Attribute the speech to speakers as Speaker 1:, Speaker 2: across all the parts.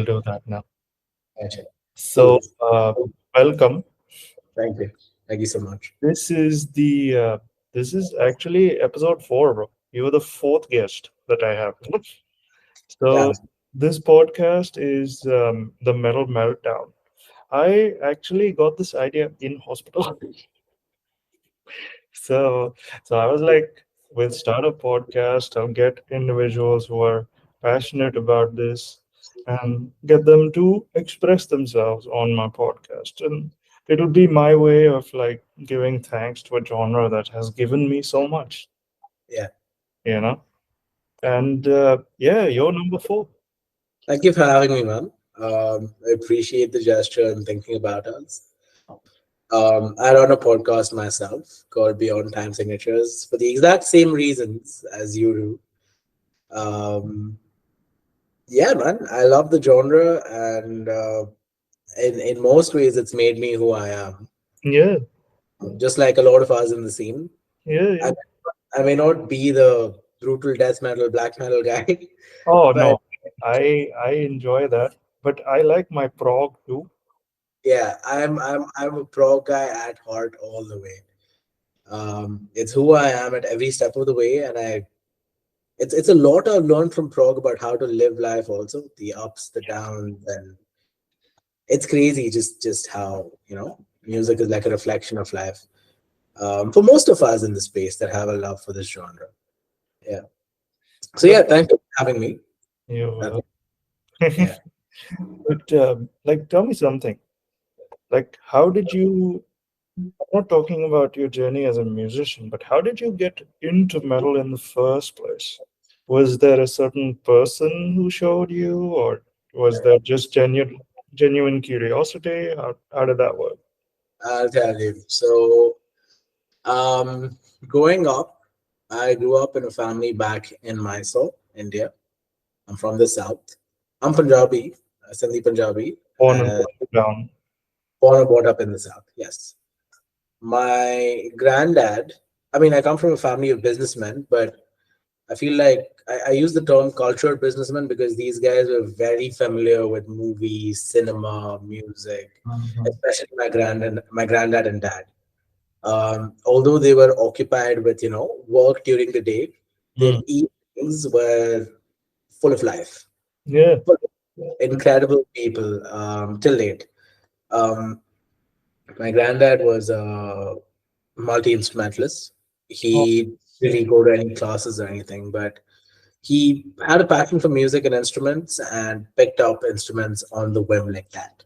Speaker 1: do that now.
Speaker 2: Gotcha.
Speaker 1: So,
Speaker 2: Cool.
Speaker 1: welcome.
Speaker 2: Thank you. Thank you so much.
Speaker 1: This is the this is actually episode 4, bro. You were the fourth guest that I have.
Speaker 2: Yeah.
Speaker 1: So, this podcast is the Metal Meltdown. I actually got this idea in hospital. So, so I was like, we'll start a podcast. I'll get individuals who are passionate about this and get them to express themselves on my podcast. And it'll be my way of like giving thanks to a genre that has given me so much,
Speaker 2: Yeah.
Speaker 1: you know? And yeah, you're number 4.
Speaker 2: Thank you for having me, man. I appreciate the gesture and thinking about us. I run a podcast myself called Beyond Time Signatures for the exact same reasons as you do. Yeah, man, I love the genre, and in most ways, it's made me who I am.
Speaker 1: Yeah,
Speaker 2: Just like a lot of us in the scene,
Speaker 1: yeah,
Speaker 2: I,
Speaker 1: yeah.
Speaker 2: I may not be the brutal death metal, black metal guy,
Speaker 1: Oh
Speaker 2: but
Speaker 1: no, I enjoy that, but I like my prog too.
Speaker 2: yeah, I'm a pro guy at heart all the way. It's who I am at every step of the way, and it's a lot I've learned from prog about how to live life, also the ups, the downs, and it's crazy just how music is like a reflection of life. For most of us in the space that have a love for this genre. Yeah. So
Speaker 1: But
Speaker 2: yeah, thank you for having me.
Speaker 1: you
Speaker 2: Uh,
Speaker 1: will.
Speaker 2: yeah.
Speaker 1: But like, tell me something. Like, how did you? I'm not talking about your journey as a musician, but how did you get into metal in the first place? Was there a certain person who showed you, or was there just genuine curiosity? How did that work?
Speaker 2: I'll tell you. So, um, growing up, I grew up in a family back in Mysore, India. I'm from the south. I'm Punjabi, Sindhi Punjabi,
Speaker 1: On and
Speaker 2: uh,
Speaker 1: down.
Speaker 2: born and brought up in the south. Yes. My granddad, I mean, I come from a family of businessmen, but I feel like I use the term cultured businessmen because these guys were very familiar with movies, cinema, music,
Speaker 1: Mhm.
Speaker 2: especially my granddad and dad. Although they were occupied with work during the day, their
Speaker 1: Mm.
Speaker 2: evenings were full of life,
Speaker 1: Yeah.
Speaker 2: full of incredible people till date. Um, my granddad was a multi instrumentalist.
Speaker 1: Oh,
Speaker 2: He didn't really go to any classes or anything, but he had a passion for music and instruments and picked up instruments on the whim like that.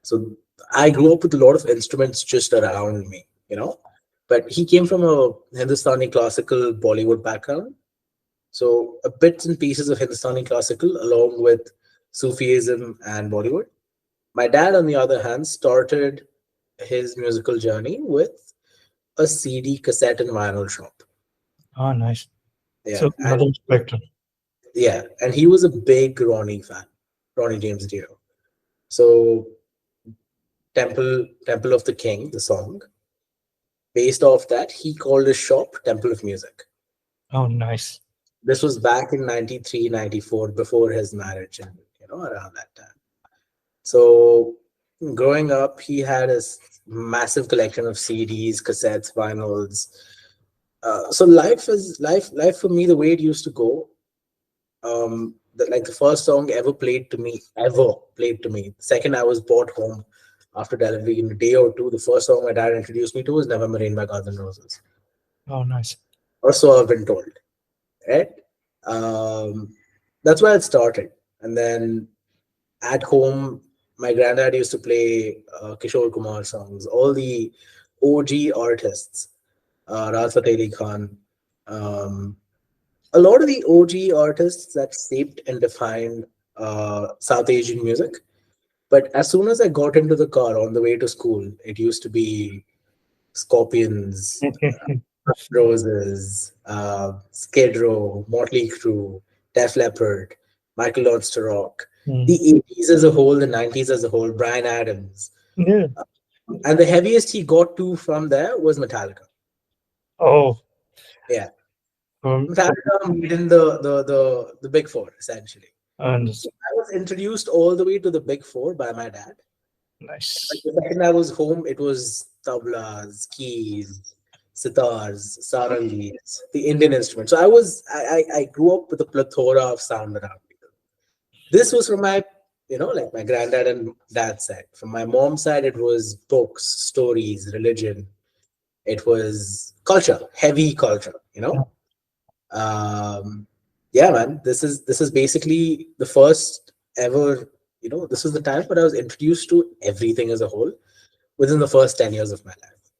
Speaker 2: So I grew up with a lot of instruments just around me. But he came from a Hindustani classical Bollywood background. So bits and pieces of Hindustani classical along with Sufism and Bollywood. My dad, on the other hand, started his musical journey with a CD, cassette, and vinyl shop.
Speaker 1: ah, nice.
Speaker 2: Yeah,
Speaker 1: So another spectrum.
Speaker 2: and he was a big Ronnie fan, Ronnie James Dio. So Temple of the King, the song, based off that, he called his shop Temple of Music.
Speaker 1: Oh, nice.
Speaker 2: This was back in 93, 94, before his marriage and around that time. So growing up, he had a massive collection of CDs, cassettes, vinyls. So life for me the way it used to go. Like the first song ever played to me. The second I was brought home after delivery in a day or two, the first song my dad introduced me to was Never Rain by Guns N' Roses,
Speaker 1: Oh, nice.
Speaker 2: or so I've been told. Right? Um, that's where it started, and then at home, my granddad used to play Kishore Kumar songs, all the OG artists, Rahat Fateh Ali Khan, um, a lot of the OG artists that shaped and defined South Asian music. But as soon as I got into the car on the way to school, it used to be Scorpions, Roses, Skid Row, Motley Crue, Def Leppard, Michael Learns to Rock, the
Speaker 1: Mm.
Speaker 2: 80s as a whole, the 90s as a whole, Brian Adams.
Speaker 1: Yeah.
Speaker 2: And the heaviest he got to from there was Metallica.
Speaker 1: Oh,
Speaker 2: Yeah.
Speaker 1: um,
Speaker 2: Metallica made in the big four, essentially.
Speaker 1: And
Speaker 2: I was introduced all the way to the big four by my dad. Like
Speaker 1: nice.
Speaker 2: the second I was home, it was tablas, keys, sitars, sarangis, the Indian instruments. So I grew up with a plethora of sound around me. This was from my, like my granddad and dad's side. From my mom's side, it was books, stories, religion. It was culture, heavy culture. Um, yeah, man, this is basically the first ever. This was the time when I was introduced to everything as a whole within the first 10 years of my life.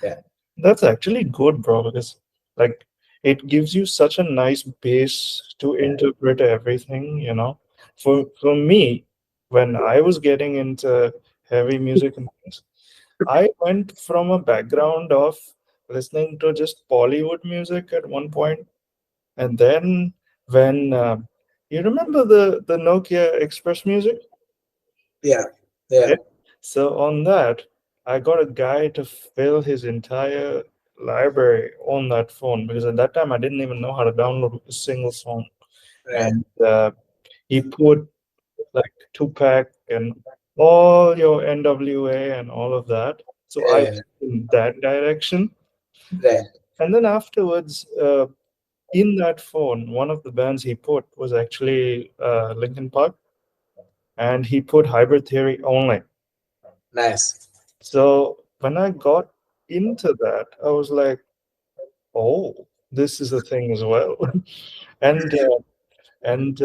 Speaker 2: Yeah,
Speaker 1: That's actually good, bro, because like it gives you such a nice base to interpret everything, you know. For me, when I was getting into heavy music and things, I went from a background of listening to just Bollywood music at one point, and then when you remember the Nokia Express music?
Speaker 2: yeah, yeah.
Speaker 1: Yeah. So on that, I got a guy to fill his entire library on that phone because at that time I didn't even know how to download a single song.
Speaker 2: Right.
Speaker 1: And he put like Tupac and all your NWA and all of that. So I
Speaker 2: Yeah,
Speaker 1: went in that direction.
Speaker 2: right.
Speaker 1: And then afterwards, in that phone, one of the bands he put was actually Linkin Park, and he put Hybrid Theory only.
Speaker 2: Nice.
Speaker 1: So when I got into that, I was like, "Oh, this is a thing as well." and and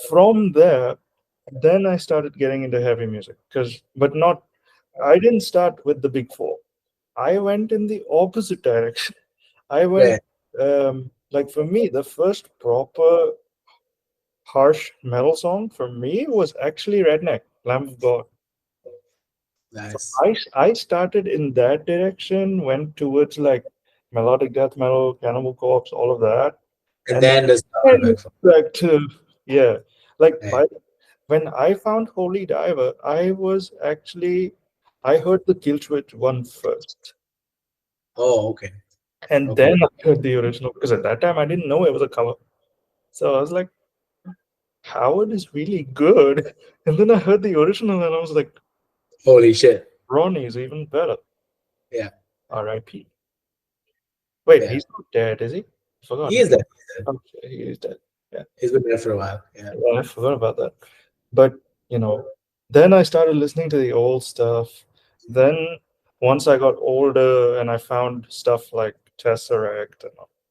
Speaker 1: from there, then I started getting into heavy music but not. I didn't start with the big four. I went in the opposite direction. I went
Speaker 2: Right.
Speaker 1: like for me, the first proper harsh metal song for me was actually Redneck, Lamb of God. So
Speaker 2: Nice.
Speaker 1: I started in that direction, went towards like melodic death metal, Cannibal Corpse, all of that,
Speaker 2: And
Speaker 1: and
Speaker 2: then discovered
Speaker 1: then
Speaker 2: back from
Speaker 1: back to yeah. Like
Speaker 2: right.
Speaker 1: by when I found Holy Diver, I was actually I heard the Kill Switch one first,
Speaker 2: Oh, okay.
Speaker 1: and
Speaker 2: Okay.
Speaker 1: then I heard the original because at that time I didn't know it was a cover. So I was like, Howard is really good, and then I heard the original, and I was like,
Speaker 2: Holy shit.
Speaker 1: Ronnie is even better.
Speaker 2: Yeah.
Speaker 1: R.I.P. Wait,
Speaker 2: Yeah.
Speaker 1: he's not dead, is he? I forgot.
Speaker 2: He is there.
Speaker 1: Okay, he is dead. Yeah,
Speaker 2: He's been there for a while. Yeah.
Speaker 1: yeah, I forgot about that. But you know, then I started listening to the old stuff. Then once I got older and I found stuff like Tesseract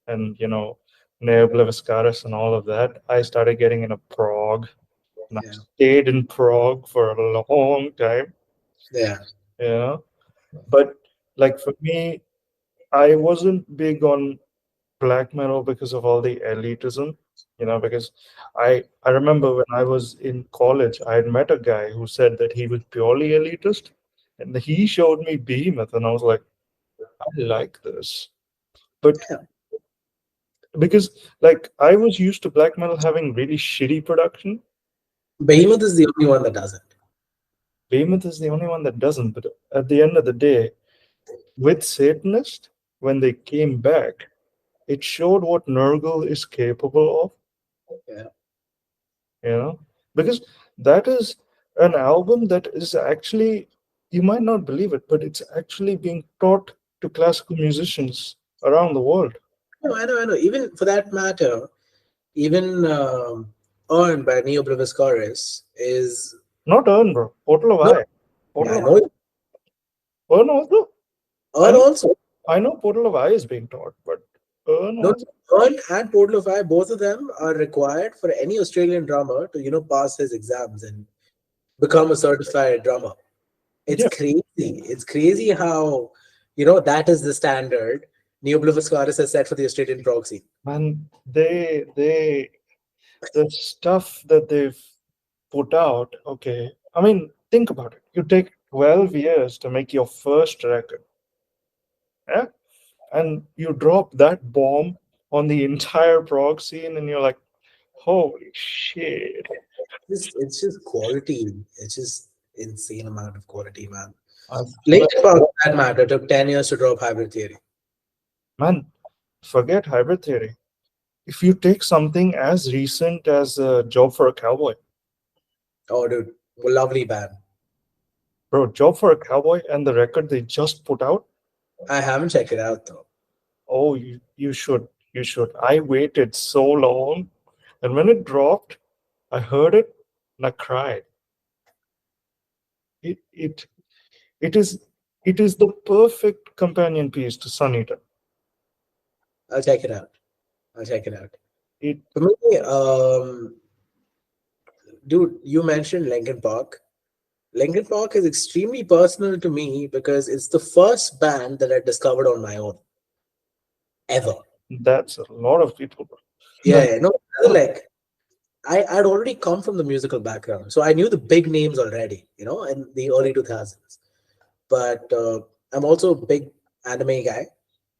Speaker 1: and Neo Blevascaris and all of that, I started getting into prog. And I
Speaker 2: Yeah.
Speaker 1: stayed in prog for a long time,
Speaker 2: Yeah.
Speaker 1: you know. But like for me, I wasn't big on black metal because of all the elitism, because I remember when I was in college, I had met a guy who said that he was purely elitist, and he showed me Behemoth, and I was like, I like this. But
Speaker 2: Yeah.
Speaker 1: because like I was used to black metal having really shitty production,
Speaker 2: Behemoth is the only one that doesn't.
Speaker 1: Behemoth is the only one that doesn't. But at the end of the day, with Satanist, when they came back, it showed what Nurgle is capable of,
Speaker 2: Yeah.
Speaker 1: you know because that is an album that is actually, you might not believe it, but it's actually being taught to classical musicians around the world.
Speaker 2: No, I know, I know. Even for that matter, even Earn by Neo Brevis is
Speaker 1: Not Earn, bro. Portal of
Speaker 2: no,
Speaker 1: Eye.
Speaker 2: yeah,
Speaker 1: Portal
Speaker 2: I
Speaker 1: of
Speaker 2: know.
Speaker 1: Earn also. i
Speaker 2: Earn
Speaker 1: know
Speaker 2: also.
Speaker 1: I know Portal of Eye is being taught, but Earn
Speaker 2: No,
Speaker 1: also.
Speaker 2: Earn and Portal of Eye, both of them are required for any Australian drummer to, pass his exams and become a certified drummer. It's
Speaker 1: Yeah,
Speaker 2: crazy. It's crazy how, that is the standard Neobliviscaris has set for the Australian prog scene.
Speaker 1: man, they the stuff that they've put out, okay, I mean, think about it. You take 12 years to make your first record, yeah, and you drop that bomb on the entire prog scene, and you're like, holy shit.
Speaker 2: It's just quality. It's just insane amount of quality, man.
Speaker 1: I swear.
Speaker 2: Linkin Park, for that matter, took 10 years to drop Hybrid Theory.
Speaker 1: Man, forget Hybrid Theory. if you take something as recent as a Job for a Cowboy,
Speaker 2: Oh, dude, lovely band.
Speaker 1: bro, Job for a Cowboy and the record they just put out,
Speaker 2: I haven't checked it out though.
Speaker 1: oh, you should. You should. I waited so long. And when it dropped, I heard it and I cried. It it it is it is the perfect companion piece to Sun Eater.
Speaker 2: I'll check it out. I'll check it out.
Speaker 1: It
Speaker 2: For me, dude, you mentioned Linkin Park. Linkin Park is extremely personal to me because it's the first band that I discovered on my own ever.
Speaker 1: that's a lot of people.
Speaker 2: Yeah,
Speaker 1: That
Speaker 2: yeah, no, like I'd already come from the musical background, so I knew the big names already, in the early 2000s. But I'm also a big anime guy,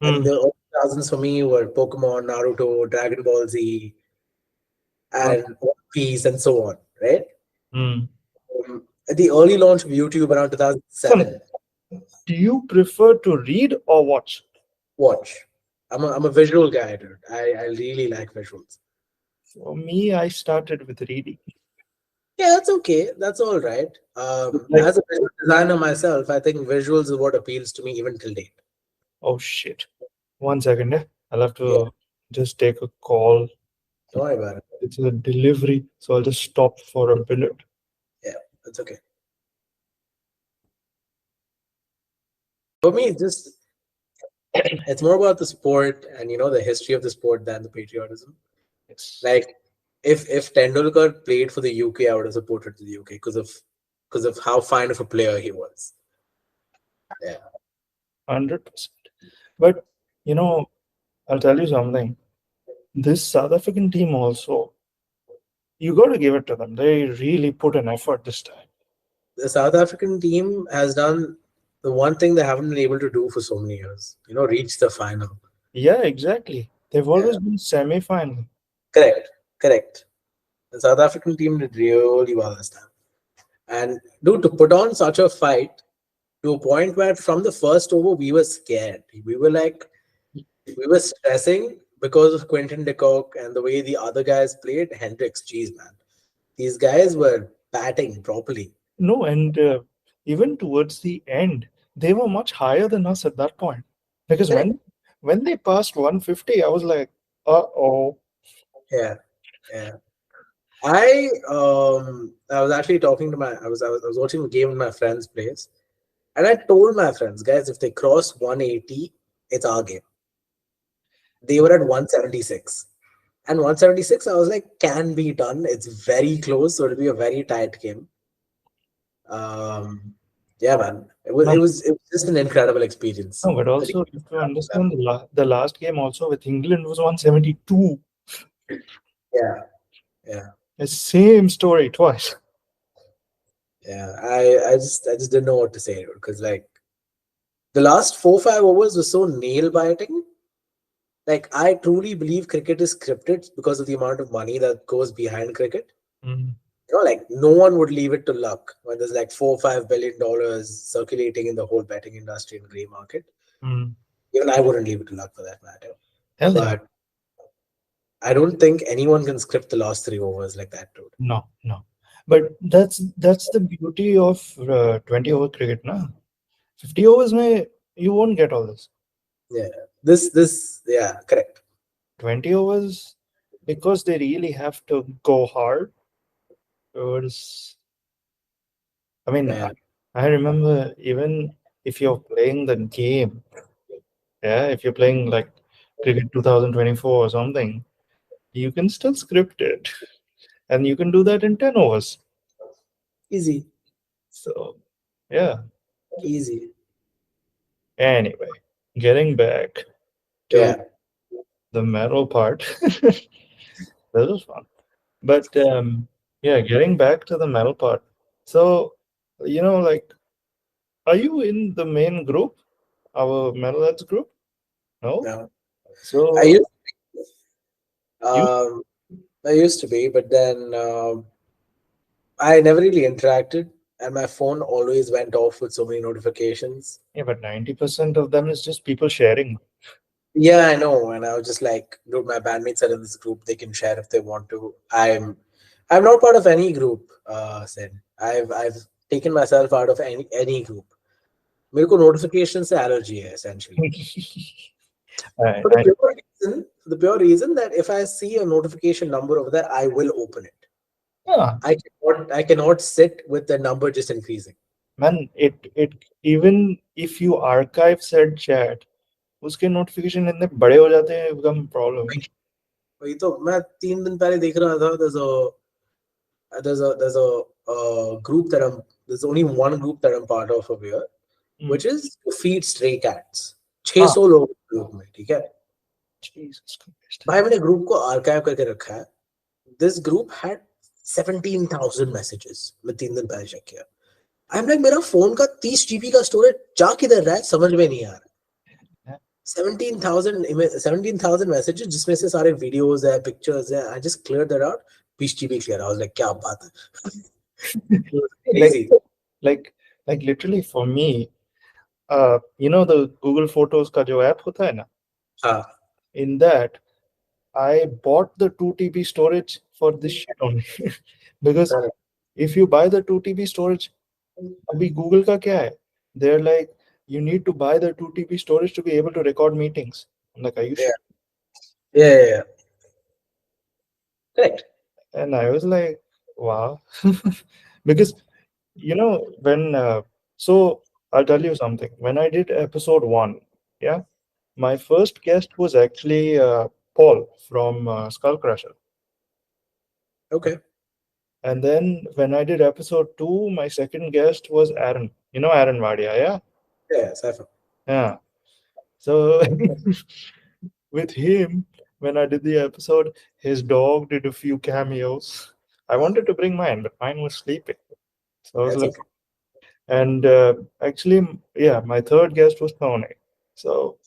Speaker 2: and
Speaker 1: mm,
Speaker 2: the early 2000s for me were Pokemon, Naruto, Dragon Ball Z,
Speaker 1: not-
Speaker 2: and One Piece, and so on, right?
Speaker 1: mm.
Speaker 2: At the early launch of YouTube around
Speaker 1: Fun.
Speaker 2: 2007,
Speaker 1: Do you prefer to read or watch?
Speaker 2: watch. I'm a visual guy, dude. I really like visuals.
Speaker 1: For me, I started with reading.
Speaker 2: Yeah, that's okay. That's all right.
Speaker 1: Like,
Speaker 2: As a visual designer myself, I think visuals is what appeals to me even till date.
Speaker 1: oh shit. 1 second, yeah. I'll have
Speaker 2: Yeah,
Speaker 1: to just take a call.
Speaker 2: don't worry about it.
Speaker 1: It's a delivery, so I'll just stop for a minute.
Speaker 2: Yeah, that's okay. For me, it's more about the sport and the history of the sport than the patriotism.
Speaker 1: Yes,
Speaker 2: Like if Tendulkar played for the UK, I would have supported the UK because of how fine of a player he was. Yeah,
Speaker 1: 100%. But you know, I'll tell you something. This South African team also, you got to give it to them. They really put an effort this time.
Speaker 2: the South African team has done the one thing they haven't been able to do for so many years. Reach the final.
Speaker 1: Yeah, exactly. They've
Speaker 2: Yeah,
Speaker 1: always been semi-final.
Speaker 2: correct, correct. The South African team did really well this time. And dude, to put on such a fight to a point where from the first over we were scared. We were stressing because of Quentin de Kock and the way the other guys played. Hendricks, geez, man, these guys were batting properly.
Speaker 1: No, and even towards the end, they were much higher than us at that point. Because
Speaker 2: Correct.
Speaker 1: when they passed 150, I was like, uh-oh.
Speaker 2: Yeah, yeah. I was actually talking to I was watching the game in my friend's place, and I told my friends, guys, if they cross 180, it's our game. They were at 176. And 176, I was like, can be done. It's very close, so it'll be a very tight game. Um, yeah, man, it was
Speaker 1: No,
Speaker 2: it was it was just an incredible experience.
Speaker 1: no, but also you have to understand the last game also with England was 172.
Speaker 2: Yeah, yeah,
Speaker 1: The same story twice.
Speaker 2: yeah. I just didn't know what to say because like the last 4 5 overs was so nail biting. Like I truly believe cricket is scripted because of the amount of money that goes behind cricket.
Speaker 1: Mm,
Speaker 2: Like no one would leave it to luck when there's like $4 5 billion circulating in the whole betting industry and grey market.
Speaker 1: mm.
Speaker 2: Even I wouldn't leave it to luck for that matter.
Speaker 1: Hell yeah.
Speaker 2: But I don't think anyone can script the last 3 overs like that, dude.
Speaker 1: No, no. But that's the beauty of 20 over cricket, na? 50 overs may you won't get all this.
Speaker 2: Yeah. Yeah, correct.
Speaker 1: 20 overs because they really have to go hard. Towards, I mean,
Speaker 2: Yeah.
Speaker 1: I remember even if you're playing the game, yeah, if you're playing like cricket 2024 or something, you can still script it, and you can do that in 10 overs.
Speaker 2: Easy.
Speaker 1: So, yeah.
Speaker 2: Easy.
Speaker 1: Anyway, getting back to
Speaker 2: Yeah.
Speaker 1: the metal part, this was fun. But yeah, getting back to the metal part. So, like, are you in the main group, our metalheads group? No.
Speaker 2: No. I
Speaker 1: So
Speaker 2: used
Speaker 1: you,
Speaker 2: um I used to be, but then I never really interacted and my phone always went off with so many notifications.
Speaker 1: yeah, but 90% of them is just people sharing.
Speaker 2: Yeah, I know. And I was just like, dude, my bandmates are in this group. They can share if they want to. I'm not part of any group. Said I've taken myself out of any group. मेरे को notification से allergy है essentially. For the
Speaker 1: I,
Speaker 2: pure reason that if I see a notification number over there, I will open it.
Speaker 1: yeah,
Speaker 2: I cannot sit with the number just increasing.
Speaker 1: man, it even if you archive said chat, उसके notification इतने बड़े हो जाते हैं, become problem.
Speaker 2: वही तो मैं 3 दिन पहले देख रहा था. There's a group that there's only one group that I'm part of over here,
Speaker 1: Hmm.
Speaker 2: which is to feed stray cats.
Speaker 1: हाँ,
Speaker 2: 600 लोग ग्रुप में, ठीक है
Speaker 1: Jesus Christ.
Speaker 2: भाई. मैंने ग्रुप को आर्काइव करके रखा है. This group had 17,000 messages. मैं 3 दिन पहले चेक किया. आई एम लाइक, मेरा फोन का 30 GB का स्टोरेज जा किधर रहा है, समझ में नहीं आ रहा.
Speaker 1: Yeah.
Speaker 2: 17,000 मैसेजेस जिसमें से सारे वीडियोस है, पिक्चर्स है. I just clear that out. 20 GB clear. I was like, क्या बात है.
Speaker 1: like
Speaker 2: Crazy.
Speaker 1: like like literally for me, the Google Photos का जो app होता है ना,
Speaker 2: हाँ.
Speaker 1: in that I bought the 2 TB storage for this shit only. Because if you buy the 2 TB storage, अभी Google का क्या है? They're like, you need to buy the 2 TB storage to be able to record meetings. I'm like, are you
Speaker 2: Yeah.
Speaker 1: sure?
Speaker 2: Yeah. Correct.
Speaker 1: And I was like, wow. Because, when, so I'll tell you something. When I did episode 1, yeah, my first guest was actually Paul from Skull Crusher.
Speaker 2: Okay.
Speaker 1: And then when I did episode 2, my second guest was Aaron. You know Aaron Vadia, yeah?
Speaker 2: Yeah, Cypher.
Speaker 1: Yeah. So with him, when I did the episode, his dog did a few cameos. I wanted to bring mine, but mine was sleeping. So I was
Speaker 2: That's
Speaker 1: like,
Speaker 2: okay.
Speaker 1: and actually, yeah, my third guest was Tony. So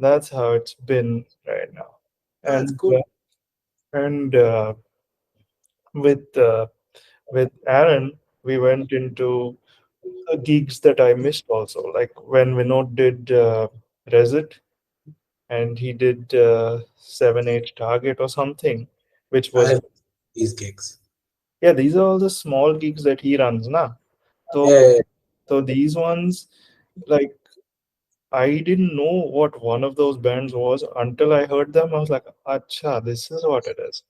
Speaker 1: that's how it's been right now.
Speaker 2: That's
Speaker 1: And
Speaker 2: cool.
Speaker 1: and with with Aaron, we went into gigs that I missed also, like when Vinod did Resit and he did 7H Target or something, which
Speaker 2: I
Speaker 1: was,
Speaker 2: have these gigs.
Speaker 1: yeah, these are all the small gigs that he runs, na. So,
Speaker 2: Yeah.
Speaker 1: so these ones, like, I didn't know what one of those bands was until I heard them. I was like, "Acha, this is what it is."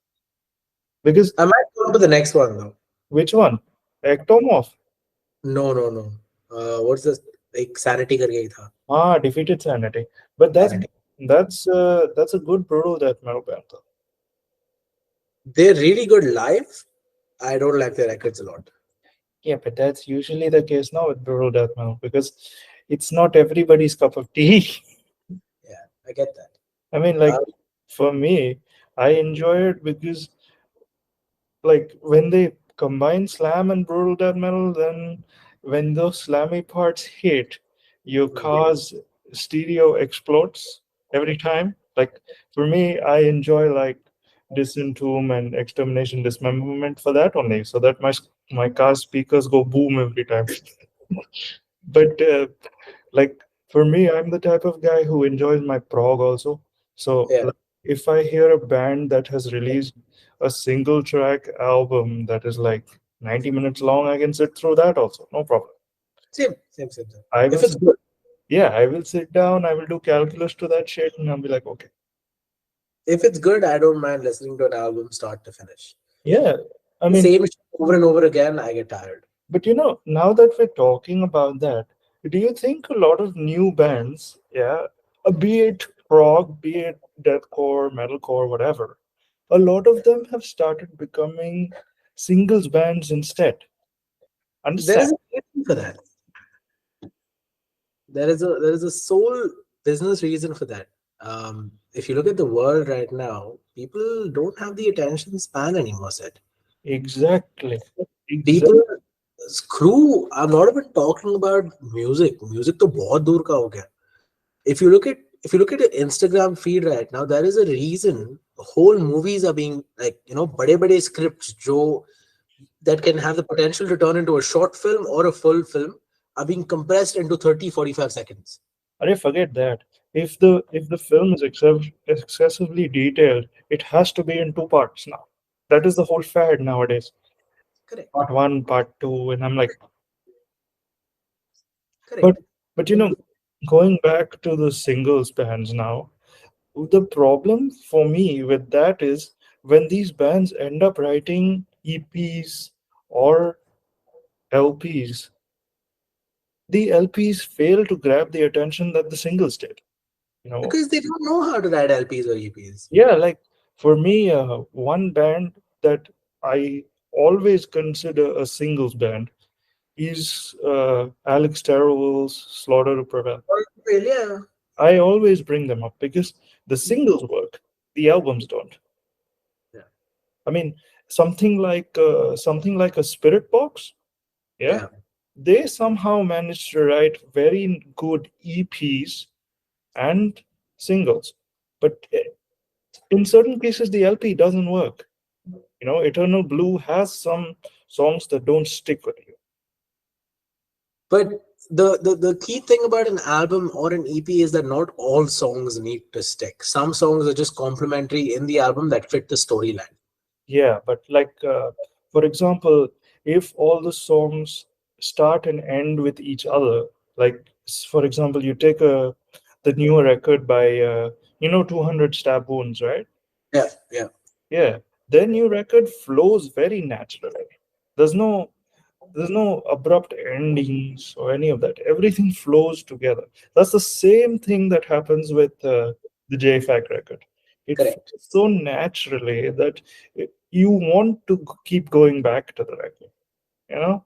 Speaker 1: Because
Speaker 2: I might go to the next one though.
Speaker 1: which one? Ectomorph.
Speaker 2: No. What's this? Like Sanity करके ही था.
Speaker 1: Ah, Defeated Sanity. But that's
Speaker 2: Sanity.
Speaker 1: that's a good brutal death metal band, though.
Speaker 2: They're really good live. I don't like their records a lot.
Speaker 1: Yeah, but that's usually the case now with brutal death metal because it's not everybody's cup of tea.
Speaker 2: Yeah, I get that.
Speaker 1: I mean, like for me, I enjoy it because like when they combine slam and brutal death metal, then when those slammy parts hit, your car's stereo explodes every time. Like for me, I enjoy like Disentomb and Extermination Dismemberment for that only, so that my car's speakers go boom every time. But like for me, I'm the type of guy who enjoys my prog also. So
Speaker 2: Yeah,
Speaker 1: like, if I hear a band that has released a single track album that is like 90 minutes long, I can sit through that also, no problem.
Speaker 2: same.
Speaker 1: I will
Speaker 2: If it's good,
Speaker 1: Yeah, I will sit down, I will do calculus to that shit, and I'll be like, okay.
Speaker 2: I don't mind listening to an album start to finish.
Speaker 1: Yeah, I
Speaker 2: The
Speaker 1: mean,
Speaker 2: same shit over and over again, I get tired.
Speaker 1: but now that we're talking about that, do you think a lot of new bands, yeah, be it prog, be it deathcore, metalcore, whatever, a lot of them have started becoming singles bands instead?
Speaker 2: There
Speaker 1: Understand?
Speaker 2: is a reason for that. There is a sole business reason for that. If you look at the world right now, people don't have the attention span anymore. Said
Speaker 1: Exactly. Exactly.
Speaker 2: people screw. I'm not even talking about music. Music to बहुत दूर का हो गया. If you look at your Instagram feed right now, there is a reason whole movies are being like बड़े scripts that can have the potential to turn into a short film or a full film are being compressed into 30-45 seconds.
Speaker 1: Forget that. if the film is excessively detailed, it has to be in two parts now. That is the whole fad nowadays.
Speaker 2: Correct.
Speaker 1: Part one, part two, and I'm like, but
Speaker 2: Correct.
Speaker 1: but going back to the singles bands now, the problem for me with that is when these bands end up writing EPs or LPs, the LPs fail to grab the attention that the singles did. You know,
Speaker 2: Because they don't know how to write LPs or EPs.
Speaker 1: yeah, like for me, one band that I always consider a singles band is Alex Terrible's Slaughter to Prevail.
Speaker 2: Or yeah.
Speaker 1: I always bring them up because the singles work, the albums don't.
Speaker 2: Yeah.
Speaker 1: I mean, something like a Spirit Box, yeah,
Speaker 2: Yeah.
Speaker 1: they somehow managed to write very good EPs and singles, but in certain cases the LP doesn't work. Eternal Blue has some songs that don't stick with you.
Speaker 2: But the key thing about an album or an EP is that not all songs need to stick. Some songs are just complementary in the album that fit the storyline.
Speaker 1: Yeah, but like for example, if all the songs start and end with each other, like for example, you take the newer record by 200 Stab Wounds, right?
Speaker 2: Yeah, yeah,
Speaker 1: Yeah, their new record flows very naturally. There's no there's no abrupt endings or any of that. Everything flows together. That's the same thing that happens with the JFAC record. It
Speaker 2: correct.
Speaker 1: flows so naturally that you want to keep going back to the record. You know?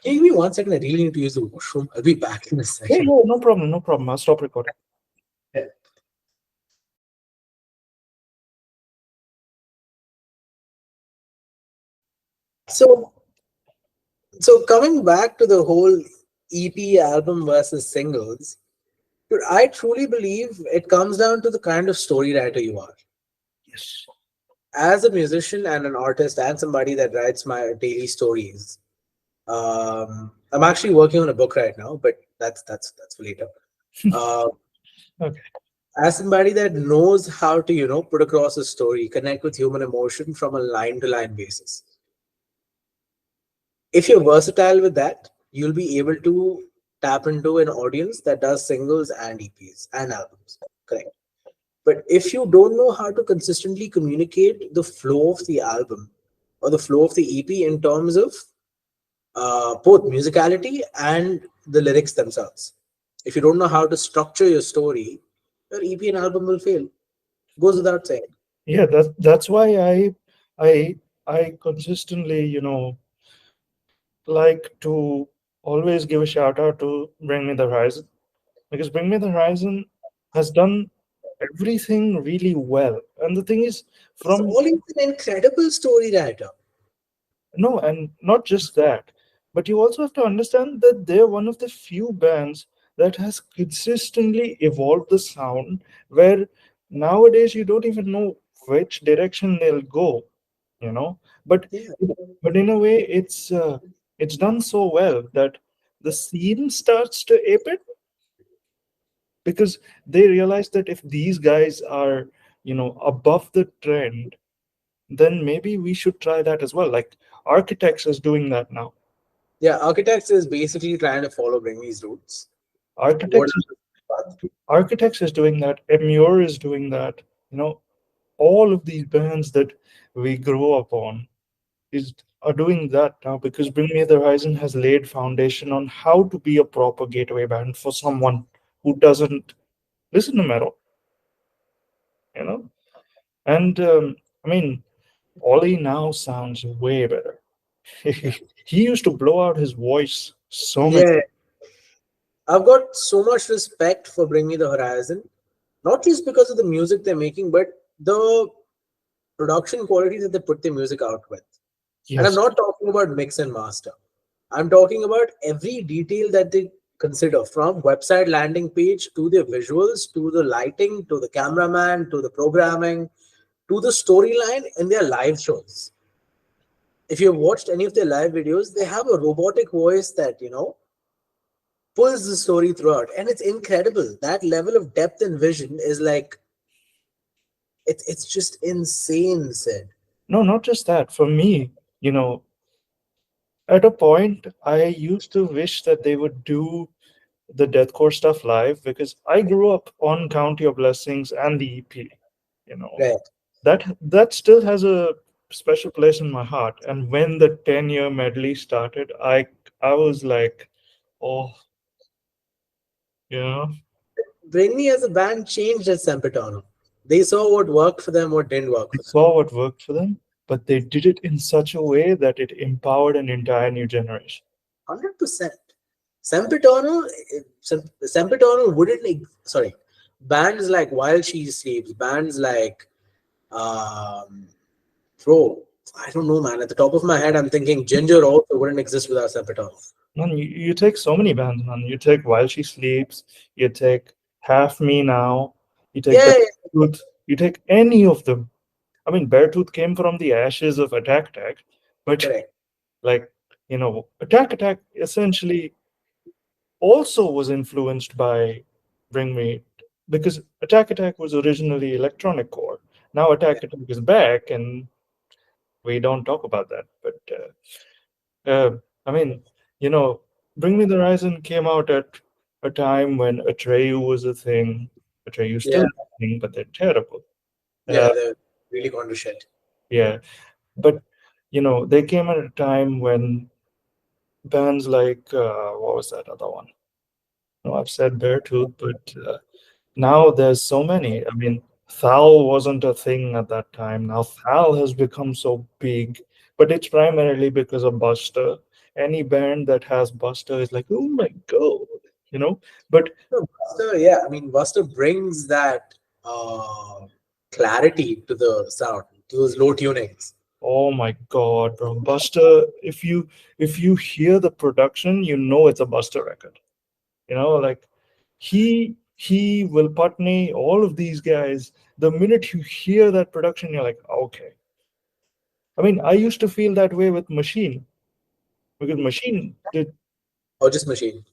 Speaker 2: Can you give me 1 second? I really need to use the washroom. I'll be back in a
Speaker 1: Yeah,
Speaker 2: second.
Speaker 1: yeah, no problem, no problem. I'll stop recording.
Speaker 2: Yeah. So, so coming back to the whole EP album versus singles, dude, I truly believe it comes down to the kind of story writer you are.
Speaker 1: Yes.
Speaker 2: As a musician and an artist and somebody that writes my daily stories, I'm actually working on a book right now, but that's for later. Uh,
Speaker 1: Okay.
Speaker 2: as somebody that knows how to put across a story, connect with human emotion from a line to line basis, if you're versatile with that, you'll be able to tap into an audience that does singles and EPs and albums. Correct. But if you don't know how to consistently communicate the flow of the album or the flow of the EP in terms of both musicality and the lyrics themselves, if you don't know how to structure your story, your EP and album will fail. Goes without saying.
Speaker 1: Yeah, that's why I consistently, like to always give a shout out to Bring Me the Horizon, because Bring Me the Horizon has done everything really well. And the thing is,
Speaker 2: He's
Speaker 1: from
Speaker 2: always an incredible story writer.
Speaker 1: no, and not just that, but you also have to understand that they're one of the few bands that has consistently evolved the sound where nowadays you don't even know which direction they'll go, you know. But
Speaker 2: Yeah.
Speaker 1: but in a way, it's done so well that the scene starts to ape it because they realize that if these guys are above the trend, then maybe we should try that as well. Like Architects is doing that now.
Speaker 2: Yeah, Architects is basically trying to follow Bringy's roots. What
Speaker 1: Architects is, Architects is doing that. Emure is doing that. All of these bands that we grew up on is are doing that now because Bring Me the Horizon has laid foundation on how to be a proper gateway band for someone who doesn't listen to metal. You know, and I mean, Ollie now sounds way better. He used to blow out his voice so many.
Speaker 2: Yeah, I've got so much respect for Bring Me the Horizon, not just because of the music they're making, but the production quality that they put their music out with. And I'm
Speaker 1: Yes.
Speaker 2: not talking about mix and master. I'm talking about every detail that they consider, from website landing page to their visuals, to the lighting, to the cameraman, to the programming, to the storyline in their live shows. If you've watched any of their live videos, they have a robotic voice that, pulls the story throughout, and it's incredible. That level of depth and vision is like it's just insane, Sid.
Speaker 1: No, not just that. For me, you know, at a point, I used to wish that they would do the deathcore stuff live because I grew up on Count Your Blessings and the EP. You know,
Speaker 2: Right.
Speaker 1: that still has a special place in my heart. And when the 10-year medley started, I was like, oh, you know,
Speaker 2: Bring Me as a band changed at Sempitano. They saw what worked for them, what didn't work
Speaker 1: they
Speaker 2: for them.
Speaker 1: saw what worked for them, but they did it in such a way that it empowered an entire new generation.
Speaker 2: 100%. Sempitano, Sempitano wouldn't, sorry, bands like While She Sleeps, bands like, um, bro, I don't know, man. At the top of my head, I'm thinking Ginger also wouldn't exist without Sempitano.
Speaker 1: Man, you take so many bands, man. You take While She Sleeps, you take Half Me Now, you take
Speaker 2: Yeah, yeah, yeah,
Speaker 1: Beartooth, you take any of them. I mean, Beartooth came from the ashes of Attack Attack, but
Speaker 2: correct.
Speaker 1: like, Attack Attack essentially also was influenced by Bring Me, because Attack Attack was originally electronic core. Now Attack Attack is back, and we don't talk about that. But I mean, you know, Bring Me the Horizon came out at a time when Atreyu was a thing. Atreyu
Speaker 2: Yeah,
Speaker 1: still is a thing, but they're terrible. Uh,
Speaker 2: yeah, they're really gone to shit.
Speaker 1: yeah, but they came at a time when bands like what was that other one? No, I've said Beartooth, but now there's so many. I mean, Thal wasn't a thing at that time. Now Thal has become so big, but it's primarily because of Buster. Any band that has Buster is like, oh my god, you know. But
Speaker 2: No, Buster, yeah, I mean, Buster brings that clarity to the sound, to those low tunings.
Speaker 1: oh my god, bro, Buster. If you hear the production, you know it's a Buster record. Like he Will Putney, all of these guys. The minute you hear that production, you're like, okay. I mean, I used to feel that way with Machine because Machine did
Speaker 2: Or just machine.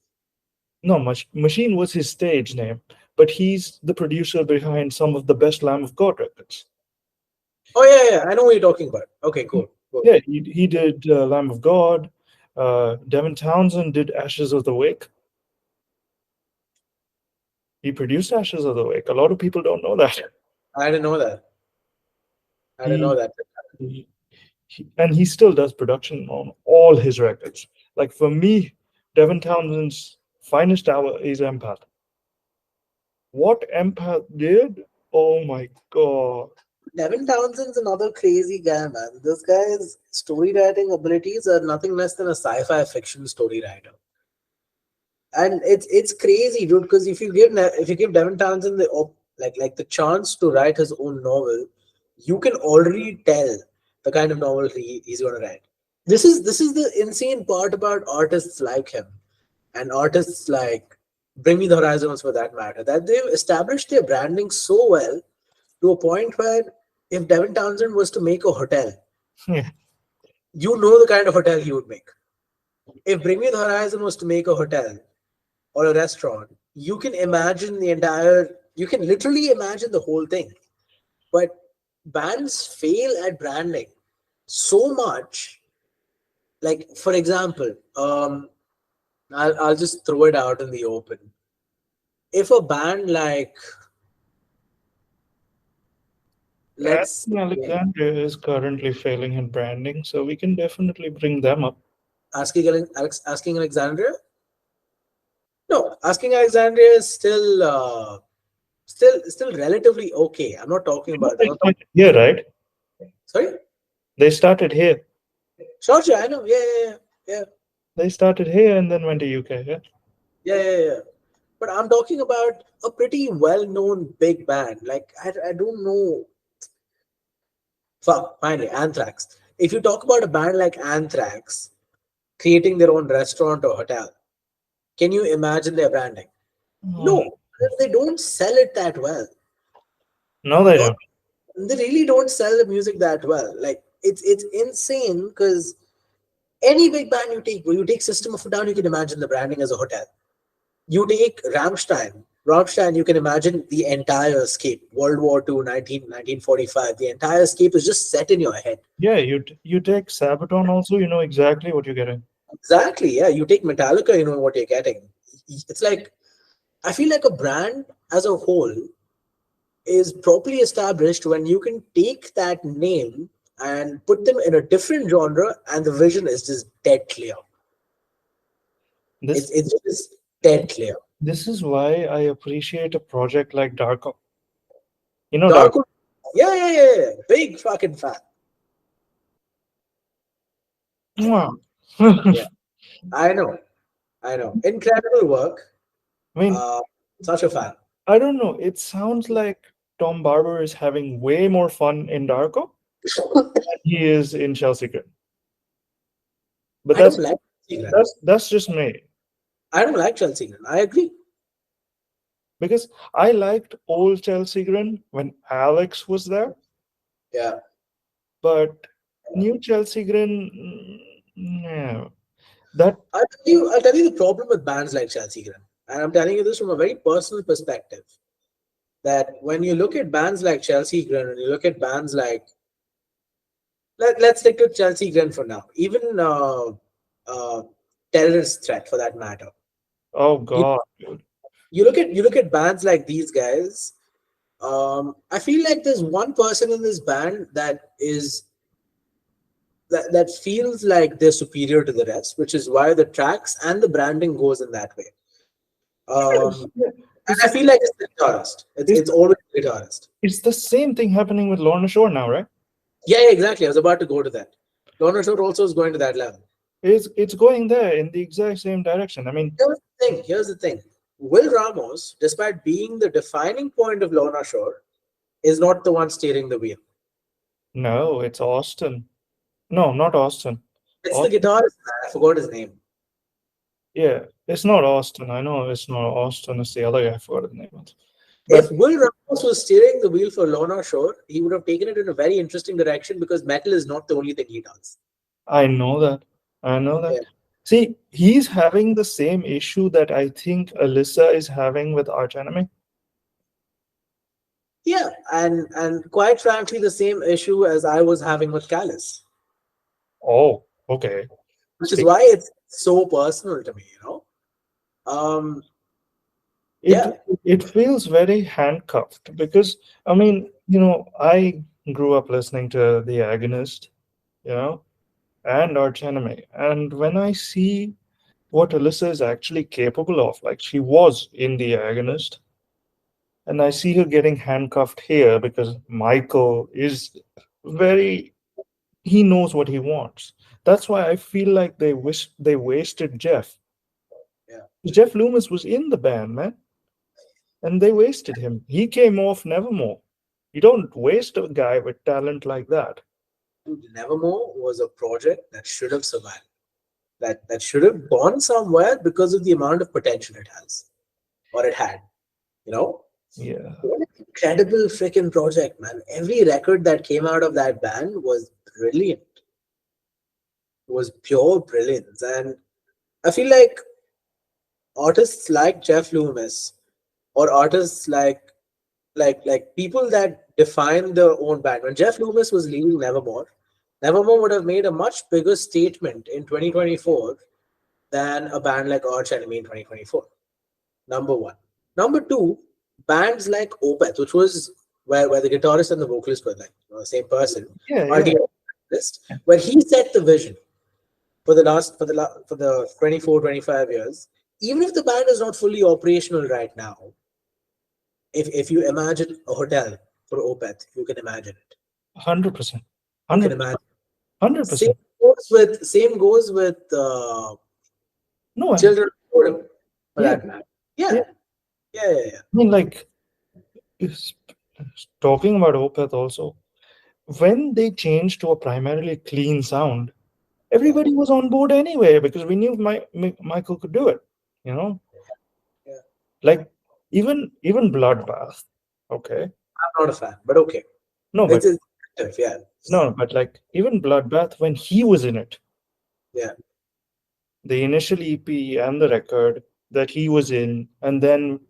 Speaker 1: no Machine was his stage name, but he's the producer behind some of the best Lamb of God records.
Speaker 2: Oh, yeah, yeah, I know what you're talking about. Okay, cool, cool.
Speaker 1: Yeah, he did Lamb of God. Devin Townsend did Ashes of the Wake. He produced Ashes of the Wake. A lot of people don't know that.
Speaker 2: I didn't know that. I didn't know
Speaker 1: He,
Speaker 2: that.
Speaker 1: and he still does production on all his records. Like for me, Devin Townsend's finest hour is Empath. What Empath did, oh my god.
Speaker 2: Devin Townsend's another crazy guy, man. This guy's story writing abilities are nothing less than a sci-fi fiction story writer. And it's crazy, dude. Because if you give Devin Townsend like the chance to write his own novel, you can already tell the kind of novel he's going to write. This is the insane part about artists like him and artists like Bring Me the Horizons for that matter, that they've established their branding so well to a point where if Devin Townsend was to make a hotel,
Speaker 1: Yeah.
Speaker 2: you know the kind of hotel he would make. If Bring Me the Horizon was to make a hotel or a restaurant, you can literally imagine the whole thing. But bands fail at branding so much. Like, for example, I'll just throw it out in the open. If a band like, let's
Speaker 1: Asking
Speaker 2: say,
Speaker 1: Alexandria is currently failing in branding, so we can definitely bring them up.
Speaker 2: Asking Alexandria, no, Asking Alexandria is still relatively okay. I'm not talking about. I'm
Speaker 1: They
Speaker 2: not talking.
Speaker 1: started here, right?
Speaker 2: Sorry,
Speaker 1: They started here.
Speaker 2: sure, sure, I know. Yeah, yeah, yeah,
Speaker 1: They started here and then went to UK. Yeah.
Speaker 2: yeah, yeah, yeah, yeah. But I'm talking about a pretty well-known big band. Like I don't know. Fuck, finally, Anthrax. If you talk about a band like Anthrax creating their own restaurant or hotel, can you imagine their branding?
Speaker 1: Um,
Speaker 2: No, they don't sell it that well.
Speaker 1: no, they
Speaker 2: Or
Speaker 1: don't.
Speaker 2: they really don't sell the music that well. Like it's insane because any big band you take System of a Down, you can imagine the branding as a hotel. You take Rammstein, you can imagine the entire escape, World War II, 1945. The entire escape is just set in your head.
Speaker 1: Yeah, you take Sabaton also, you know exactly what you're getting.
Speaker 2: Exactly, yeah. You take Metallica, you know what you're getting. It's like, I feel like a brand as a whole is properly established when you can take that name and put them in a different genre, and the vision is just dead clear.
Speaker 1: This
Speaker 2: It's just dead clear.
Speaker 1: this is why I appreciate a project like Darko. You know Darko.
Speaker 2: Dark, yeah, yeah, yeah, yeah. Big fucking fan.
Speaker 1: Mwah.
Speaker 2: Yeah, I know, I know. Incredible work.
Speaker 1: I mean,
Speaker 2: Uh, Such a fan.
Speaker 1: I don't know. It sounds like Tom Barber is having way more fun in Darko than he is in Chelsea Grin. But
Speaker 2: I don't like Chelsea Grin.
Speaker 1: that's just me.
Speaker 2: I don't like Chelsea Grin. I agree.
Speaker 1: Because I liked old Chelsea Grin when Alex was there,
Speaker 2: Yeah.
Speaker 1: but new Chelsea Grin, no. That
Speaker 2: I'll tell you the problem with bands like Chelsea Grin. And I'm telling you this from a very personal perspective. That when you look at bands like Chelsea Grin and you look at bands like, let's stick to Chelsea Grin for now. Even uh, Terrorist Threat for that matter.
Speaker 1: oh
Speaker 2: You
Speaker 1: god, dude.
Speaker 2: you look at bands like these guys. I feel like there's one person in this band that feels like they're superior to the rest, which is why the tracks and the branding goes in that way.
Speaker 1: Yeah.
Speaker 2: And
Speaker 1: It's,
Speaker 2: I feel like it's the guitarist.
Speaker 1: it's
Speaker 2: It's always the guitarist.
Speaker 1: it's the same thing happening with Lorna Shore now, right?
Speaker 2: Yeah, yeah, exactly. I was about to go to that. Lorna Shore also is going to that level.
Speaker 1: It's going there in the exact same direction. I mean,
Speaker 2: Here's the thing. Will Ramos, despite being the defining point of Lorna Shore, is not the one steering the wheel.
Speaker 1: no, it's Austin. No, not Austin.
Speaker 2: It's the
Speaker 1: Austin.
Speaker 2: guitarist. I forgot his name.
Speaker 1: Yeah, it's not Austin. I know it's not Austin. It's the other guy. I forgot his name. But
Speaker 2: If Will Ramos was steering the wheel for Lorna Shore, he would have taken it in a very interesting direction because metal is not the only thing he does.
Speaker 1: I know that. I know
Speaker 2: Yeah.
Speaker 1: that. See, he's having the same issue that I think Alyssa is having with Arch Enemy.
Speaker 2: Yeah, and quite frankly, the same issue as I was having with Callous,
Speaker 1: Oh, okay.
Speaker 2: which is
Speaker 1: Speak.
Speaker 2: why it's so personal to me. Um,
Speaker 1: It
Speaker 2: yeah,
Speaker 1: it feels very handcuffed because I mean, I grew up listening to The Agonist, you know, and Arch Enemy, and when I see what Alyssa is actually capable of, like she was in The Agonist, and I see her getting handcuffed here because Michael is very he knows what he wants. That's why I feel like they wasted Jeff.
Speaker 2: yeah.
Speaker 1: Jeff Loomis was in the band, man, and they wasted him. He came off Nevermore. You don't waste a guy with talent like that.
Speaker 2: Dude, Nevermore was a project that should have survived. That should have gone somewhere because of the amount of potential it has or it had. You know,
Speaker 1: Yeah,
Speaker 2: what an incredible freaking project, man. Every record that came out of that band was brilliant. Was pure brilliance, and I feel like artists like Jeff Loomis or artists like people that define their own band. When Jeff Loomis was leaving Nevermore would have made a much bigger statement in 2024 than a band like Arch Enemy in 2024. Number one. Number two, bands like Opeth, which was where the guitarist and the vocalist were like the same person,
Speaker 1: yeah,
Speaker 2: are
Speaker 1: yeah.
Speaker 2: the artist, where he set the vision for the 24, 25 years. Even if the band is not fully operational right now, if you imagine a hotel for Opeth, you can imagine it.
Speaker 1: 100%.
Speaker 2: You can
Speaker 1: 100%.
Speaker 2: imagine. Same
Speaker 1: 100%.
Speaker 2: goes with
Speaker 1: No,
Speaker 2: Children of Bodom, for
Speaker 1: yeah,
Speaker 2: that matter. Yeah,
Speaker 1: yeah.
Speaker 2: yeah, yeah, yeah.
Speaker 1: I mean, like, it's- talking about Opeth also, when they changed to a primarily clean sound,
Speaker 2: Yeah,
Speaker 1: everybody was on board anyway because we knew Michael could do it. You know,
Speaker 2: yeah.
Speaker 1: like even Bloodbath. Okay,
Speaker 2: I'm not a fan, but okay.
Speaker 1: no,
Speaker 2: It's,
Speaker 1: but
Speaker 2: it's effective, yeah,
Speaker 1: no, but like even Bloodbath when he was in it,
Speaker 2: yeah,
Speaker 1: the initial EP and the record, that he was in, and then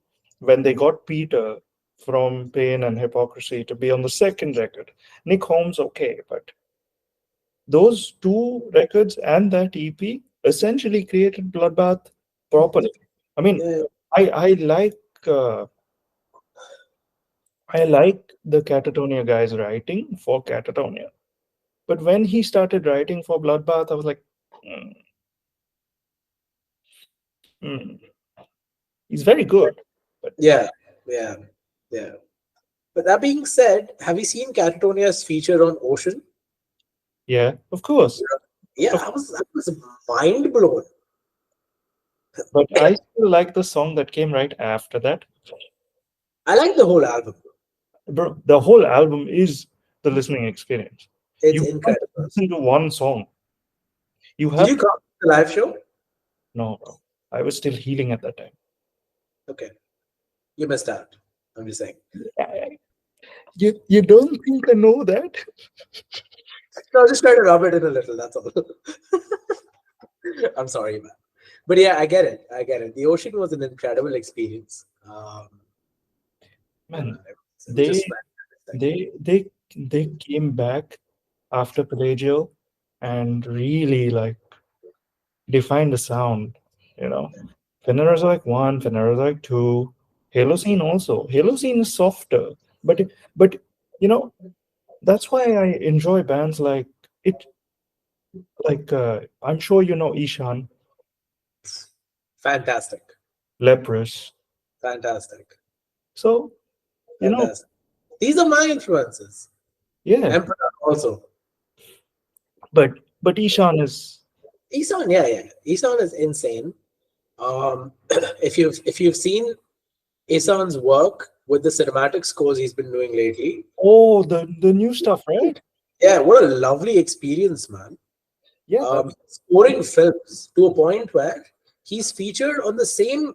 Speaker 1: when they got Peter from Pain and Hypocrisy to be on the second record, Nick Holmes, okay, but those two records and that EP essentially created Bloodbath properly. I mean,
Speaker 2: Yeah,
Speaker 1: I I like uh, I like the Catatonia guy's writing for Catatonia, but when he started writing for Bloodbath, I was like, "Hmm, hmm, he's very good." But
Speaker 2: yeah, yeah, yeah. But that being said, have you seen Catatonia's feature on Ocean?
Speaker 1: yeah, of course,
Speaker 2: Yeah,
Speaker 1: of,
Speaker 2: I was mind blown.
Speaker 1: but I still like the song that came right after that.
Speaker 2: I like the whole album.
Speaker 1: Bro, the whole album is the listening experience.
Speaker 2: It's
Speaker 1: You can't
Speaker 2: incredible.
Speaker 1: listen to one song. You
Speaker 2: Did
Speaker 1: have
Speaker 2: you come to the live show?
Speaker 1: no, bro. I was still healing at that time.
Speaker 2: Okay, you missed out. I'm just saying.
Speaker 1: You don't think I know that?
Speaker 2: No, I was just trying to rub it in a little. That's all. I'm sorry, man. But yeah, I get it. I get it. The ocean was an incredible experience. Yeah,
Speaker 1: Man,
Speaker 2: man, it was
Speaker 1: they
Speaker 2: just fantastic.
Speaker 1: they came back after Pelagio and really like defined the sound, you know. Phanerozoic 1, Phanerozoic 2, Halocene also. Halocene is softer, but you know, that's why I enjoy bands like it I'm sure you know Ishan,
Speaker 2: Fantastic.
Speaker 1: Leprous.
Speaker 2: Fantastic.
Speaker 1: So, you know,
Speaker 2: Fantastic. These are my influences.
Speaker 1: yeah,
Speaker 2: Emperor also.
Speaker 1: but but Ishan is
Speaker 2: Isan, yeah, yeah. Isan is insane. If you've seen Isan's work with the cinematic scores he's been doing lately,
Speaker 1: oh the new stuff, right?
Speaker 2: yeah, what a lovely experience, man.
Speaker 1: Yeah, that
Speaker 2: Scoring films to a point where he's featured on the same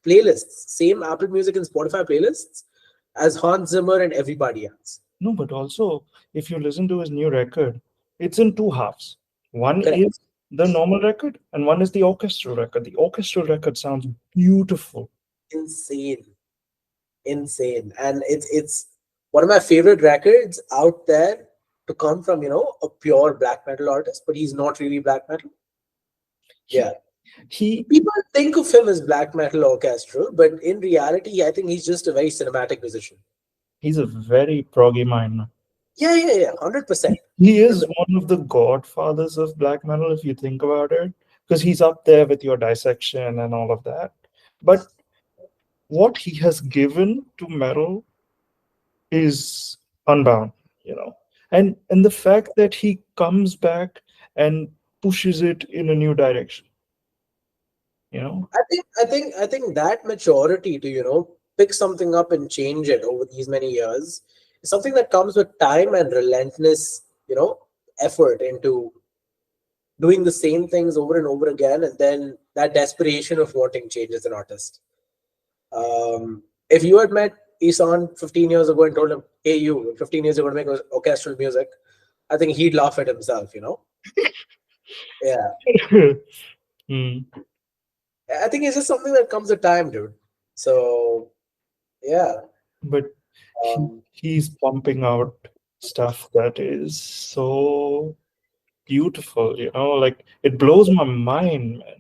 Speaker 2: playlists, same Apple Music and Spotify playlists as Hans Zimmer and everybody else.
Speaker 1: no, but also if you listen to his new record, it's in two halves. One is
Speaker 2: Correct.
Speaker 1: the normal record, and one is the orchestral record. The orchestral record sounds beautiful.
Speaker 2: Insane, insane, and it's one of my favorite records out there to come from a pure black metal artist, but he's not really black metal.
Speaker 1: He
Speaker 2: Yeah,
Speaker 1: he
Speaker 2: people think of him as black metal orchestral, but in reality, I think he's just a very cinematic musician.
Speaker 1: he's a very proggy mind.
Speaker 2: Yeah, yeah, yeah, 100%.
Speaker 1: He is one of the godfathers of black metal, if you think about it, because he's up there with your dissection and all of that. But what he has given to metal is unbound, you know. And the fact that he comes back and pushes it in a new direction, you know.
Speaker 2: I think that maturity to pick something up and change it over these many years is something that comes with time and relentless effort into doing the same things over and over again, and then that desperation of wanting change as an artist. If you had met Isan 15 years ago and told him, "Hey, you, in 15 years you're going to make orchestral music," I think he'd laugh at himself. Yeah,
Speaker 1: Hmm.
Speaker 2: I think it's just something that comes with time, dude. So yeah.
Speaker 1: But
Speaker 2: Um,
Speaker 1: he's pumping out stuff that is so beautiful, you know, like it blows my mind, man.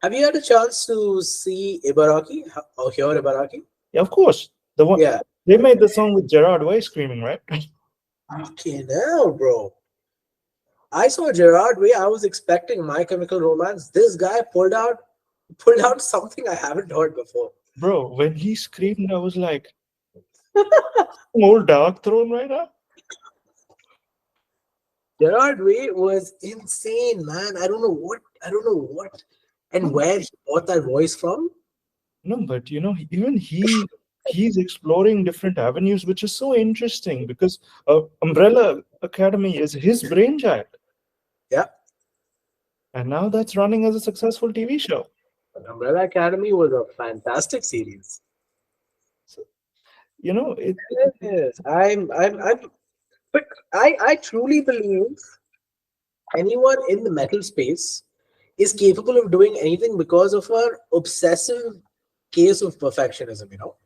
Speaker 2: have you had a chance to see Ibaraki or hear Ibaraki?
Speaker 1: Yeah, of course. The one
Speaker 2: Yeah.
Speaker 1: they made the song with Gerard Way screaming, right?
Speaker 2: Okay, now, bro. I saw Gerard Way. I was expecting My Chemical Romance. This guy pulled out something I haven't heard before.
Speaker 1: Bro, when he screamed, I was like, more Dark Throne right now?
Speaker 2: Gerard Way was insane, man. I don't know what and
Speaker 1: No,
Speaker 2: where he got that voice from.
Speaker 1: no, but you know, even he's exploring different avenues, which is so interesting because Umbrella Academy is his brainchild,
Speaker 2: Yeah.
Speaker 1: and now that's running as a successful TV show.
Speaker 2: Umbrella Academy was a fantastic series.
Speaker 1: So, you know,
Speaker 2: Yes, I'm but I truly believe anyone in the metal space is capable of doing anything because of our obsessive case of perfectionism, you know?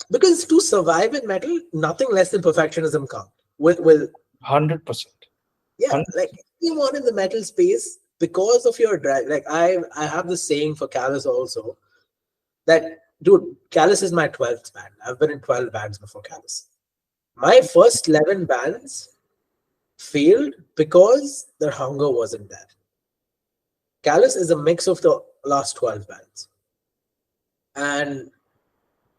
Speaker 2: Because to survive in metal, nothing less than perfectionism count. Will
Speaker 1: 100%.
Speaker 2: yeah, like anyone in the metal space, because of your drive, like I have this saying for Callous also, that dude, Callous is my 12th band. I've been in 12 bands before Callous. My first 11 bands failed because their hunger wasn't there. Callous is a mix of the last 12 bands. And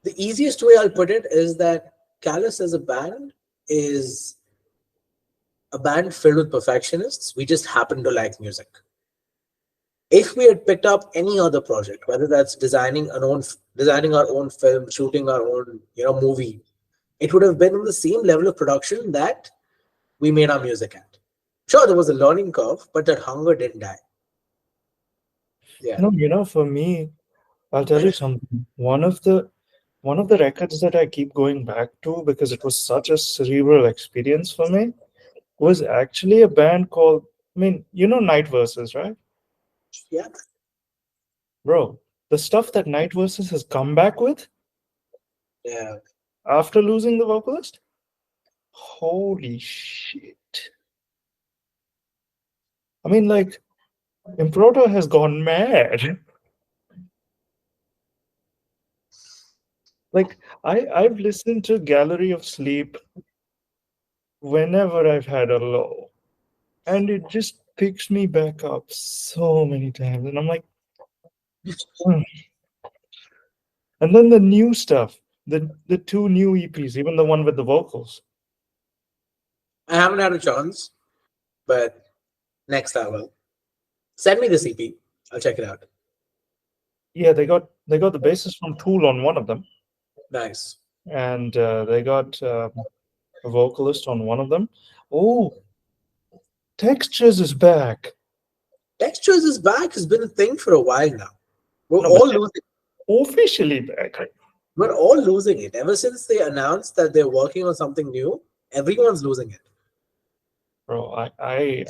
Speaker 2: the easiest way I'll put it is that Callous as a band is a band filled with perfectionists. We just happen to like music. If we had picked up any other project, whether that's designing our own film, shooting our own movie, it would have been on the same level of production that we made our music at. Sure, there was a learning curve, but that hunger didn't die. Yeah.
Speaker 1: No, for me, I'll tell you something. One of the records that I keep going back to because it was such a cerebral experience for me was actually a band called, Night Verses, right?
Speaker 2: Yeah.
Speaker 1: Bro, the stuff that Night Verses has come back with
Speaker 2: Yeah.
Speaker 1: after losing the vocalist, holy shit. I mean, like, Improto has gone mad. Like, I've listened to Gallery of Sleep whenever I've had a low, and it just picks me back up so many times. And I'm like, "Hmm." And then the new stuff, the two new EPs, even the one with the vocals.
Speaker 2: I haven't had a chance, but next I will. Send me the CP. I'll check it out.
Speaker 1: Yeah, they got the bassist from Tool on one of them,
Speaker 2: Nice.
Speaker 1: and they got a vocalist on one of them. Oh, Textures is back.
Speaker 2: Textures is back has been a thing for a while now. We're
Speaker 1: No, but
Speaker 2: all
Speaker 1: they're
Speaker 2: losing.
Speaker 1: officially back.
Speaker 2: We're all losing it. Ever since they announced that they're working on something new, everyone's losing it.
Speaker 1: Bro, I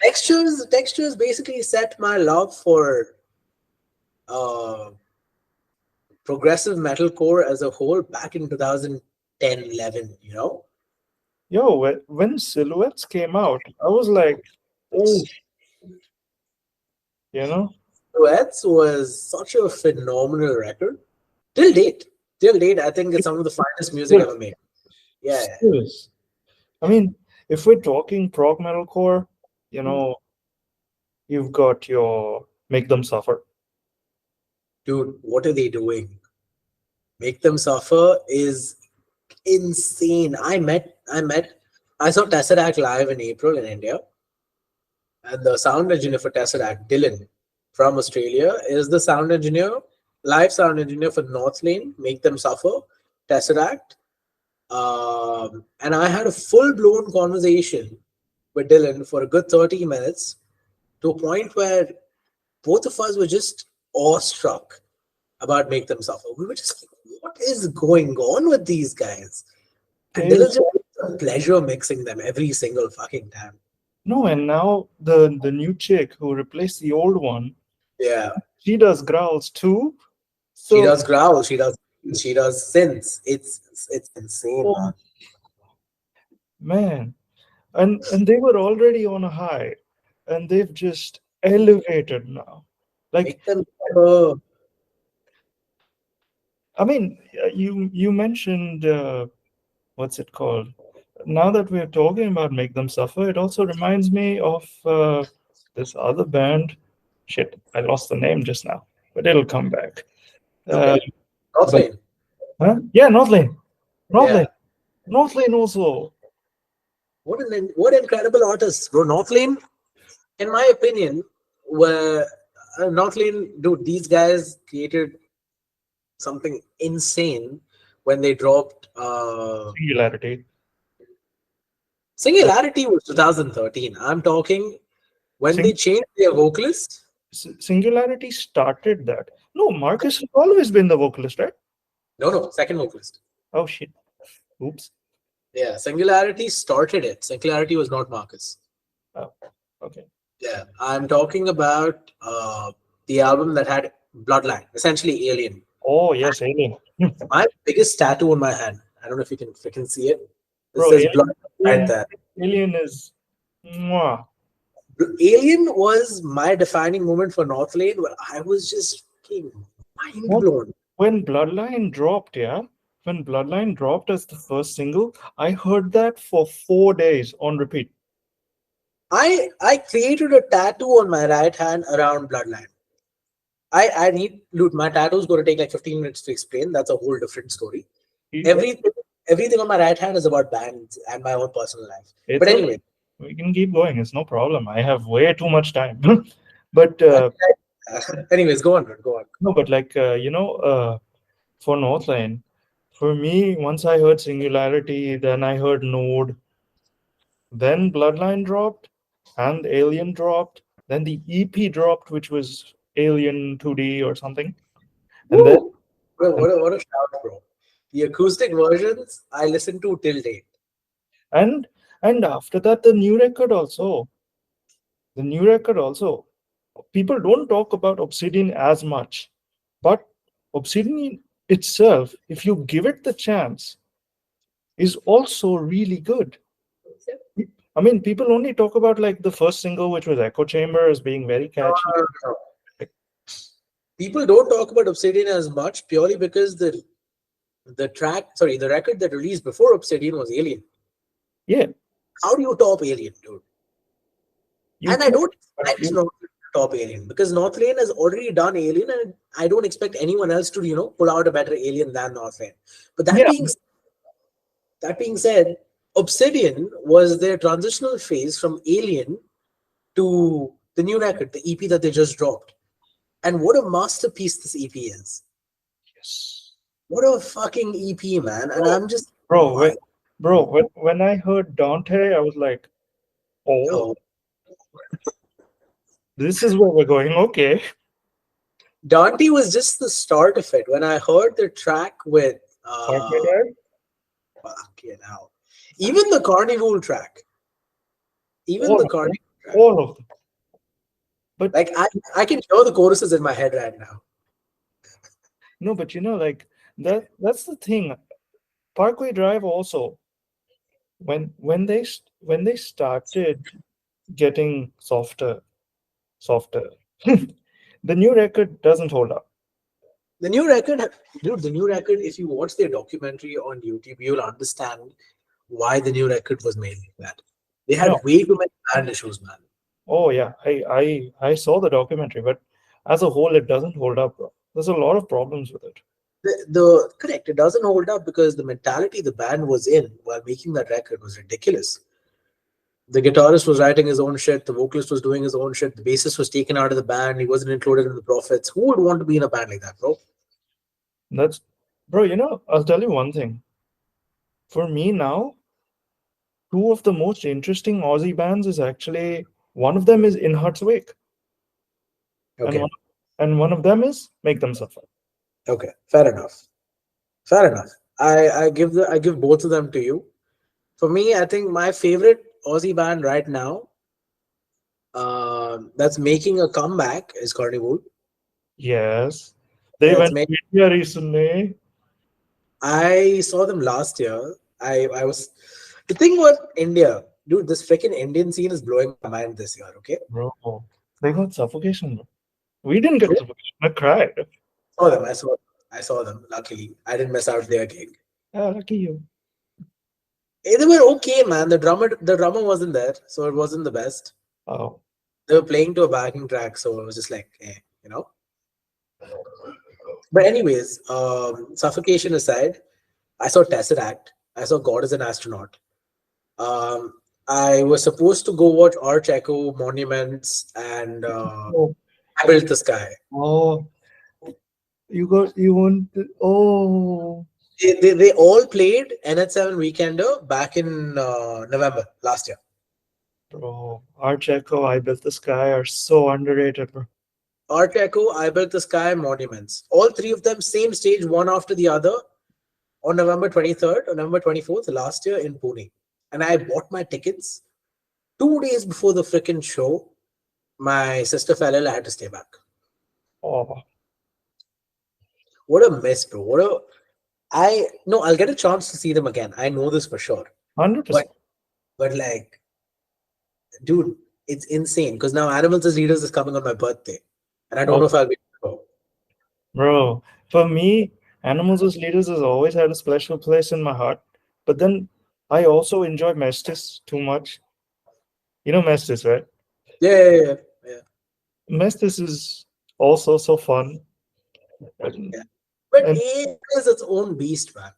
Speaker 2: Textures basically set my love for uh, progressive metalcore as a whole back in 2010, 11.
Speaker 1: yo, when Silhouettes came out, I was like, oh, you know,
Speaker 2: Duets was such a phenomenal record. Till date. Till date, I think it's some of the finest music
Speaker 1: still,
Speaker 2: ever made. Yeah, yeah.
Speaker 1: still is. I mean, if we're talking prog metalcore, you know, you've got your Make Them Suffer.
Speaker 2: Dude, what are they doing? Make Them Suffer is insane. I saw Tesseract live in April in India, and the sound engineer for Tesseract, Dylan from Australia, is the live sound engineer for North Lane, Make Them Suffer, Tesseract. And I had a full blown conversation with Dylan for a good 30 minutes, to a point where both of us were just awestruck about Make Them Suffer. We were just like, what is going on with these guys? And
Speaker 1: They
Speaker 2: Dylan's just a pleasure mixing them every single fucking time.
Speaker 1: No, and now the new chick who replaced the old one,
Speaker 2: Yeah.
Speaker 1: she does growls too.
Speaker 2: She
Speaker 1: So,
Speaker 2: does growl, she does synths. It's insane,
Speaker 1: oh,
Speaker 2: man.
Speaker 1: man, and they were already on a high, and they've just elevated now. Like,
Speaker 2: Make Them Suffer.
Speaker 1: I mean, you mentioned what's it called? Now that we're talking about Make Them Suffer, it also reminds me of this other band. Shit, I lost the name just now, but it'll come back. Uh,
Speaker 2: Okay. North
Speaker 1: but
Speaker 2: Lane.
Speaker 1: huh? Yeah, North Lane. North Lane.
Speaker 2: Yeah.
Speaker 1: North Lane also.
Speaker 2: What incredible artists, bro. North Lane, in my opinion, were North Lane, dude, these guys created something insane when they dropped
Speaker 1: Singularity. Like,
Speaker 2: Singularity was 2013. I'm talking when they
Speaker 1: Sing-
Speaker 2: changed their vocalist.
Speaker 1: Singularity started that. No, Marcus has always been the vocalist, right?
Speaker 2: No, second vocalist.
Speaker 1: Oh shit. Oops.
Speaker 2: Yeah, Singularity started it. Singularity was not Marcus.
Speaker 1: Oh, okay.
Speaker 2: Yeah, I'm talking about the album that had Bloodline, essentially Alien.
Speaker 1: Oh yes, Alien.
Speaker 2: My biggest tattoo on my hand. I don't know if you can freaking see it. It
Speaker 1: Bro,
Speaker 2: says Blood right
Speaker 1: Alien,
Speaker 2: there.
Speaker 1: Alien is. Mwah.
Speaker 2: Alien was my defining moment for North Lane where I was just fucking mind
Speaker 1: What?
Speaker 2: blown.
Speaker 1: When Bloodline dropped, yeah? When Bloodline dropped as the first single, I heard that for 4 days on repeat.
Speaker 2: I created a tattoo on my right hand around Bloodline. I need dude, my tattoo is going to take like 15 minutes to explain. That's a whole different story.
Speaker 1: It-
Speaker 2: Everything on my right hand is about bands and my own personal life. But
Speaker 1: It's okay.
Speaker 2: anyway,
Speaker 1: We can keep going. It's no problem. I have way too much time. But
Speaker 2: anyways, go on, dude, go on.
Speaker 1: no, but like for Northlane, for me, once I heard Singularity, then I heard Node, then Bloodline dropped, and Alien dropped, then the EP dropped, which was Alien 2D or something, and then
Speaker 2: Woo! What a shout, bro. The acoustic versions I listen to till date.
Speaker 1: and and after that the new record also people don't talk about Obsidian as much, but Obsidian itself, if you give it the chance, is also really good. I mean, people only talk about like the first single, which was Echo Chamber, as being very
Speaker 2: No,
Speaker 1: catchy.
Speaker 2: no, no, no. People don't talk about Obsidian as much purely because the record that released before Obsidian was Alien.
Speaker 1: Yeah,
Speaker 2: How do you top Alien, dude?
Speaker 1: you
Speaker 2: And I
Speaker 1: can,
Speaker 2: don't
Speaker 1: but
Speaker 2: expect North Lane to top Alien because North Lane has already done Alien, and I don't expect anyone else to, pull out a better Alien than North Lane. But
Speaker 1: yeah,
Speaker 2: that being said, Obsidian was their transitional phase from Alien to the new record, the EP that they just dropped. And what a masterpiece this EP is.
Speaker 1: yes,
Speaker 2: What a fucking EP, man. And
Speaker 1: bro,
Speaker 2: I'm just,
Speaker 1: bro,
Speaker 2: my,
Speaker 1: when I heard Dante, I was like, oh,
Speaker 2: oh,
Speaker 1: this is where we're going. Okay,
Speaker 2: Dante was just the start of it. When I heard the track with,
Speaker 1: Parkway Drive,
Speaker 2: fucking hell. Even the Carnival track, even
Speaker 1: all
Speaker 2: the
Speaker 1: of them,
Speaker 2: Carnival track.
Speaker 1: all of them. But
Speaker 2: Like, I can hear the choruses in my head right now.
Speaker 1: no, but like that's the thing. Parkway Drive also, when they started getting softer, the new record doesn't hold up.
Speaker 2: The new record, dude, the new record, if you watch their documentary on YouTube, you'll understand why the new record was made like that. They
Speaker 1: No,
Speaker 2: had way too many band issues, man.
Speaker 1: oh yeah, I saw the documentary, but as a whole, it doesn't hold up, bro. There's a lot of problems with it.
Speaker 2: The correct, it doesn't hold up because the mentality the band was in while making that record was ridiculous. The guitarist was writing his own shit, the vocalist was doing his own shit, the bassist was taken out of the band, he wasn't included in the profits. Who would want to be in a band like that, bro?
Speaker 1: That's, bro. I'll tell you one thing. For me now, two of the most interesting Aussie bands is actually one of them is In Heart's Wake, and
Speaker 2: Okay,
Speaker 1: one of them is Make Them Suffer.
Speaker 2: okay, fair enough. Fair enough. I give both of them to you. For me, I think my favorite Aussie band right now, that's making a comeback is Carnival.
Speaker 1: Yes, they
Speaker 2: That's
Speaker 1: went
Speaker 2: make
Speaker 1: to India recently,
Speaker 2: I saw them last year. I was the thing with India, dude. This freaking Indian scene is blowing my mind this year. Okay,
Speaker 1: bro. They got Suffocation, bro. We didn't get Suffocation. I cried.
Speaker 2: saw them. I saw them. Luckily, I didn't miss out their gig.
Speaker 1: Ah, lucky you.
Speaker 2: They were okay, man. The drummer wasn't there, so it wasn't the best.
Speaker 1: Oh,
Speaker 2: They were playing to a backing track, so it was just like, you know. But anyways, suffocation aside, I saw Tesseract. I saw God is an Astronaut. Um, I was supposed to go watch Arch Echo, Monuments, and
Speaker 1: oh,
Speaker 2: I Built the Sky.
Speaker 1: oh, you want oh,
Speaker 2: They all played NH7 Weekender back in November last year.
Speaker 1: bro. Arch Echo, I Built the Sky are so underrated, bro.
Speaker 2: Arch Echo, I Built the Sky, Monuments. All three of them, same stage, one after the other, on November 23rd or November 24th last year in Pune. And I bought my tickets 2 days before the freaking show. My sister fell ill. I had to stay back.
Speaker 1: Oh,
Speaker 2: What a mess, bro. What a I no. I'll get a chance to see them again. I know this for sure. But
Speaker 1: 100%.
Speaker 2: like, dude, it's insane because now Animals as Leaders is coming on my birthday, and I don't
Speaker 1: Oh,
Speaker 2: know if I'll be able to go.
Speaker 1: bro. For me, Animals as Leaders has always had a special place in my heart. But then I also enjoy Mestis too much. You know Mestis, right?
Speaker 2: Yeah, yeah, yeah, yeah.
Speaker 1: Mestis is also so fun. And,
Speaker 2: Yeah. But
Speaker 1: and
Speaker 2: it is its own beast, man.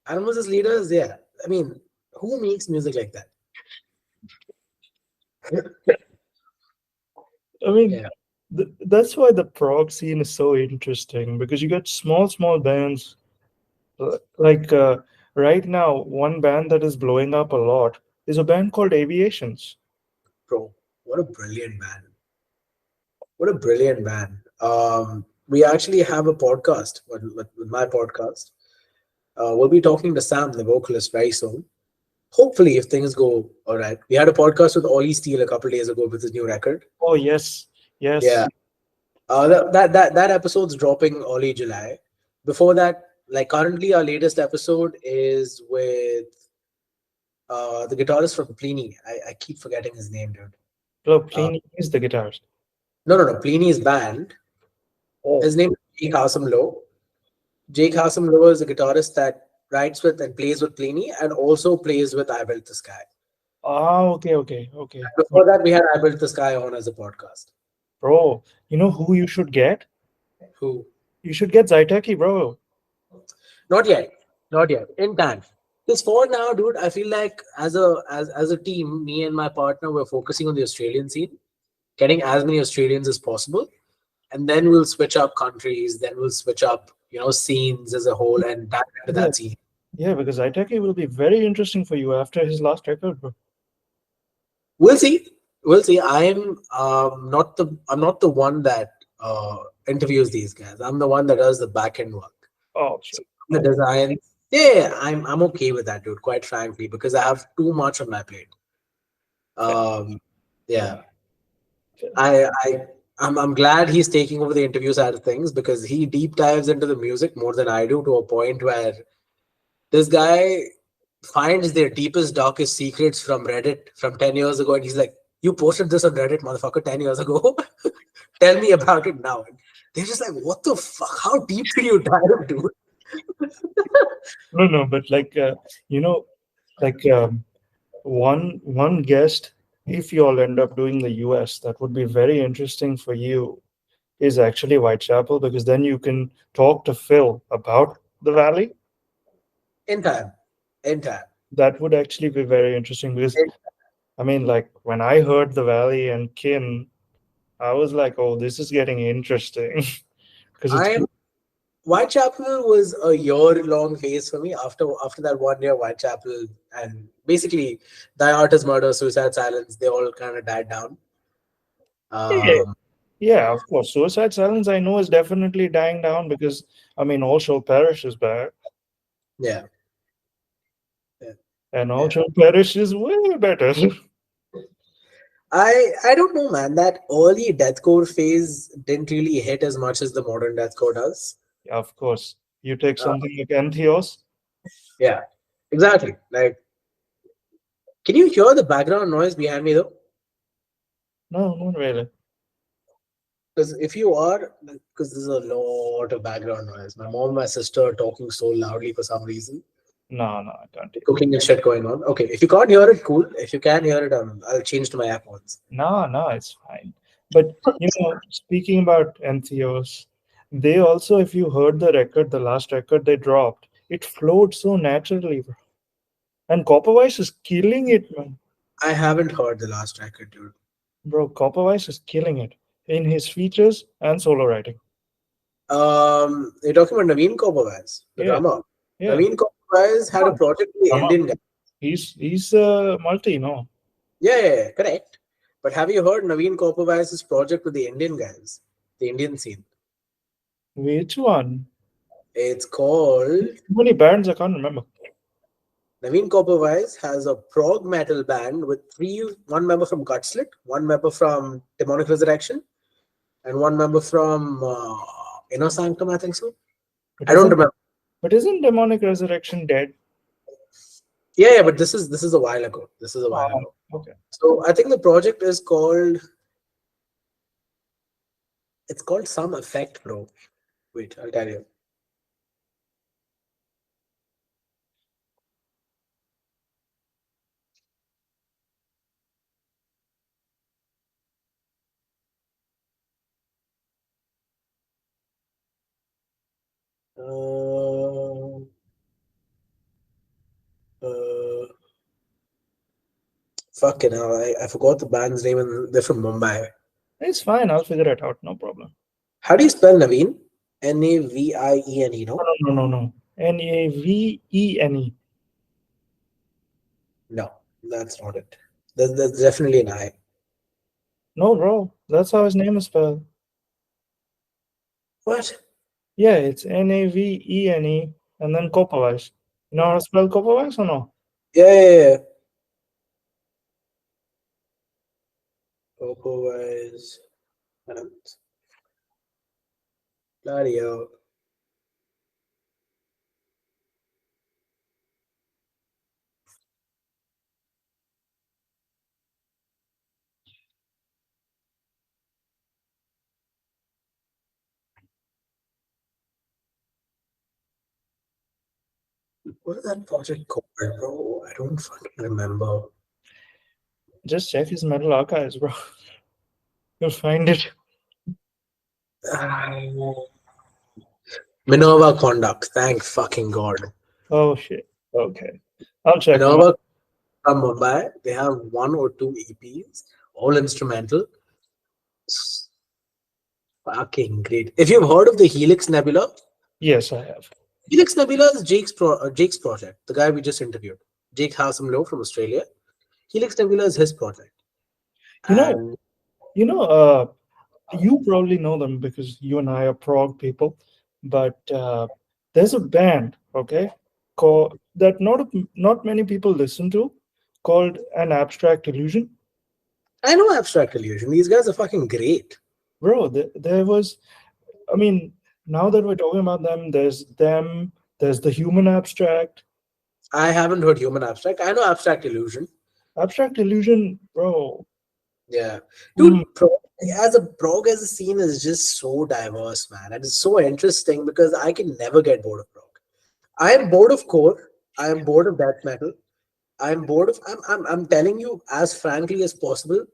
Speaker 2: Animals as Leaders, yeah. I mean, who makes music like that?
Speaker 1: I mean,
Speaker 2: Yeah.
Speaker 1: that's why the prog scene is so interesting because you get small bands like right now. One band that is blowing up a lot is a band called Aviations.
Speaker 2: Bro, what a brilliant band. What a brilliant band. We actually have a podcast with my podcast. We'll be talking to Sam, the vocalist, very soon. Hopefully, if things go all right. We had a podcast with Ollie Steele a couple days ago with his new record.
Speaker 1: Oh yes,
Speaker 2: Yeah,
Speaker 1: yes.
Speaker 2: that episode's dropping early July. Before that, like currently, our latest episode is with the guitarist from Pliny. I keep forgetting his name, dude.
Speaker 1: Look,
Speaker 2: Uh,
Speaker 1: Pliny is the guitarist.
Speaker 2: no. Pliny's band.
Speaker 1: Oh,
Speaker 2: His name is Jake Hasem Lowe. Jake Hasem Lowe is a guitarist that writes with and plays with Pliny and also plays with I Built the Sky.
Speaker 1: okay.
Speaker 2: Before that, we had I Built the Sky on as a podcast.
Speaker 1: Bro, you know who you should get?
Speaker 2: Who?
Speaker 1: You should get Zaiteki, bro.
Speaker 2: Not yet. Not yet. In time. Because for now, dude, I feel like as a team, me and my partner were focusing on the Australian scene, getting as many Australians as possible, and then we'll switch up countries, then we'll switch up, scenes as a whole and dive into
Speaker 1: Yeah,
Speaker 2: that scene.
Speaker 1: yeah, because Zaiteki will be very interesting for you after his last record, bro.
Speaker 2: We'll see. We'll see. I'm not the one that interviews these guys. I'm the one that does the back end work.
Speaker 1: Oh,
Speaker 2: So
Speaker 1: shit.
Speaker 2: the design. Yeah, I'm okay with that, dude. Quite frankly, because I have too much on my plate.
Speaker 1: Fair,
Speaker 2: Um, yeah,
Speaker 1: fair.
Speaker 2: I'm glad he's taking over the interview side of things because he deep dives into the music more than I do to a point where this guy finds their deepest, darkest secrets from Reddit from 10 years ago. And he's like, "You posted this on Reddit, motherfucker, 10 years ago. Tell me about it now." And they're just like, "What the fuck? How deep did you dive, dude?"
Speaker 1: No, but like you know, like one guest, if you all end up doing the US, that would be very interesting for you, is actually Whitechapel, because then you can talk to Phil about the valley.
Speaker 2: In time. In time.
Speaker 1: That would actually be very interesting because I mean, like when I heard the valley and Kin, I was like, oh, this is getting interesting because it's
Speaker 2: I'm Whitechapel was a year-long phase for me. After that 1 year, Whitechapel and basically Die Artist Murder, Suicide Silence, they all kind of died down.
Speaker 1: yeah,
Speaker 2: Um,
Speaker 1: yeah, of course. Suicide Silence, I know, is definitely dying down because I mean, All Shall Perish is bad,
Speaker 2: yeah, yeah,
Speaker 1: and All
Speaker 2: yeah.
Speaker 1: Shall Perish is way better.
Speaker 2: I don't know, man. That early deathcore phase didn't really hit as much as the modern deathcore does.
Speaker 1: Yeah, of course. You take
Speaker 2: Uh,
Speaker 1: something like Entheos.
Speaker 2: yeah, exactly. Like, can you hear the background noise behind me though?
Speaker 1: No, not really.
Speaker 2: Because if you are, because there's a lot of background noise. My mom, and my sister are talking so loudly for some reason.
Speaker 1: No, I can't hear.
Speaker 2: Cooking and shit going on. Okay, if you can't hear it, cool. If you can hear it, I'll change to my AirPods.
Speaker 1: No, it's fine. But speaking about Entheos, they also, if you heard the record, the last record they dropped, it flowed so naturally, bro. And Copperwise is killing it, man.
Speaker 2: I haven't heard the last record, dude.
Speaker 1: Bro, Copperwise is killing it in his features and solo writing.
Speaker 2: You're talking about Naveen Kaupavaz, the
Speaker 1: Yeah,
Speaker 2: drummer.
Speaker 1: yeah.
Speaker 2: Naveen Kaupavaz had a project with the
Speaker 1: Come on.
Speaker 2: Indian guy.
Speaker 1: He's multi, no?
Speaker 2: Yeah, correct. But have you heard Naveen Kaupavaz's project with the Indian guys, the Indian scene?
Speaker 1: Which one?
Speaker 2: It's called
Speaker 1: Too many bands I can't remember.
Speaker 2: Naveen Copperwise has a prog metal band with one member from Gutslit, one member from Demonic Resurrection, and one member from Inner Sanctum, I think so.
Speaker 1: But
Speaker 2: I don't
Speaker 1: isn't
Speaker 2: remember.
Speaker 1: but isn't Demonic Resurrection dead?
Speaker 2: Yeah, but this is a while ago. This is a while
Speaker 1: Oh,
Speaker 2: ago.
Speaker 1: okay.
Speaker 2: So I think the project is called it's called Some Effect, bro. Wait, I'll tell you. Uh, uh, Fucking hell, I forgot the band's name and they're from Mumbai.
Speaker 1: It's fine. I'll figure it out. No problem.
Speaker 2: How do you spell Naveen? Navien, no?
Speaker 1: No, no, no, no. Navene.
Speaker 2: No, that's not it. That's definitely an I.
Speaker 1: No, bro. That's how his name is spelled.
Speaker 2: What?
Speaker 1: Yeah, it's Navene and then Kopavais. You know how to spell Kopavais or no?
Speaker 2: Yeah. Otherwise, and bloody hell. What is that project called, bro? I don't fucking remember.
Speaker 1: Just check his metal archives, bro. You'll find it.
Speaker 2: Ah, Minerva Conduct. Thank fucking God.
Speaker 1: Oh shit. Okay. I'll check them out.
Speaker 2: Minerva from Mumbai. They have one or two EPs, all instrumental. Fucking great. If you've heard of the Helix Nebula,
Speaker 1: Yes, I have.
Speaker 2: Helix Nebula is Jake's project, the guy we just interviewed. Jake Howsam Low from Australia. Helix Nebula is his project.
Speaker 1: You know,
Speaker 2: And
Speaker 1: you know, you probably know them because you and I are prog people, but there's a band, okay, called that not many people listen to, called An Abstract Illusion.
Speaker 2: I know Abstract Illusion. These guys are fucking great.
Speaker 1: Bro, there was, I mean, now that we're talking about them, there's the Human Abstract.
Speaker 2: I haven't heard Human Abstract. I know Abstract Illusion.
Speaker 1: Abstract Illusion, bro.
Speaker 2: Yeah.
Speaker 1: Mm,
Speaker 2: Dude, prog as a scene is just so diverse, man. And it's so interesting because I can never get bored of prog. I am bored of core. I am bored of death metal. I'm bored of I'm telling you as frankly as possible.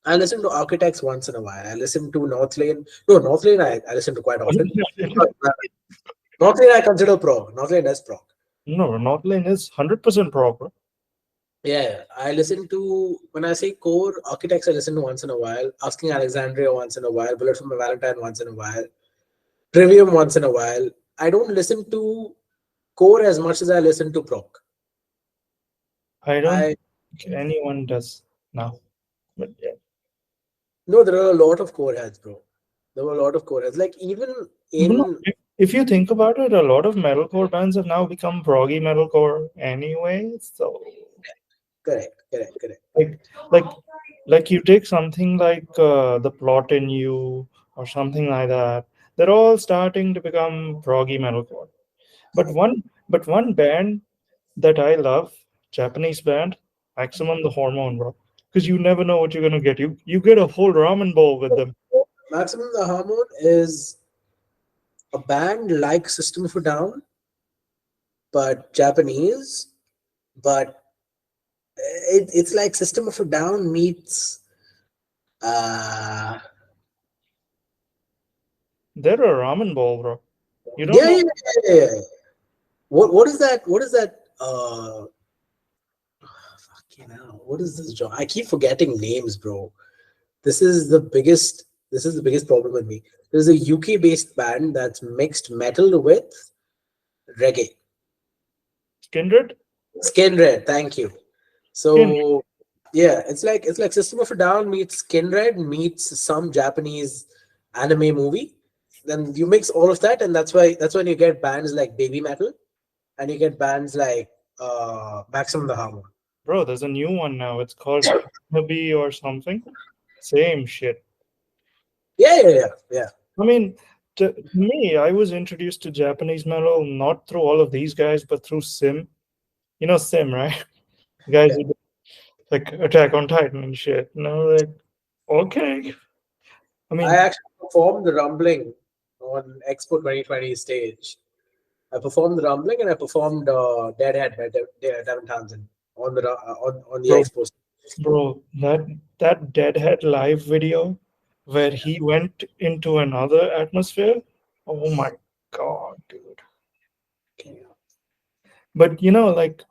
Speaker 2: I listen to Architects once in a while. I listen to North Lane. No, North Lane I listen to quite often. North Lane I consider prog. North Lane is prog.
Speaker 1: no, Northlane is 100% prog, bro.
Speaker 2: Yeah, I listen to when I say core architects. I listen to once in a while. Asking Alexandria once in a while. Bullet from a Valentine once in a while. Trivium once in a while. I don't listen to core as much as I listen to prog.
Speaker 1: I don't
Speaker 2: I
Speaker 1: think anyone does now. But yeah.
Speaker 2: No, there are a lot of core heads, bro. There were a lot of core heads. Like even
Speaker 1: But no,
Speaker 2: in
Speaker 1: if you think about it, a lot of metalcore bands have now become proggy metalcore anyway. So
Speaker 2: correct.
Speaker 1: like like like you take something like the plot in you or something like that, they're all starting to become proggy metalcore. But one band that I love, Japanese band, Maximum the Hormone, bro. Because you never know what you're gonna get. You get a whole ramen bowl with them.
Speaker 2: Maximum the Harmon is a band like System of a Down, but Japanese. But it's like System of a Down meets uh
Speaker 1: They're a ramen bowl, bro. You don't
Speaker 2: yeah,
Speaker 1: know.
Speaker 2: yeah, yeah, yeah. What is that? What is that? Fucking hell. What is this job? I keep forgetting names, bro. This is the biggest. This is the biggest problem with me. There's a UK based band that's mixed metal with reggae.
Speaker 1: Kindred?
Speaker 2: Skin Red, thank you.
Speaker 1: Kindred.
Speaker 2: So yeah, it's like System of a Down meets Skin Red meets some Japanese anime movie. Then you mix all of that, and that's when you get bands like Baby Metal and you get bands like Maximum the Harmon.
Speaker 1: Bro, there's a new one now. It's called Hanabi or something. Same shit.
Speaker 2: Yeah.
Speaker 1: I mean, to me, I was introduced to Japanese metal not through all of these guys, but through Sim. You know Sim, right? The guys
Speaker 2: Yeah.
Speaker 1: who do, like Attack on Titan and shit. And I was like, okay. I
Speaker 2: I
Speaker 1: mean,
Speaker 2: actually performed the Rumbling on Expo 2020 stage. I performed the Rumbling and I performed Deadhead by Devin Townsend on the
Speaker 1: bro,
Speaker 2: Expo.
Speaker 1: that Deadhead live video where
Speaker 2: Yeah.
Speaker 1: he went into another atmosphere. Oh my god, dude.
Speaker 2: Okay.
Speaker 1: But like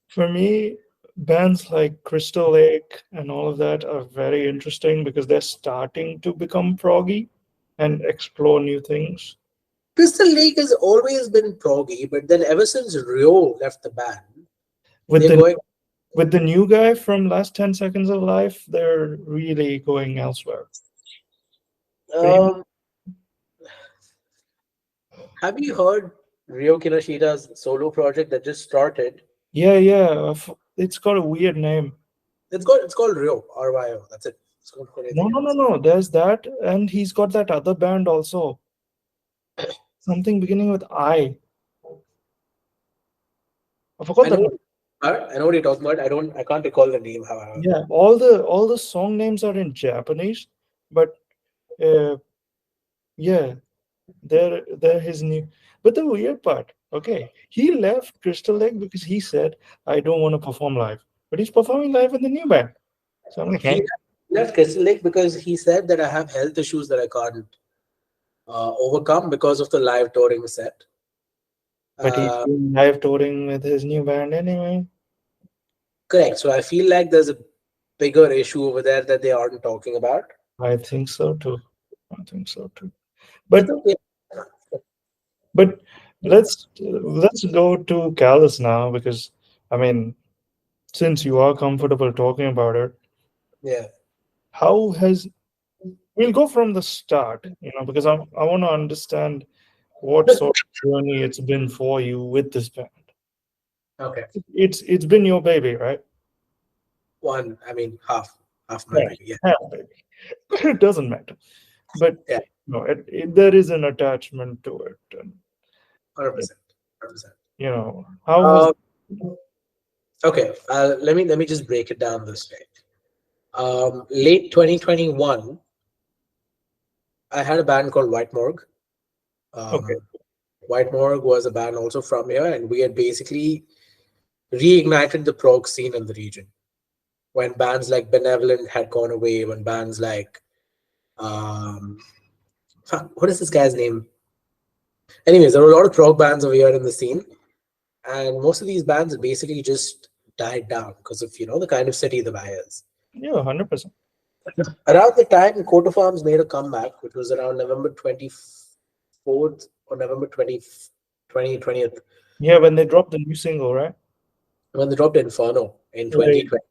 Speaker 1: for me, bands like Crystal Lake and all of that are very interesting because they're starting to become proggy and explore new things.
Speaker 2: Crystal Lake has always been proggy, but then ever since Rio left the band,
Speaker 1: With
Speaker 2: they're
Speaker 1: the
Speaker 2: going
Speaker 1: with the new guy from Last 10 Seconds of Life, they're really going elsewhere. Pretty
Speaker 2: um have you heard Ryo Kinoshida's solo project that just started?
Speaker 1: yeah. It's got a weird name.
Speaker 2: It's called Ryo, RYO. That's it. It's called
Speaker 1: No,
Speaker 2: anything
Speaker 1: no, no,
Speaker 2: else.
Speaker 1: no. There's that, and he's got that other band also. Something beginning with I. I forgot
Speaker 2: I
Speaker 1: the
Speaker 2: know
Speaker 1: name.
Speaker 2: what I know what you're talking about. I can't recall the name, however.
Speaker 1: Yeah, all the song names are in Japanese, but uh, yeah, they're his new. But the weird part, okay, he left Crystal Lake because he said, "I don't want to perform live," but he's performing live in the new band. So I'm like,
Speaker 2: He
Speaker 1: hey,
Speaker 2: left Crystal Lake because he said that I have health issues that I can't overcome because of the live touring set.
Speaker 1: but he's
Speaker 2: Uh,
Speaker 1: doing live touring with his new band anyway.
Speaker 2: Correct. So I feel like there's a bigger issue over there that they aren't talking about.
Speaker 1: I think so too. I think so too.
Speaker 2: It's
Speaker 1: But
Speaker 2: okay.
Speaker 1: but let's go to Callous now because I mean, since you are comfortable talking about it,
Speaker 2: Yeah.
Speaker 1: how has we'll go from the start, because I want to understand what sort of journey it's been for you with this band.
Speaker 2: Okay.
Speaker 1: It's been your baby, right?
Speaker 2: I mean, half my
Speaker 1: Yeah,
Speaker 2: baby. Yeah.
Speaker 1: yeah, baby. It doesn't matter, but
Speaker 2: Yeah.
Speaker 1: no, there is an attachment to it, and
Speaker 2: 100%. 100%.
Speaker 1: how was
Speaker 2: Uh, okay. Let me just break it down this way. Late 2021, I had a band called White Morgue.
Speaker 1: okay?
Speaker 2: Um, White Morgue was a band also from here, and we had basically reignited the prog scene in the region. When bands like Benevolent had gone away, when bands like um, what is this guy's name? Anyways, there were a lot of prog bands over here in the scene, and most of these bands basically just died down because of the kind of city the Bay is.
Speaker 1: Yeah, 100%.
Speaker 2: Around the time Coat of Arms made a comeback, which was around November 24th or November 20th,
Speaker 1: Yeah, when they dropped the new single, right?
Speaker 2: when they dropped Inferno in
Speaker 1: Right.
Speaker 2: 2020.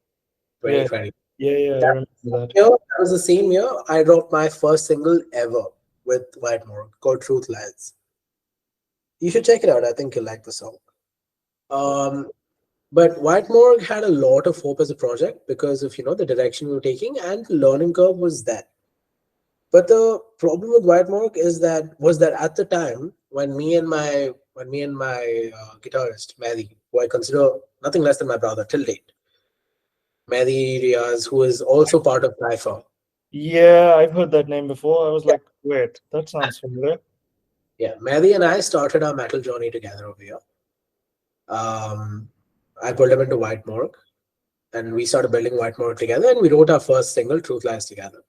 Speaker 1: Yeah,
Speaker 2: 2020.
Speaker 1: yeah, I
Speaker 2: That
Speaker 1: remember that.
Speaker 2: that was the same year I dropped my first single ever with White Morgue called Truth Lies. You should check it out. I think you'll like the song. Um, but White Morgue had a lot of hope as a project because of the direction we were taking, and the learning curve was there. But the problem with White Morgue was that at the time when me and my guitarist Mary, who I consider nothing less than my brother till date, Mary Riaz, who is also part of Cypher.
Speaker 1: Yeah, I've heard that name before. I was like, wait, that sounds familiar.
Speaker 2: Yeah, Mehdi and I started our metal journey together over here. I pulled him into White Morgue, and we started building White Morgue together, and we wrote our first single, Truth Lies, together.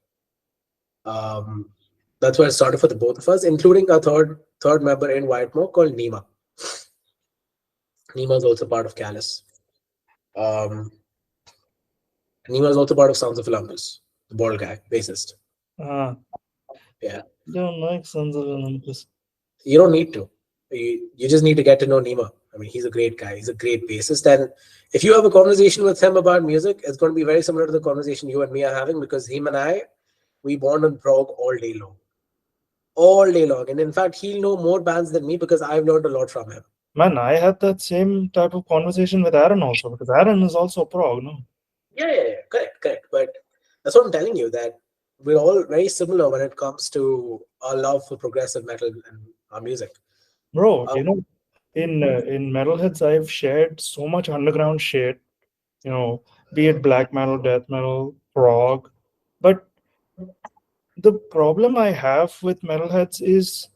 Speaker 2: Um, that's where it started for the both of us, including our third member in White Morgue called Nima. Nima is also part of Callous. Um, Nima is also part of Sounds of Olympus, the bald guy, bassist.
Speaker 1: Uh,
Speaker 2: Yeah,
Speaker 1: don't like Sons of Olympus.
Speaker 2: you don't need to. You just need to get to know Nima. I mean, he's a great guy. He's a great bassist. And if you have a conversation with him about music, it's going to be very similar to the conversation you and me are having because him and I, we bond on prog all day long. All day long. And in fact, he'll know more bands than me because I've learned a lot from him.
Speaker 1: Man, I had that same type of conversation with Aaron also because Aaron is also prog, no?
Speaker 2: Yeah. Correct, correct. But that's what I'm telling you, that we're all very similar when it comes to our love for progressive metal and our music.
Speaker 1: Bro,
Speaker 2: Uh,
Speaker 1: in metalheads, I've shared so much underground shit, you know, be it black metal, death metal, prog. But the problem I have with metalheads is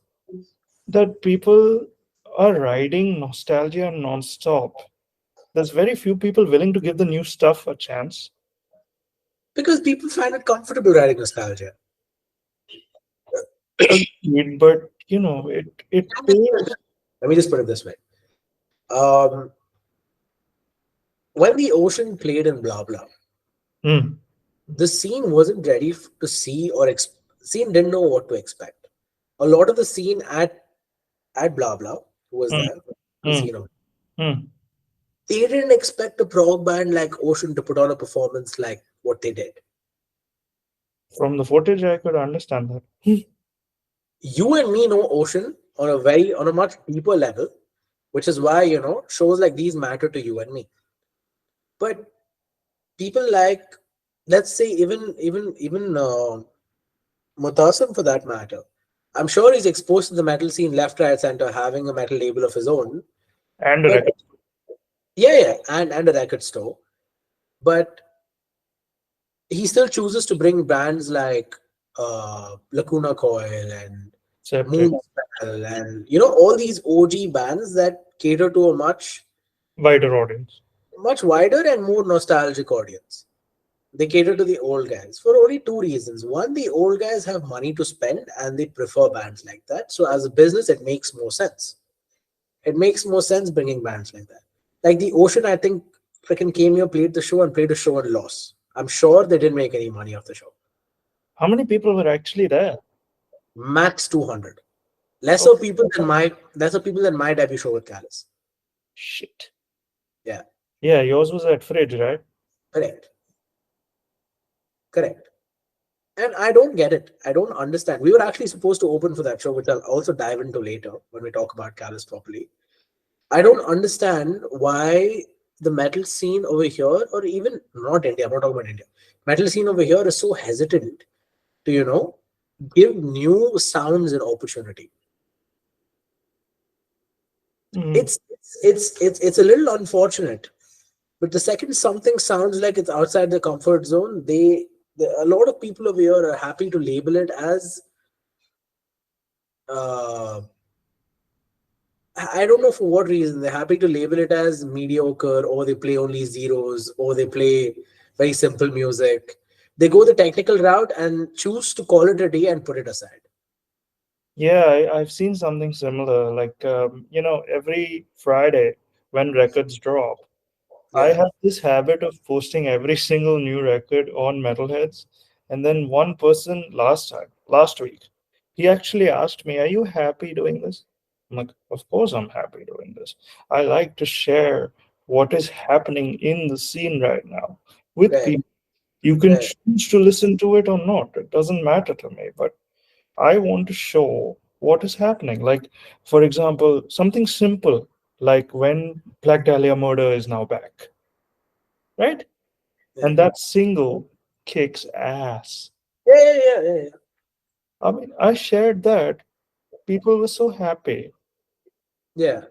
Speaker 1: that people are riding nostalgia non-stop. There's very few people willing to give the new stuff a chance.
Speaker 2: because people find it comfortable writing nostalgia.
Speaker 1: Agreed, but it pays.
Speaker 2: Let me just put it this way. Um, when the ocean played in Blah Blah,
Speaker 1: Hmm,
Speaker 2: the scene wasn't ready to see scene didn't know what to expect. A lot of the scene at Blah Blah, who was
Speaker 1: hmm,
Speaker 2: there, the
Speaker 1: hmm,
Speaker 2: scene of,
Speaker 1: hmm.
Speaker 2: they didn't expect a prog band like Ocean to put on a performance like what they did.
Speaker 1: From the footage, I could understand that.
Speaker 2: You and me know Ocean on a much deeper level, which is why shows like these matter to you and me. But people like, let's say, even Mutasam for that matter, I'm sure he's exposed to the metal scene left, right, center, having a metal label of his own.
Speaker 1: And the
Speaker 2: But
Speaker 1: record.
Speaker 2: yeah, and a record store. But he still chooses to bring bands like Lacuna Coil and
Speaker 1: Septic.
Speaker 2: Moonspell and all these OG bands that cater to a
Speaker 1: Wider audience.
Speaker 2: much wider and more nostalgic audience. They cater to the old guys for only two reasons. One, the old guys have money to spend and they prefer bands like that. So as a business, it makes more sense. It makes more sense bringing bands like that. Like the Ocean, I think freaking came here, played the show and lost. I'm sure they didn't make any money off the show.
Speaker 1: How many people were actually there?
Speaker 2: Max 200.
Speaker 1: Oh,
Speaker 2: Lesser people than my debut show with Callous.
Speaker 1: shit.
Speaker 2: Yeah,
Speaker 1: Yeah, yours was at Fridge, right?
Speaker 2: correct. Correct. And I don't get it. I don't understand. We were actually supposed to open for that show, which I'll also dive into later when we talk about Callous properly. I don't understand why the metal scene over here, or even not India, I'm not talking about India. Metal scene over here is so hesitant to, give new sounds an opportunity.
Speaker 1: Mm.
Speaker 2: It's a little unfortunate. But the second something sounds like it's outside the comfort zone, a lot of people over here are happy to label it as uh, I don't know for what reason. They're happy to label it as mediocre, or they play only zeros, or they play very simple music. They go the technical route and choose to call it a day and put it aside.
Speaker 1: Yeah, I've seen something similar. Like, every Friday when records drop, I
Speaker 2: Yeah,
Speaker 1: have this habit of posting every single new record on Metalheads. And then one person last week, he actually asked me, "Are you happy doing this?" I'm like, "Of course I'm happy doing this. I like to share what is happening in the scene right now with
Speaker 2: right,
Speaker 1: people. You can
Speaker 2: right.
Speaker 1: choose to listen to it or not. It doesn't matter to me. But I want to show what is happening. Like, for example, something simple like when Black Dahlia Murder is now back, right?
Speaker 2: Yeah,
Speaker 1: And that single kicks ass.
Speaker 2: yeah.
Speaker 1: I mean, I shared that. People were so happy.
Speaker 2: Yeah.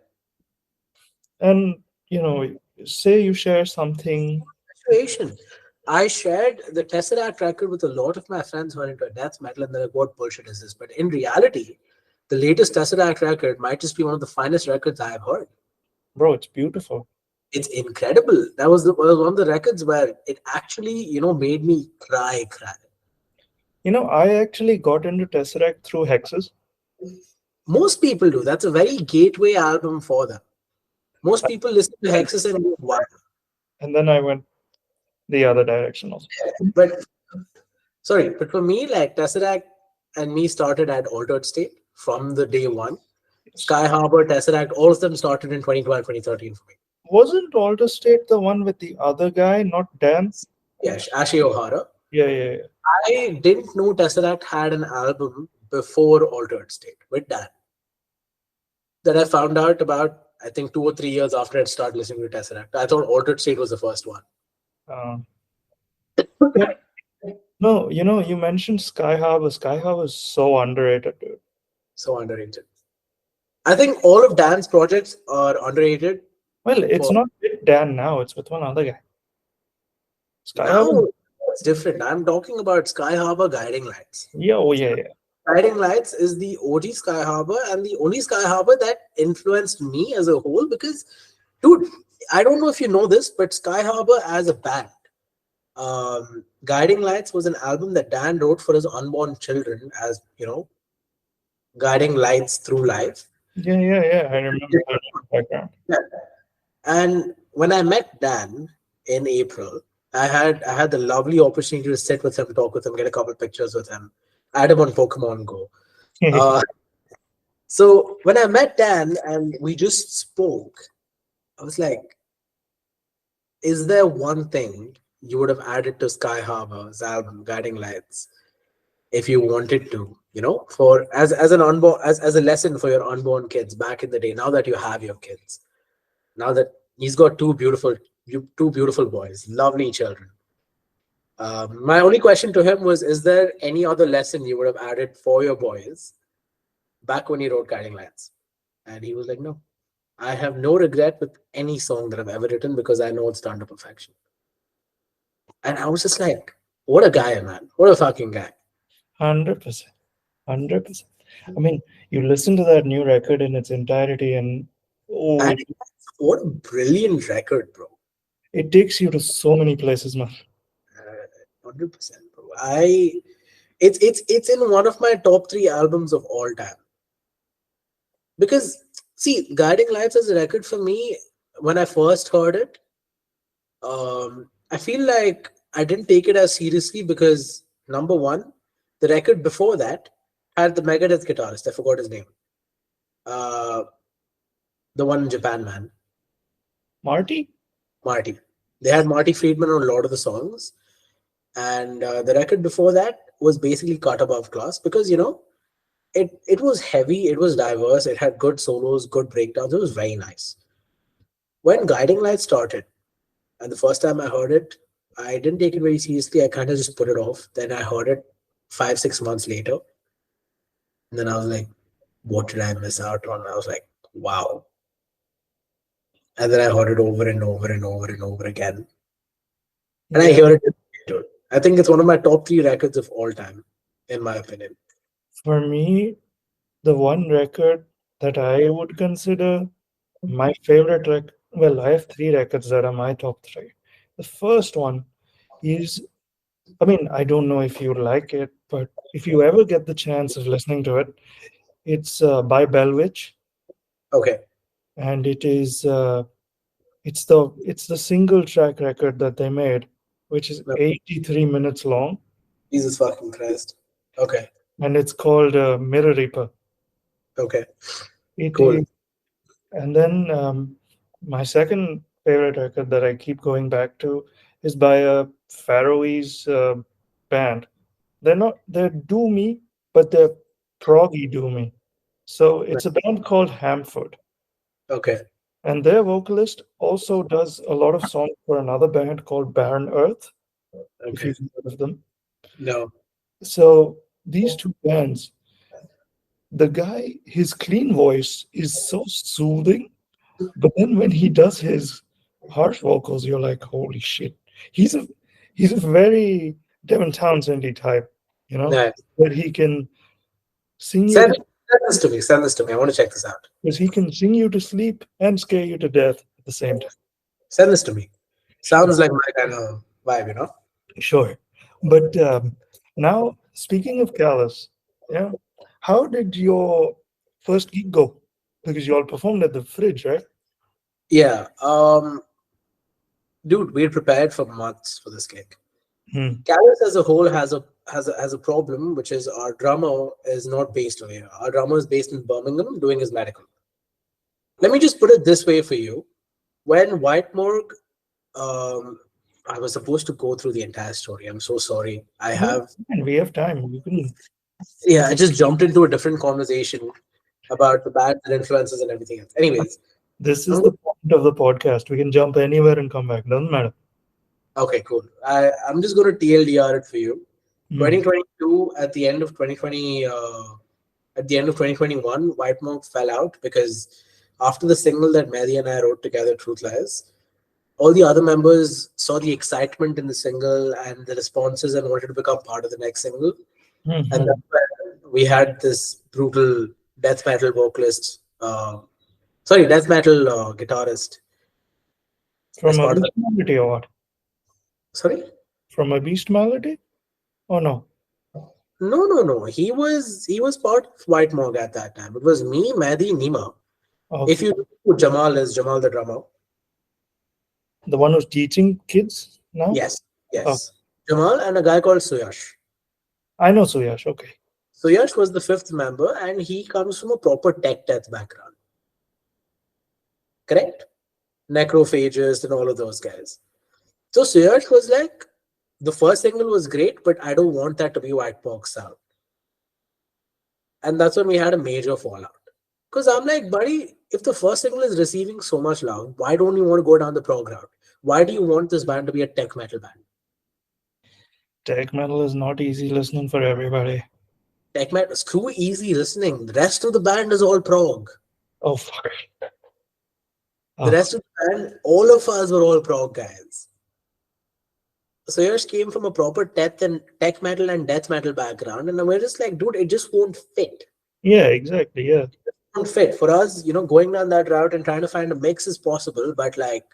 Speaker 1: And, say you share something.
Speaker 2: Situation. I shared the Tesseract record with a lot of my friends who are into death metal, and they're like, "What bullshit is this?" But in reality, the latest Tesseract record might just be one of the finest records I have heard.
Speaker 1: Bro, it's beautiful.
Speaker 2: It's incredible. Was one of the records where it actually, made me cry.
Speaker 1: I actually got into Tesseract through Hexes.
Speaker 2: Most people do. That's a very gateway album for them. Most people listen to Hexus and go, wow.
Speaker 1: And then I went the other direction also.
Speaker 2: But but for me, like Tesseract and me started at Altered State from the day one.
Speaker 1: Yes.
Speaker 2: Sky Harbor, Tesseract, all of them started in 2012, 2013 for me.
Speaker 1: Wasn't Alter State the one with the other guy, not Dan?
Speaker 2: Yes, Ashi O'Hara.
Speaker 1: Yeah, yeah, yeah.
Speaker 2: I didn't know Tesseract had an album before Altered State with Dan. That I found out about I think 2 or 3 years after I'd started listening to Tesseract. I thought Altered State was the first one.
Speaker 1: Uh, yeah. No, you mentioned Sky Harbor. Sky Harbor is so underrated, dude.
Speaker 2: So underrated. I think all of Dan's projects are underrated.
Speaker 1: Well, it's
Speaker 2: For
Speaker 1: not with Dan now. It's with one other guy. Sky Harbor.
Speaker 2: now, it's different. I'm talking about Sky Harbor Guiding Lights.
Speaker 1: Yeah, oh yeah, yeah.
Speaker 2: Guiding Lights is the OG Sky Harbor and the only Sky Harbor that influenced me as a whole because, dude, I don't know if you know this, but Sky Harbor as a band, Guiding Lights was an album that Dan wrote for his unborn children as, guiding lights through life.
Speaker 1: Yeah, yeah, yeah. I remember that in the background.
Speaker 2: Yeah. And when I met Dan in April, I had the lovely opportunity to sit with him, talk with him, get a couple pictures with him. I had him on Pokemon Go. Uh, so when I met Dan and we just spoke, I was like, is there one thing you would have added to Sky Harbor's album, Guiding Lights, if you wanted to, for as an unborn as a lesson for your unborn kids back in the day, now that you have your kids, now that he's got two beautiful boys, lovely children. My only question to him was, is there any other lesson you would have added for your boys back when he wrote Guiding Lights? And he was like, no, I have no regret with any song that I've ever written because I know it's done to perfection. And I was just like, what a guy, man. What a fucking guy.
Speaker 1: 100%. 100%. I mean, you listen to that new record in its entirety, and
Speaker 2: And what a brilliant record, bro.
Speaker 1: it takes you to so many places, man.
Speaker 2: 100%, bro. It's in one of my top 3 albums of all time. Because, see, Guiding Lights as a record for me, when I first heard it, I feel like I didn't take it as seriously because, number one, the record before that had the Megadeth guitarist. I forgot his name. Uh, the one in Japan, man.
Speaker 1: Marty?
Speaker 2: Marty. They had Marty Friedman on a lot of the songs. And the record before that was basically cut above class because, it was heavy, it was diverse, it had good solos, good breakdowns. It was very nice. When Guiding Light started, and the first time I heard it, I didn't take it very seriously. I kind of just put it off. Then I heard it 5-6 months later. And then I was like, what did I miss out on? I was like, wow. And then I heard it over and over and over and over again. And I
Speaker 1: Yeah.
Speaker 2: hear it. Dude. I think it's one of my top 3 records of all time, in my opinion.
Speaker 1: For me, the one record that I would consider my favorite well, I have 3 records that are my top 3. The first one is, I mean, I don't know if you like it, but if you ever get the chance of listening to it, it's by Bellwitch,
Speaker 2: Okay.
Speaker 1: and it's the single track record that they made, which is
Speaker 2: No,
Speaker 1: 83 minutes long,
Speaker 2: Jesus fucking Christ. Okay.
Speaker 1: and it's called Mirror Reaper.
Speaker 2: Okay.
Speaker 1: It
Speaker 2: Cool.
Speaker 1: is, and then my second favorite record that I keep going back to is by a Faroese band. They're doomy, but they're proggy doomy. So it's a band called Hamford,
Speaker 2: Okay.
Speaker 1: and their vocalist also does a lot of songs for another band called Barren Earth, if
Speaker 2: Okay.
Speaker 1: you've heard of them.
Speaker 2: No.
Speaker 1: So these two bands, the guy, his clean voice is so soothing, but then when he does his harsh vocals, you're like, holy shit. He's a he's a very Devin Townsendy type,
Speaker 2: Nice.
Speaker 1: where he can sing you
Speaker 2: Send,
Speaker 1: to
Speaker 2: send this to me. Send this to me. I want to check this out.
Speaker 1: because he can sing you to sleep and scare you to death at the same time.
Speaker 2: Send this to me.
Speaker 1: Sure,
Speaker 2: Sounds like my kind of vibe.
Speaker 1: sure. But now, speaking of Callous, yeah, how did your first gig go? Because you all performed at the Fridge, right?
Speaker 2: Yeah. Dude, we prepared for months for this gig.
Speaker 1: Hmm.
Speaker 2: Callous as a whole has a problem, which is our drummer is not based over here. Our drummer is based in Birmingham doing his medical. Let me just put it this way for you. When White Morgue, I was supposed to go through the entire story. I'm so sorry.
Speaker 1: And we have time. You can.
Speaker 2: I just jumped into a different conversation about the bad influences and everything else. Anyways,
Speaker 1: This is
Speaker 2: I'm
Speaker 1: the point of the podcast. We can jump anywhere and come back. Doesn't matter.
Speaker 2: Okay, cool. I'm just going to TLDR it for you.
Speaker 1: Hmm.
Speaker 2: 2022, at the end of 2020, at the end of 2021, White Monk fell out because after the single that Mehdi and I wrote together, Truth Lies, all the other members saw the excitement in the single and the responses and wanted to become part of the next single. And
Speaker 1: Mhm.
Speaker 2: that's when we had this brutal death metal vocalist, sorry, death metal guitarist as
Speaker 1: From a
Speaker 2: part of the.
Speaker 1: beast melody or what?
Speaker 2: Sorry?
Speaker 1: From a beast melody? Oh no.
Speaker 2: No, no, no. He was part of White Mog at that time. It was me, Mehdi, Nima. If
Speaker 1: Okay.
Speaker 2: you know who Jamal is, Jamal the drummer.
Speaker 1: The one who's teaching kids now?
Speaker 2: Yes,
Speaker 1: Oh,
Speaker 2: yes. Jamal and a guy called Suyash.
Speaker 1: I know Suyash. Okay.
Speaker 2: Suyash was the fifth member, and he comes from a proper tech death background. Correct? Necrophagist and all of those guys. So Suyash was like, the first single was great, but I don't want that to be White Box sound. And that's when we had a major fallout. Because I'm like, buddy, if the first single is receiving so much love, why don't you want to go down the prog route? Why do you want this band to be a tech metal band?
Speaker 1: Tech metal is not easy listening for everybody.
Speaker 2: Tech metal is too easy listening. The rest of the band is all prog.
Speaker 1: Oh fuck.
Speaker 2: The
Speaker 1: Oh.
Speaker 2: rest of the band, all of us were all prog guys. So yours came from a proper tech metal and death metal background, and we're just like, dude, it just won't fit.
Speaker 1: Yeah, exactly. Yeah.
Speaker 2: It won't fit for us. Going down that route and trying to find a mix is possible, but like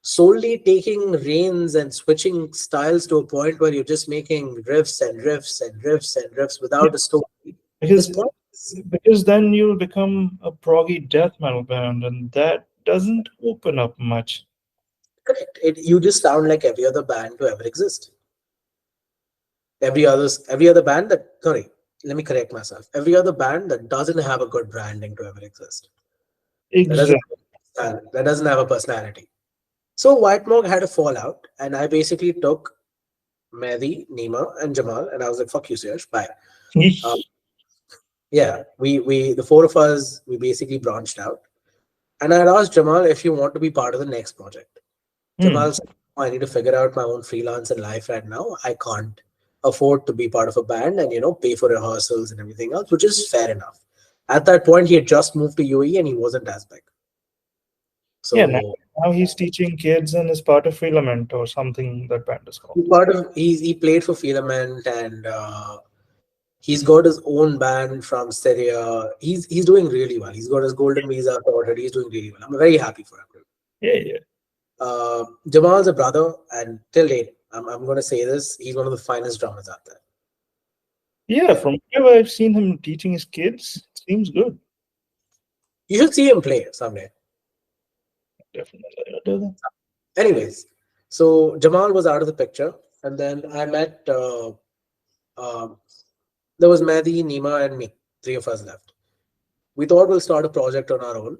Speaker 2: solely taking reins and switching styles to a point where you're just making riffs and riffs and riffs and riffs
Speaker 1: Yeah.
Speaker 2: without a story is
Speaker 1: Because
Speaker 2: pointless.
Speaker 1: because then you'll become a proggy death metal band, and that doesn't open up much.
Speaker 2: Correct. You just sound like every other band to ever exist. Every other band that sorry, let me correct myself. Every other band that doesn't have a good branding to ever exist. That doesn't
Speaker 1: Exactly.
Speaker 2: that doesn't have a personality. So White Mog had a fallout, and I basically took Mehdi, Nima, and Jamal, and I was like, "Fuck you, Suyash, bye." Uh, yeah, we the four of us we basically branched out, and I had asked Jamal if you want to be part of the next project.
Speaker 1: Hmm.
Speaker 2: Jamal said, "Oh, I need to figure out my own freelance and life right now. I can't afford to be part of a band and pay for rehearsals and everything else," which is fair enough. At that point, he had just moved to UAE and he wasn't as big.
Speaker 1: Yeah. Now,
Speaker 2: So
Speaker 1: now he's teaching kids and is part of Filament or something that band is called.
Speaker 2: he played for Filament and he's got his own band from Syria. He's doing really well. He's got his golden visa sorted. He's doing really well. I'm very happy for him.
Speaker 1: Yeah. Yeah.
Speaker 2: Jamal's a brother, and till date, I'm going to say this: he's one of the finest drummers out there.
Speaker 1: Yeah.
Speaker 2: Yeah,
Speaker 1: From whenever I've seen him teaching his kids, it seems good.
Speaker 2: you should see him play someday.
Speaker 1: Definitely. I'll do that.
Speaker 2: Anyways, so Jamal was out of the picture, and then I met. Uh, there was Mehdi, Nima, and me. Three of us left. We thought we'll start a project on our own.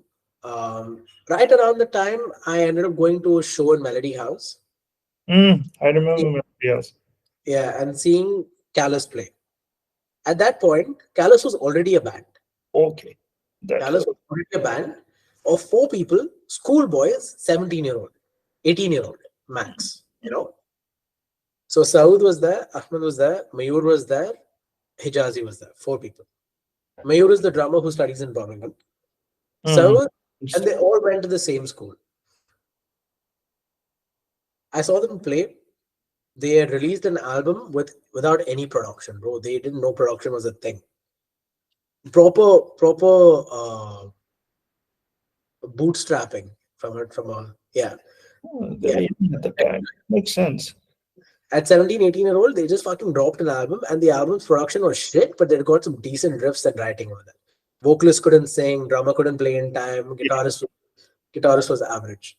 Speaker 2: Right around the time, I ended up going to a show in Melody House.
Speaker 1: I remember. Yes.
Speaker 2: Yeah, and seeing Callous play. At that point, Callous was already a band.
Speaker 1: Okay. That
Speaker 2: Callous
Speaker 1: helps.
Speaker 2: was already a band of four people, schoolboys, 17-year-old, 18-year-old, max. So Saud was there, Ahmed was there, Mayur was there, Hijazi was there, four people. Mayur is the drummer who studies in Birmingham.
Speaker 1: Mhm.
Speaker 2: Saud, and they all went to the same school. I saw them play. They had released an album without any production, bro. They didn't know production was a thing. Proper bootstrapping from a yeah. Yeah.
Speaker 1: They're young at the time. Makes sense.
Speaker 2: At 17, 18-year-old, they just fucking dropped an album and the album's production was shit, but they got some decent riffs and writing over it. Vocalist couldn't sing, drummer couldn't play in time, guitarist was average.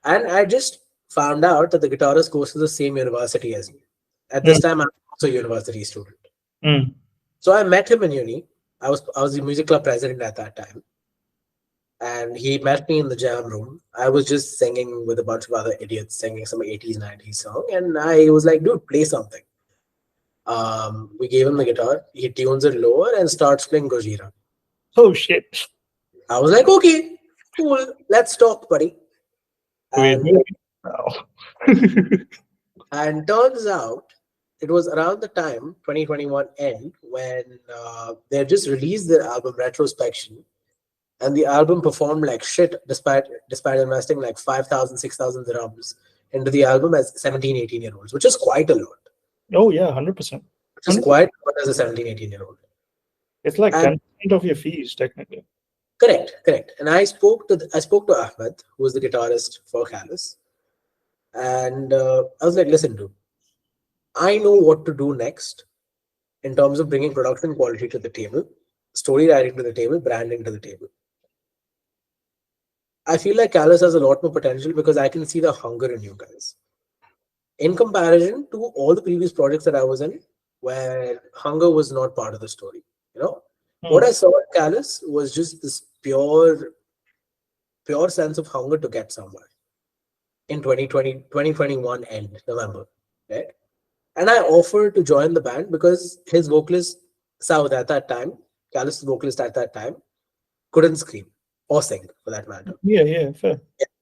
Speaker 2: And I just found out that the guitarist goes to the same university as me. At
Speaker 1: Mm,
Speaker 2: this time, I'm also a university student.
Speaker 1: mm,
Speaker 2: So I met him in uni. I was the music club president at that time. And he met me in the jam room. I was just singing with a bunch of other idiots, singing some 80s, 90s song. And I was like, dude, play something. We gave him the guitar. He tunes it lower and starts playing Gojira.
Speaker 1: oh shit.
Speaker 2: I was like, okay. Cool, let's talk, buddy.
Speaker 1: We
Speaker 2: And
Speaker 1: do it now.
Speaker 2: and turns out it was around the time 2021 end when they had just released their album Retrospection, and the album performed like shit despite investing like 5,000, 6,000 dirhams into the album as 17, 18 year olds, which is quite a lot.
Speaker 1: Oh yeah, 100%.
Speaker 2: Which is quite a lot as a 17, 18 year old.
Speaker 1: It's like
Speaker 2: And
Speaker 1: 10% of your fees, technically.
Speaker 2: correct. And I spoke to Ahmed, who was the guitarist for Callous, and I was like, listen, dude, I know what to do next in terms of bringing production quality to the table, story writing to the table, branding to the table. I feel like Callous has a lot more potential because I can see the hunger in you guys. In comparison to all the previous projects that I was in, where hunger was not part of the story. You know, what
Speaker 1: Hmm.
Speaker 2: I saw at Callous was just this pure sense of hunger to get somewhere in 2021 end, November, right? And I offered to join the band because his vocalist, Saud, at that time, Callous' vocalist at that time, couldn't scream or sing for that matter.
Speaker 1: Yeah, fair.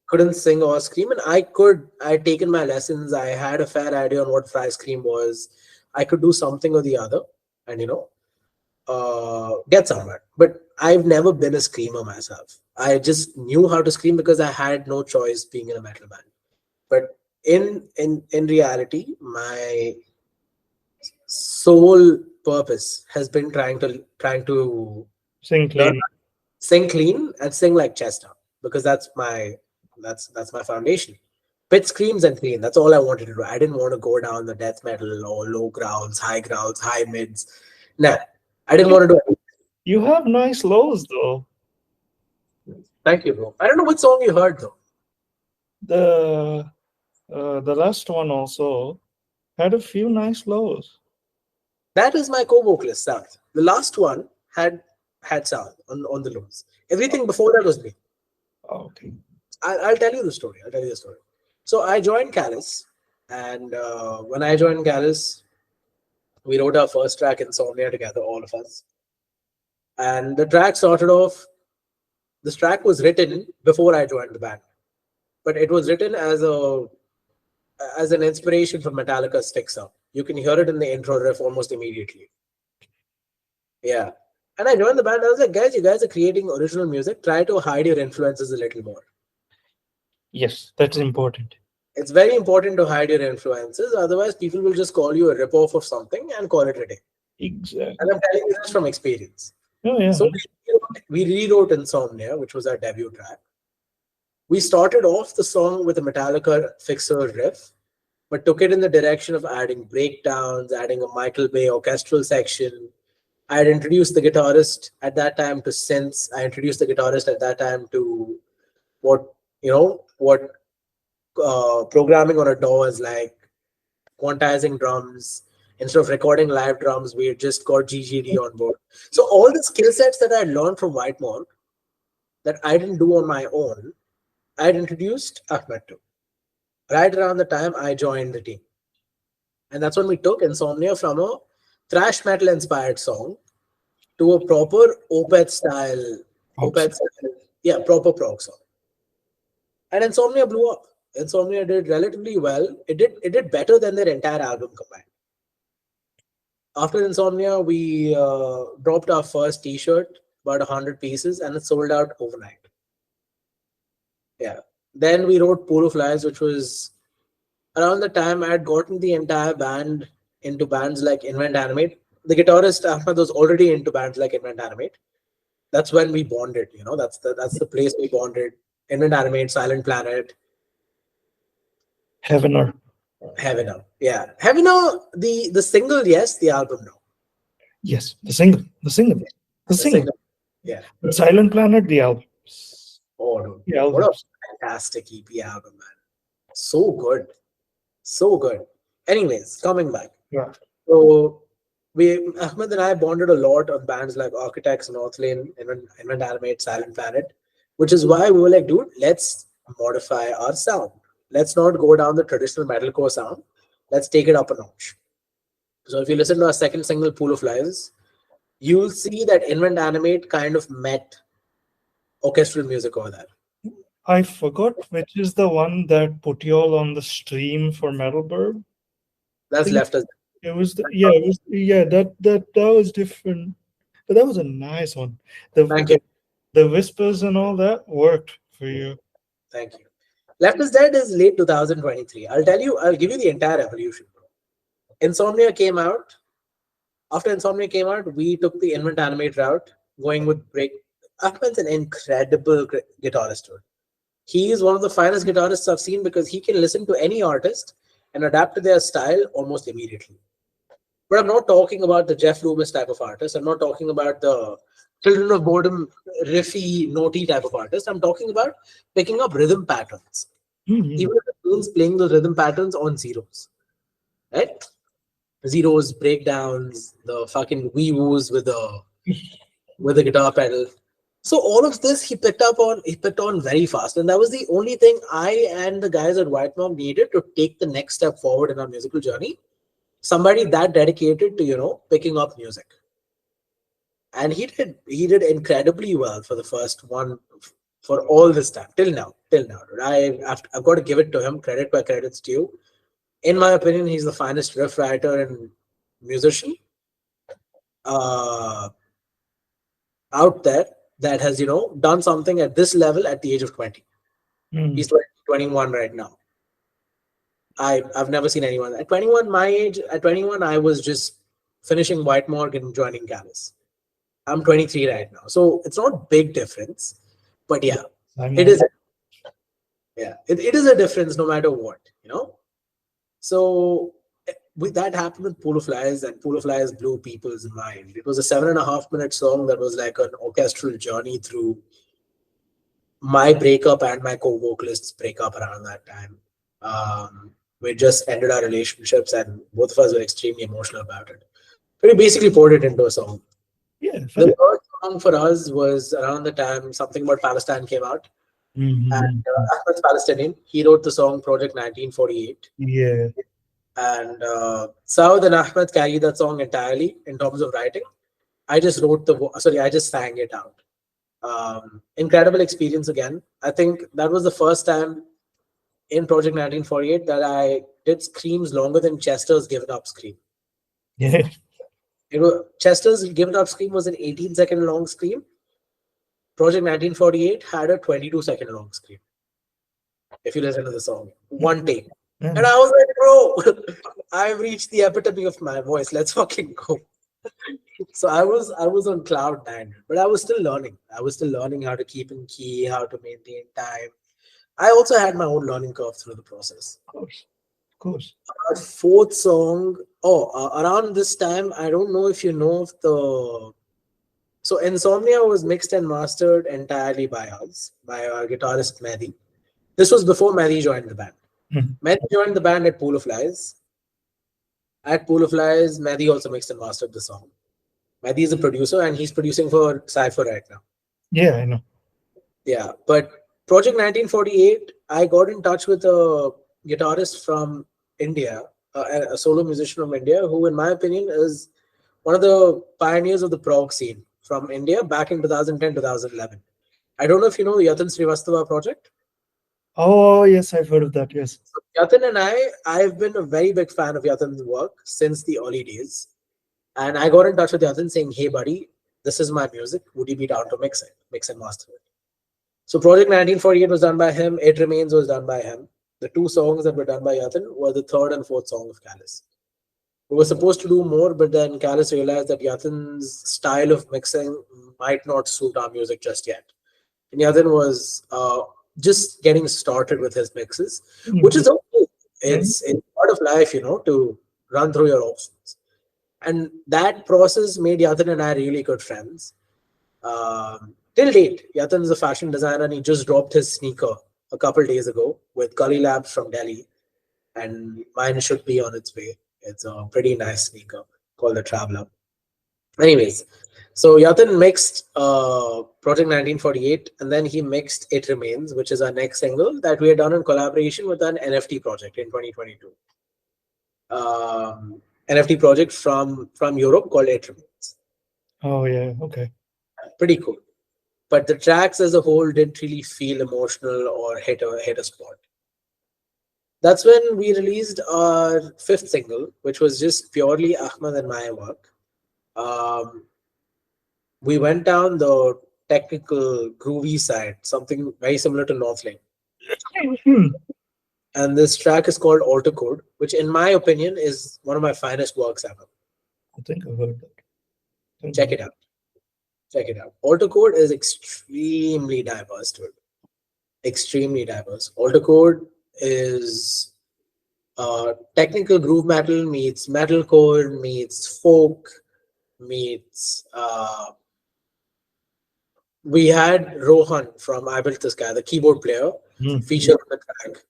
Speaker 2: Couldn't sing or scream, and I'd taken my lessons. I had a fair idea on what fry scream was. I could do something or the other, and get somewhere. But I've never been a screamer myself. I just knew how to scream because I had no choice being in a metal band. But in reality, my sole purpose has been trying to
Speaker 1: Sing
Speaker 2: learn
Speaker 1: clean.
Speaker 2: sing clean and sing like Chester, because that's my foundation. Pitch screams and clean. That's all I wanted to do. I didn't want to go down the death metal or low growls, high mids. Nah, I didn't
Speaker 1: You,
Speaker 2: want to do it.
Speaker 1: you have nice lows though.
Speaker 2: Thank you, bro. I don't know what song you heard though.
Speaker 1: The the last one also had a few nice lows.
Speaker 2: That is my co-vocalist sound. The last one had sound on the lows. Everything before that was me.
Speaker 1: Oh, okay.
Speaker 2: I'll tell you the story. I'll tell you the story. So I joined Callous, and when I joined Callous, we wrote our first track, Insomnia, together, all of us. And the track started off. This track was written before I joined the band, but it was written as an inspiration for Metallica's Fixer. You can hear it in the intro riff almost immediately. Yeah. And I joined the band. I was like, guys, you guys are creating original music. Try to hide your influences a little more.
Speaker 1: Yes, that's important.
Speaker 2: It's very important to hide your influences. Otherwise, people will just call you a rip-off of something and call it a day.
Speaker 1: Exactly.
Speaker 2: And I'm telling you this from experience.
Speaker 1: Oh yeah.
Speaker 2: So we rewrote Insomnia, which was our debut track. We started off the song with a Metallica Fixer riff, but took it in the direction of adding breakdowns, adding a Michael Bay orchestral section. I had introduced the guitarist at that time to synths. I introduced the guitarist at that time to what programming on a DAW is like, quantizing drums. Instead of recording live drums, we had just got GGD on board. So all the skill sets that I learned from Whitemore that I didn't do on my own, I had introduced Ahmed to. Right around the time I joined the team. And that's when we took Insomnia from a thrash metal inspired song to a proper proper prog song. And Insomnia blew up. Insomnia did relatively well. It did better than their entire album combined. After Insomnia, we dropped our first T-shirt, about 100 pieces, and it sold out overnight. Yeah. Then we wrote Pool of Lies, which was around the time I had gotten the entire band into bands like Invent Animate. The guitarist Ahmed was already into bands like Invent Animate. That's when we bonded. That's the place we bonded. Invent Animate, Silent Planet,
Speaker 1: Heavener.
Speaker 2: Heavener. Yeah, Heavener. The single, yes. The album, no.
Speaker 1: Yes, the single. The single. The
Speaker 2: The
Speaker 1: single.
Speaker 2: single, yeah.
Speaker 1: But Silent Planet, the album.
Speaker 2: Oh, dude.
Speaker 1: The
Speaker 2: What a
Speaker 1: albums.
Speaker 2: fantastic EP album, man. So good. So good. Anyways, coming back.
Speaker 1: Yeah.
Speaker 2: So Ahmed and I bonded a lot on bands like Architects, Northlane, Invent Animate, Silent Planet, which is why we were like, dude, let's modify our sound. Let's not go down the traditional metalcore sound. Let's take it up a notch. So if you listen to our second single, Pool of Lies, you'll see that Invent Animate kind of met orchestral music over there.
Speaker 1: I forgot which is the one that put you all on the stream for Metalburg. I
Speaker 2: That's
Speaker 1: think
Speaker 2: left us.
Speaker 1: it was the, yeah, it was yeah, that was different. But that was a nice one. The
Speaker 2: Thank
Speaker 1: the
Speaker 2: you.
Speaker 1: the whispers and all that worked for you.
Speaker 2: Thank you. Left is Dead is late 2023. I'll give you the entire evolution. Insomnia came out. After Insomnia came out, we took the Invent Animate route, going with Break. Ahmed's an incredible guitarist. Dude. He is one of the finest guitarists I've seen because he can listen to any artist and adapt to their style almost immediately. But I'm not talking about the Jeff Loomis type of artist. I'm not talking about the Children of Boredom, riffy, notey type of artist. I'm talking about picking up rhythm patterns.
Speaker 1: Mhm.
Speaker 2: Even if it means playing those rhythm patterns on zeros, right? Zeros, breakdowns, the fucking wee woos with the guitar pedal. So all of this he picked on very fast. And that was the only thing I and the guys at White Mom needed to take the next step forward in our musical journey. Somebody that dedicated to, picking up music. And he did incredibly well for the first one for all this time till now. I've got to give it to him, credit where credit's due. In my opinion, he's the finest riff writer and musician uh, out there that has done something at this level at the age of 20.
Speaker 1: Mhm.
Speaker 2: He's like 21 right now. I've never seen anyone at 21 my age. At 21, I was just finishing White Morgue and joining Callous. I'm 23 right now, so it's not big difference, but
Speaker 1: Yeah,
Speaker 2: yeah,
Speaker 1: I
Speaker 2: it
Speaker 1: know.
Speaker 2: is. Yeah, it is a difference no matter what. So with that happened with Pool of Flies, and Pool of Flies blew people's mind. It was a 7.5 minute song that was like an orchestral journey through my breakup and my co-vocalist's breakup around that time. We just ended our relationships, and both of us were extremely emotional about it. So we basically poured it into a song.
Speaker 1: Yeah,
Speaker 2: The
Speaker 1: fair.
Speaker 2: third song for us was around the time Something About Palestine came out. And
Speaker 1: Mhm.
Speaker 2: Ahmed's Palestinian. He wrote the song Project 1948.
Speaker 1: Yeah.
Speaker 2: And Saud and Ahmed carry that song entirely in terms of writing. I just sang it out. Incredible experience again. I think that was the first time in Project 1948 that I did screams longer than Chester's Give It Up scream.
Speaker 1: Yeah.
Speaker 2: Chester's Give It Up scream was an 18-second long scream. Project 1948 had a 22-second long scream. If you listen to the song, one take. And
Speaker 1: Yeah.
Speaker 2: I was like, bro, I've reached the epitome of my voice. Let's fucking go. So I was on cloud nine, but I was still learning. I was still learning how to keep in key, how to maintain time. I also had my own learning curve through the process.
Speaker 1: Of course. Of course.
Speaker 2: Our fourth song, around this time, I don't know if you know of the. So Insomnia was mixed and mastered entirely by us, by our guitarist Mehdi. This was before Mehdi joined the band.
Speaker 1: Mhm.
Speaker 2: Mehdi joined the band at Pool of Lies. At Pool of Lies, Mehdi also mixed and mastered the song. Mehdi is a producer and he's producing for Cypher right now.
Speaker 1: Yeah, I know.
Speaker 2: Yeah, but Project 1948, I got in touch with a guitarist from India, a solo musician from India, who, in my opinion, is one of the pioneers of the prog scene from India back in 2010, 2011. I don't know if you know the Yatan Srivastava project.
Speaker 1: Oh, yes, I've heard of that. Yes.
Speaker 2: So Yatan and I've been a very big fan of Yatan's work since the early days. And I got in touch with Yatan saying, hey, buddy, this is my music. Would you be down to mix and master it? So Project 1948 was done by him. It Remains was done by him. The two songs that were done by Yathin were the third and fourth song of Callous. We were supposed to do more, but then Callous realized that Yathin's style of mixing might not suit our music just yet. And Yathin was just getting started with his mixes, which
Speaker 1: Mhm.
Speaker 2: is okay.
Speaker 1: Mhm.
Speaker 2: It's part of life, to run through your options. And that process made Yathin and I really good friends. Till date, Yatan is a fashion designer and he just dropped his sneaker a couple days ago with Cully Labs from Delhi, and mine should be on its way. It's a pretty nice sneaker called the Traveler. Anyways, so Yatan mixed Project 1948 and then he mixed It Remains, which is our next single that we had done in collaboration with an NFT project in 2022. NFT project from Europe called It Remains.
Speaker 1: Oh, yeah. Okay.
Speaker 2: Pretty cool. but the tracks as a whole didn't really feel emotional or hit a spot. That's when we released our fifth single, which was just purely Ahmed and my work. Um, we went down the technical groovy side, something very similar to Northlane. And this track is called Alter Code, which in my opinion is one of my finest works ever.
Speaker 1: I think I've heard that. I think
Speaker 2: Check it out. Check it out. Alter Code is extremely diverse, dude. Extremely diverse. Alter Code is technical groove metal meets metalcore meets folk meets we had Rohan from I Built This Guy, the keyboard player, feature on the track,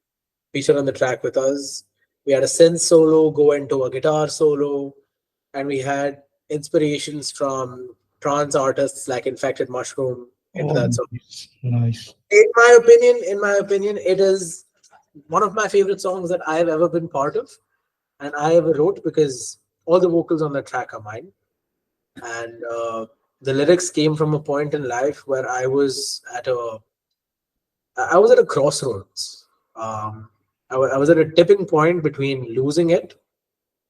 Speaker 2: feature on the track with us. We had a synth solo go into a guitar solo, and we had inspirations from trance artists like Infected Mushroom into
Speaker 1: Oh,
Speaker 2: that song.
Speaker 1: nice. Nice.
Speaker 2: In my opinion, it is one of my favorite songs that I've ever been part of, and I ever wrote because all the vocals on the track are mine, and the lyrics came from a point in life where I was at a crossroads. I was at a tipping point between losing it,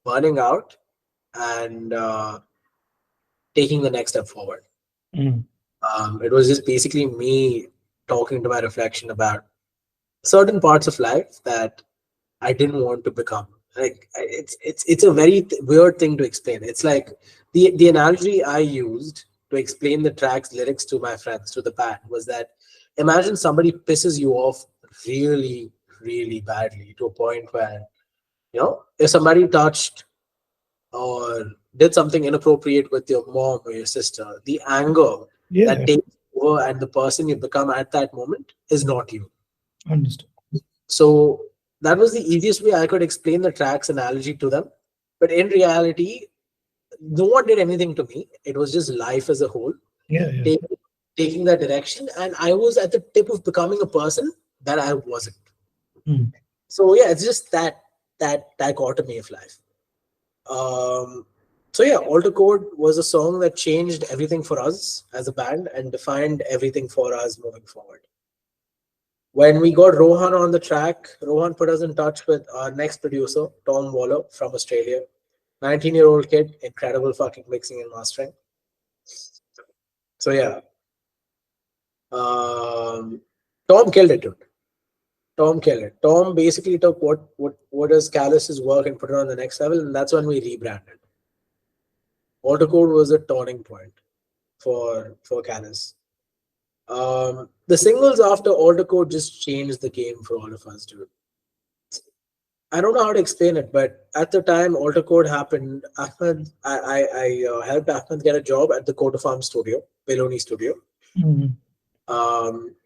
Speaker 2: burning out, and taking the next step forward.
Speaker 1: Mm.
Speaker 2: It was just basically me talking to my reflection about certain parts of life that I didn't want to become. Like it's a very weird thing to explain. It's like the analogy I used to explain the track's lyrics to my friends, to the band, was that imagine somebody pisses you off really, really badly to a point where, if somebody touched or did something inappropriate with your mom or your sister, the anger that
Speaker 1: Yeah,
Speaker 2: takes over and the person you become at that moment is not you.
Speaker 1: understood.
Speaker 2: So that was the easiest way I could explain the track's analogy to them. But in reality, no one did anything to me. It was just life as a whole
Speaker 1: Yeah, yeah.
Speaker 2: take, taking that direction, and I was at the tip of becoming a person that I wasn't.
Speaker 1: Mm.
Speaker 2: So yeah, it's just that dichotomy of life. Um, so yeah, Alter Code was a song that changed everything for us as a band and defined everything for us moving forward. When we got Rohan on the track, Rohan put us in touch with our next producer, Tom Waller from Australia. 19-year-old kid, incredible fucking mixing and mastering. So yeah, um, Tom killed it, dude. Tom killed it. Tom basically took what is Callous's work and put it on the next level, and that's when we rebranded. Autocode was a turning point for Callous. The singles after Autocode just changed the game for all of us, dude. I don't know how to explain it, but at the time Alter Code happened, I helped Ahmed get a job at the Coat Farm studio, Peloni studio.
Speaker 1: Mm.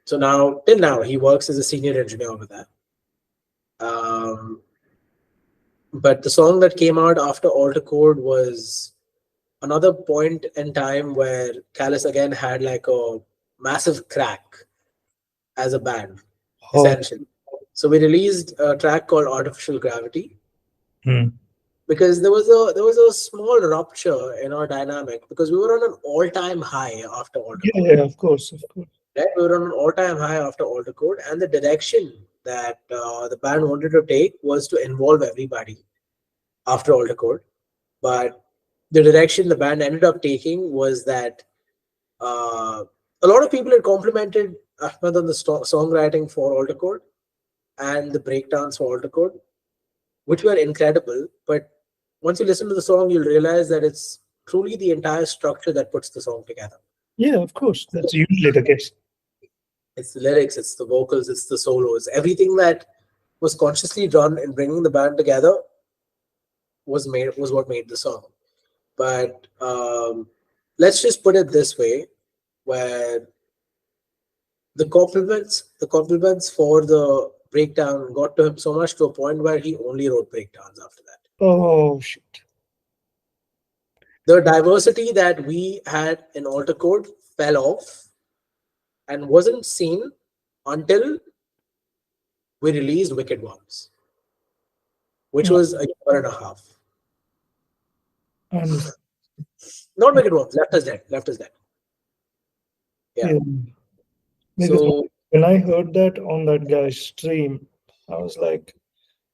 Speaker 2: So now, till now, he works as a senior engineer over there. Um, but the song that came out after Alter Code was another point in time where Callous again had like a massive crack as a band,
Speaker 1: Oh.
Speaker 2: essentially. So we released a track called Artificial Gravity,
Speaker 1: Mm.
Speaker 2: because there was a small rupture in our dynamic because we were on an all-time high after Alter
Speaker 1: Yeah,
Speaker 2: Code.
Speaker 1: yeah, of course, of course.
Speaker 2: Right? We were on an all-time high after Alter Code, and the direction that the band wanted to take was to involve everybody after Alter Code. But the direction the band ended up taking was that uh, a lot of people had complimented Ahmed on the songwriting for Alter Code and the breakdowns for Alter Code, which were incredible. But once you listen to the song, you'll realize that it's truly the entire structure that puts the song together.
Speaker 1: Yeah, of course. That's usually the case.
Speaker 2: It's the lyrics, it's the vocals, it's the solos. Everything that was consciously done in bringing the band together was what made the song. But let's just put it this way, where the compliments for the breakdown got to him so much to a point where he only wrote breakdowns after that.
Speaker 1: Oh, shit.
Speaker 2: The diversity that we had in Alter Code fell off and wasn't seen until we released Wicked Ones, which
Speaker 1: Oh,
Speaker 2: was a year and a half.
Speaker 1: I understand.
Speaker 2: Not Wicked Ones, Left Us Dead. Left Us Dead. Yeah.
Speaker 1: Yeah. Because
Speaker 2: So
Speaker 1: when I heard that on that guy's stream, I was like,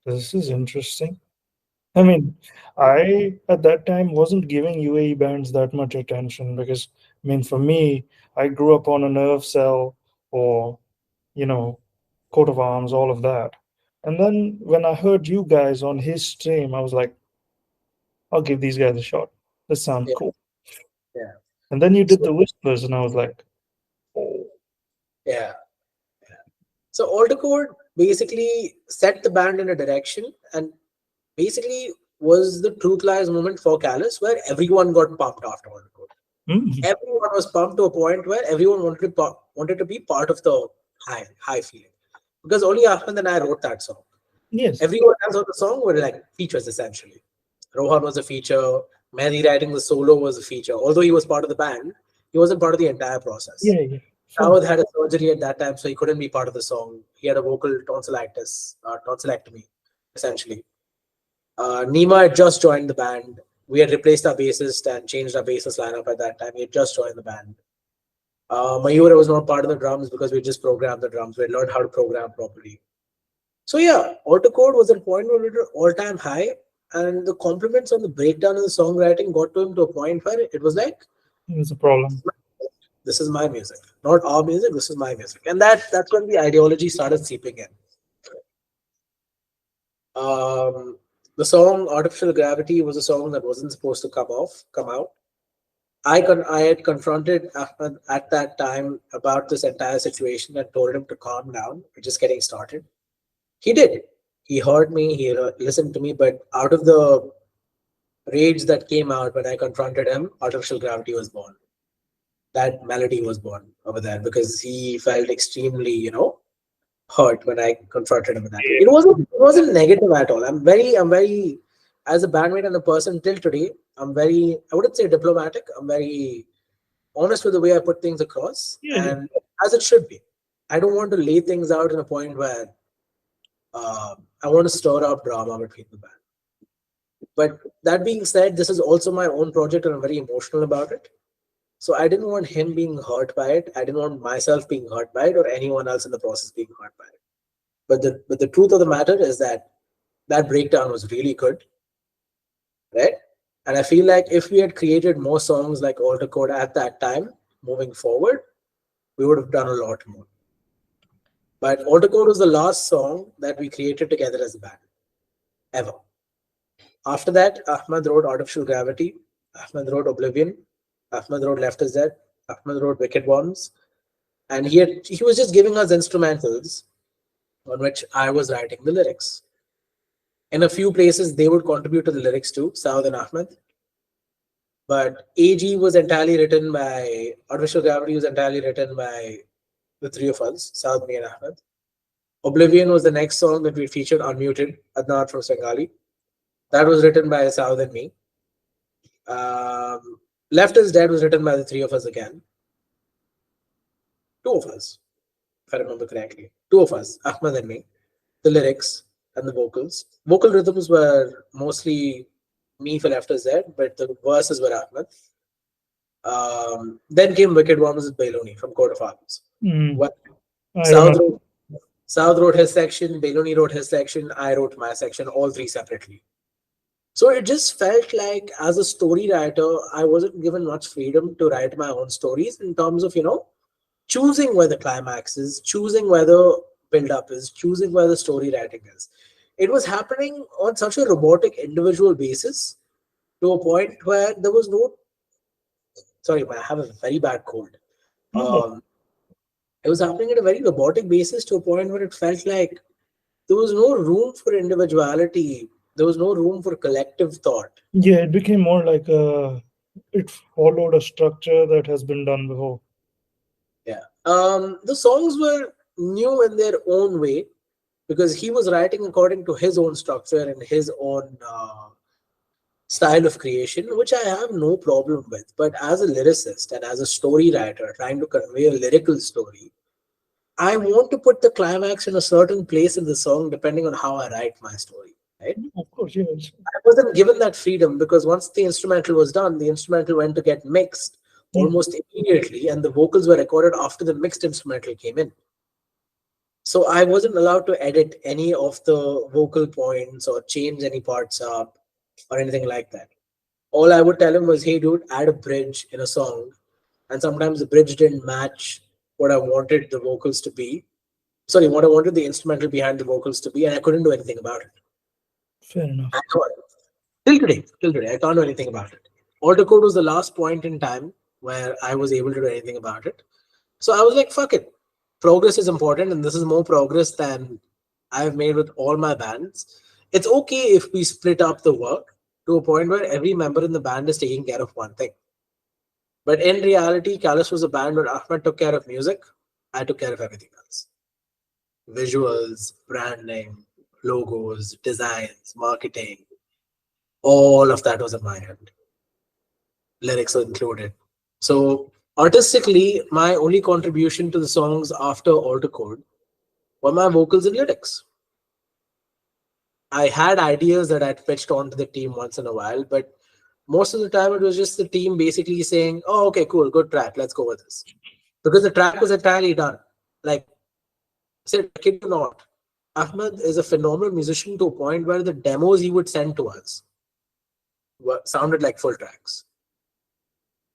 Speaker 1: this is interesting. I mean, I at that time wasn't giving UAE bands that much attention because, I mean, for me, I grew up on a Nerve Cell or, you know, coat of arms, all of that. And then when I heard you guys on his stream, I was like, I'll give these guys a shot. This sounds
Speaker 2: yeah,
Speaker 1: cool.
Speaker 2: yeah.
Speaker 1: And then you did
Speaker 2: So
Speaker 1: the whispers, and I was like, oh,
Speaker 2: yeah. So Alter Code basically set the band in a direction, and basically was the Truth Lies moment for Callous, where everyone got pumped after Alter Code.
Speaker 1: mm,
Speaker 2: Everyone was pumped to a point where everyone wanted to be part of the high feeling, because only Ahmed and I wrote that song.
Speaker 1: yes,
Speaker 2: Everyone else on the song were like features essentially. Rohan was a feature. Mehdi writing the solo was a feature. Although he was part of the band, he wasn't part of the entire process.
Speaker 1: yeah, yeah, fun.
Speaker 2: Shawad had a surgery at that time, so he couldn't be part of the song. He had a vocal tonsillectomy, essentially. Nima had just joined the band. We had replaced our bassist and changed our bassist lineup at that time. He had just joined the band. Mayura was not part of the drums because we just programmed the drums. We had learned how to program properly. So yeah, auto code was at a point where it was all-time high, and the compliments on the breakdown and the songwriting got to him to a point where it was like,
Speaker 1: It's a problem.
Speaker 2: this is my music, not our music. This is my music, and that's when the ideology started seeping in. The song "Artificial Gravity" was a song that wasn't supposed to come out. I had confronted Ahmed at that time about this entire situation and told him to calm down. We're just getting started. He did. He heard me. He listened to me. But out of the rage that came out when I confronted him, "Artificial Gravity" was born. That melody was born over there because he felt extremely, hurt when I confronted him with that. It wasn't negative at all. I'm very as a bandmate and a person till today, I wouldn't say diplomatic. I'm very honest with the way I put things across,
Speaker 1: Yeah, yeah.
Speaker 2: and as it should be. I don't want to lay things out in a point where I want to stir up drama between the band. But that being said, this is also my own project and I'm very emotional about it. So I didn't want him being hurt by it. I didn't want myself being hurt by it or anyone else in the process being hurt by it. But the truth of the matter is that that breakdown was really good, right? And I feel like if we had created more songs like Alter Code at that time, moving forward, we would have done a lot more. But Alter Code was the last song that we created together as a band, ever. After that, Ahmed wrote Artificial Gravity, Ahmed wrote Oblivion, Ahmed wrote Left Is Dead, Ahmed wrote Wicked Ones, and he was just giving us instrumentals on which I was writing the lyrics. In a few places, they would contribute to the lyrics too, Saud and Ahmed. But AG was entirely written by Artificial Gravity was entirely written by the three of us, Saud, me, and Ahmed. Oblivion was the next song that we featured unmuted, Adnan from Sengali. That was written by Saud and me. Left is Dead was written by the three of us again. Two of us, if I remember correctly. Two of us, Ahmed and me. The lyrics and the vocals. Vocal rhythms were mostly me for Left is Dead, but the verses were Ahmed. Then came Wicked Ones with Bailoni from Court of Arms.
Speaker 1: Mm,
Speaker 2: Well,
Speaker 1: I
Speaker 2: South
Speaker 1: remember.
Speaker 2: wrote, South wrote his section, Bailoni wrote his section, I wrote my section, all three separately. So it just felt like as a story writer, I wasn't given much freedom to write my own stories in terms of, choosing where the climax is, choosing where the build up is, choosing where the story writing is. It was happening on such a robotic individual basis to a point where there was no, sorry, I have a very bad cold.
Speaker 1: No,
Speaker 2: Um, it was happening at a very robotic basis to a point where it felt like there was no room for individuality. There was no room for collective thought.
Speaker 1: yeah, it became more like it followed a structure that has been done before.
Speaker 2: Yeah. The songs were new in their own way because he was writing according to his own structure and his own style of creation, which I have no problem with. But as a lyricist and as a story writer trying to convey a lyrical story, I want to put the climax in a certain place in the song depending on how I write my story. Right?
Speaker 1: Of course, yes.
Speaker 2: I wasn't given that freedom because once the instrumental was done, the instrumental went to get mixed.
Speaker 1: Yeah.
Speaker 2: almost immediately, and the vocals were recorded after the mixed instrumental came in. So I wasn't allowed to edit any of the vocal points or change any parts up or anything like that. All I would tell him was, hey, dude, add a bridge in a song. And sometimes the bridge didn't match what I wanted the vocals to be. Sorry, what I wanted the instrumental behind the vocals to be, and I couldn't do anything about it.
Speaker 1: Fair enough.
Speaker 2: I thought, till today, I can't do anything about it. Alter code was the last point in time where I was able to do anything about it. So I was like, fuck it. Progress is important, and this is more progress than I've made with all my bands. It's okay if we split up the work to a point where every member in the band is taking care of one thing. But in reality, Callous was a band where Ahmed took care of music, I took care of everything else. Visuals, branding, logos, designs, marketing, all of that was on my end. Lyrics were included. So artistically, my only contribution to the songs after Alter Code were my vocals and lyrics. I had ideas that I'd pitched onto the team once in a while, but most of the time it was just the team basically saying, "Oh, okay, cool, good track, let's go with this," because the track was entirely done. Like I said, I kid you not, Ahmed is a phenomenal musician to a point where the demos he would send to us sounded like full tracks.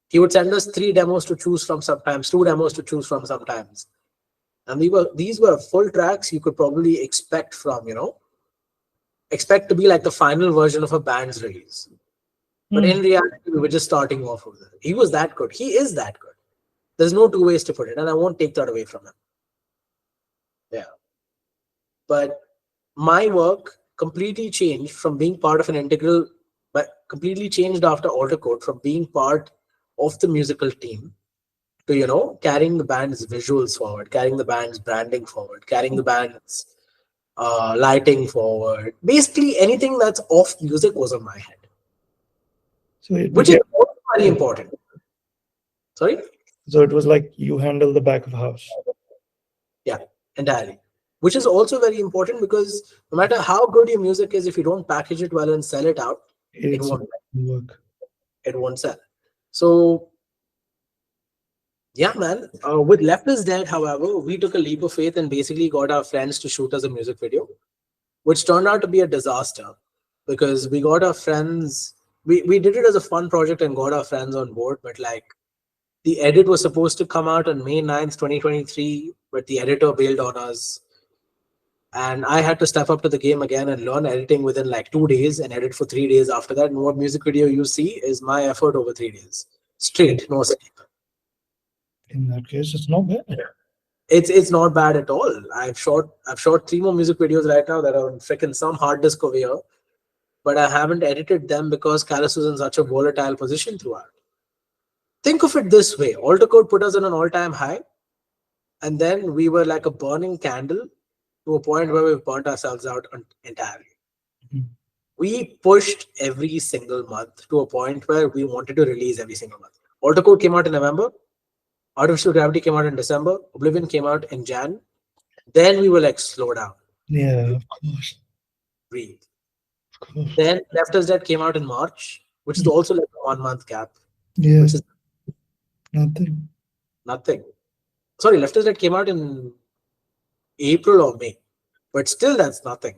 Speaker 2: He would send us 3 demos to choose from sometimes, 2 demos to choose from sometimes. And these were full tracks you could probably expect from, expect to be like the final version of a band's release. But
Speaker 1: Hmm.
Speaker 2: in reality, we were just starting off with it. He was that good. He is that good. There's no two ways to put it, and I won't take that away from him. Yeah. But my work completely changed from being part of an integral, but completely changed after Alter Code from being part of the musical team to, carrying the band's visuals forward, carrying the band's branding forward, carrying the band's lighting forward. Basically, anything that's off music was on my head,
Speaker 1: So it
Speaker 2: which is
Speaker 1: became.
Speaker 2: also very important. Sorry?
Speaker 1: So it was like you handle the back of house.
Speaker 2: Yeah, entirely. Which is also very important because no matter how good your music is, if you don't package it well and sell it out, it
Speaker 1: It's
Speaker 2: won't.
Speaker 1: work.
Speaker 2: It won't sell. So yeah, man. With Left is Dead, however, we took a leap of faith and basically got our friends to shoot us a music video, which turned out to be a disaster because we got our friends. We did it as a fun project and got our friends on board, but like the edit was supposed to come out on May 9th, 2023, but the editor bailed on us. And I had to step up to the game again and learn editing within like 2 days and edit for 3 days after that. And what music video you see is my effort over 3 days. Straight, no sleep.
Speaker 1: In that case, it's not bad.
Speaker 2: It's not bad at all. I've shot 3 more music videos right now that are on freaking some hard disk over here, but I haven't edited them because Callous was in such a volatile position throughout. Think of it this way: Alter Code put us in an all-time high, and then we were like a burning candle to a point where we burnt ourselves out entirely.
Speaker 1: Mhm.
Speaker 2: We pushed every single month to a point where we wanted to release every single month. Alter Code came out in November. Artificial Gravity came out in December. Oblivion came out in Jan. Then we were like, slow down,
Speaker 1: Yeah, of course.
Speaker 2: breathe.
Speaker 1: Of course.
Speaker 2: Then Left Us Dead came out in March, which is
Speaker 1: Mm.
Speaker 2: also like a 1 month gap,
Speaker 1: Yeah,
Speaker 2: which is
Speaker 1: nothing.
Speaker 2: nothing. Sorry, Left Us Dead came out in April or May, but still that's nothing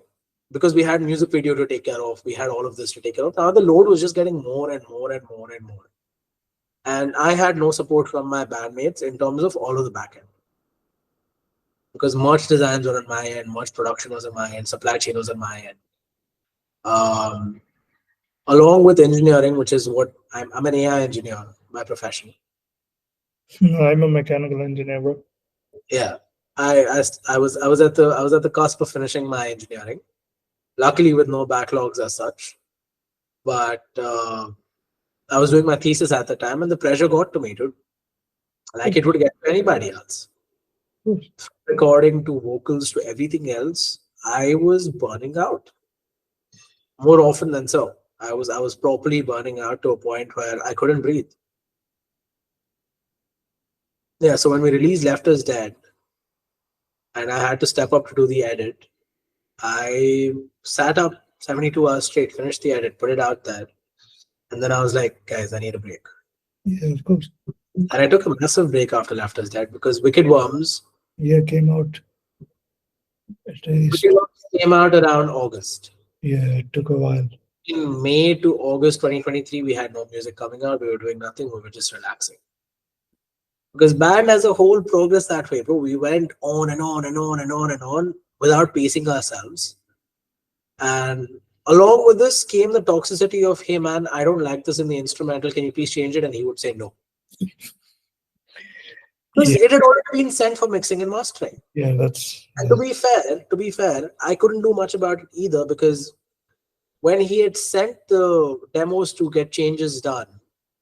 Speaker 2: because we had music video to take care of. We had all of this to take care of. Now the load was just getting more and more and more and more. And I had no support from my bandmates in terms of all of the backend because merch designs were on my end, merch production was on my end, supply chain was on my end. Um, Along with engineering, which is what I'm an AI engineer by profession.
Speaker 1: I'm a mechanical engineer, bro.
Speaker 2: Yeah, I was at the cusp of finishing my engineering. Luckily, with no backlogs as such, but I was doing my thesis at the time, and the pressure got to me, dude. Like it would get to anybody else.
Speaker 1: Of course.
Speaker 2: Recording to vocals to everything else, I was burning out more often than so. I was properly burning out to a point where I couldn't breathe. Yeah, so when we released Left Us Dead, and I had to step up to do the edit, I sat up 72 hours straight, finished the edit, put it out there, and then I was like, guys, I need a break.
Speaker 1: Yeah, of course.
Speaker 2: And I took a massive break after Left Is Dead because
Speaker 1: Yeah, came out at
Speaker 2: Wicked
Speaker 1: least.
Speaker 2: Worms came out around August.
Speaker 1: Yeah, it took a while.
Speaker 2: In May to August 2023, we had no music coming out. We were doing nothing. We were just relaxing. Because band as a whole progressed that way, bro. We went on and on and on and on and on without pacing ourselves. And along with this came the toxicity of, hey man, I don't like this in the instrumental. Can you please change it? And he would say no. Because
Speaker 1: Yeah,
Speaker 2: it had already been sent for mixing and mastering.
Speaker 1: yeah, that's
Speaker 2: And to be fair, I couldn't do much about it either because when he had sent the demos to get changes done,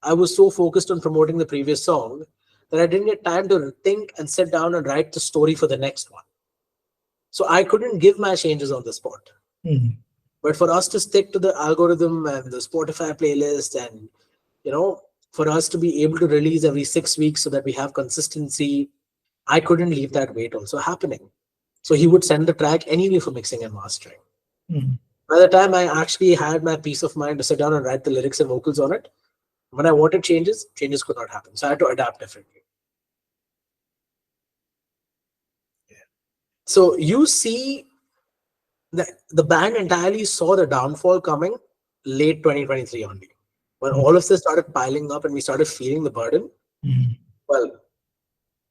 Speaker 2: I was so focused on promoting the previous song that I didn't get time to think and sit down and write the story for the next one. So I couldn't give my changes on the spot.
Speaker 1: mm,
Speaker 2: But for us to stick to the algorithm and the Spotify playlist, and you know, for us to be able to release every 6 weeks so that we have consistency, I couldn't leave that wait also happening. So he would send the track anyway for mixing and mastering.
Speaker 1: mm,
Speaker 2: By the time I actually had my peace of mind to sit down and write the lyrics and vocals on it, when I wanted changes, changes could not happen. So I had to adapt differently. So you see that the band entirely saw the downfall coming late 2023 only. When
Speaker 1: mm,
Speaker 2: all of this started piling up and we started feeling the burden,
Speaker 1: mm.
Speaker 2: well,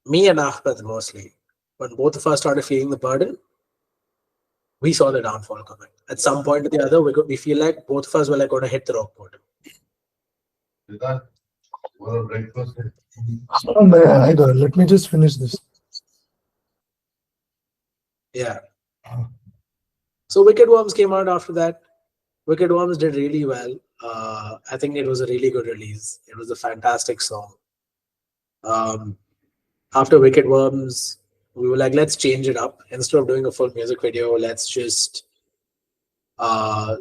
Speaker 2: me and Ahmed mostly, when both of us started feeling the burden, we saw the downfall coming. At some point or the other, we feel like both of us were like going to hit the rock bottom.
Speaker 1: Oh man, I got it. Let me just finish this.
Speaker 2: Yeah.
Speaker 1: Uh,
Speaker 2: So Wicked Worms came out after that. Wicked Worms did really well. I think it was a really good release. It was a fantastic song. Um, After Wicked Worms, we were like, let's change it up. Instead of doing a full music video, let's just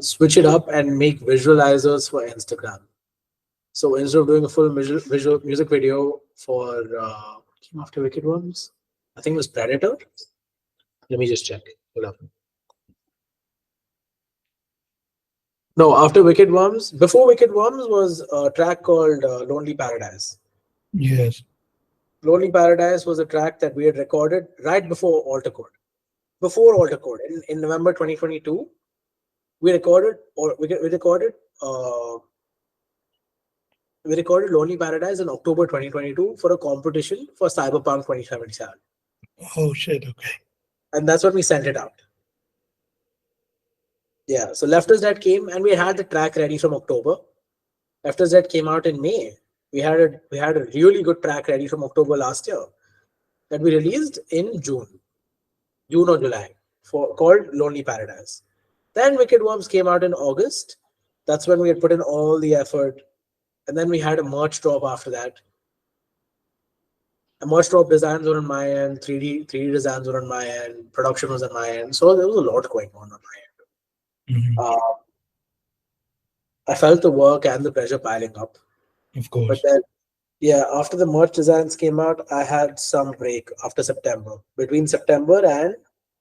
Speaker 2: switch it up and make visualizers for Instagram. So instead of doing a full visual music video for what came after Wicked Worms, I think it was Predator. Let me just check. Hold up. No, after Wicked Worms, before Wicked Worms was a track called Lonely Paradise.
Speaker 1: yes.
Speaker 2: Lonely Paradise was a track that we had recorded right before Alter Code. Before Alter Code, in November 2022, we recorded uh, we recorded Lonely Paradise in October 2022 for a competition for Cyberpunk 2077,
Speaker 1: Oh shit. Okay.
Speaker 2: and that's when we sent it out. Yeah, so Left Us Dead came, and we had the track ready from October. Left Us Dead came out in May. We had a really good track ready from October last year that we released in June or July, for called Lonely Paradise. Then Wicked Worms came out in August. That's when we had put in all the effort. And then we had a merch drop after that. A merch drop designs were on my end, 3D designs were on my end, production was on my end. So there was a lot going on my end.
Speaker 1: Mhm.
Speaker 2: I felt the work and the pressure piling up.
Speaker 1: Of
Speaker 2: But
Speaker 1: course.
Speaker 2: then, yeah, after the merch designs came out, I had some break after September, between September and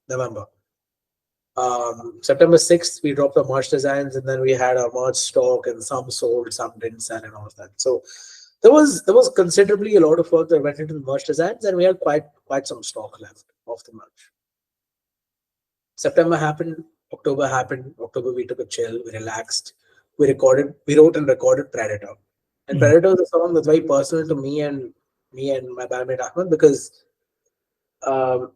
Speaker 2: November. September 6th, we dropped the merch designs, and then we had our merch stock, and some sold, some didn't sell, and all of that. So there was considerably a lot of work that went into the merch designs, and we had quite some stock left of the merch. September happened, October happened. October we took a chill, we relaxed, we wrote and recorded Predator. And
Speaker 1: Mm.
Speaker 2: Predator is a song that's very personal to me and my bandmate Ahmed because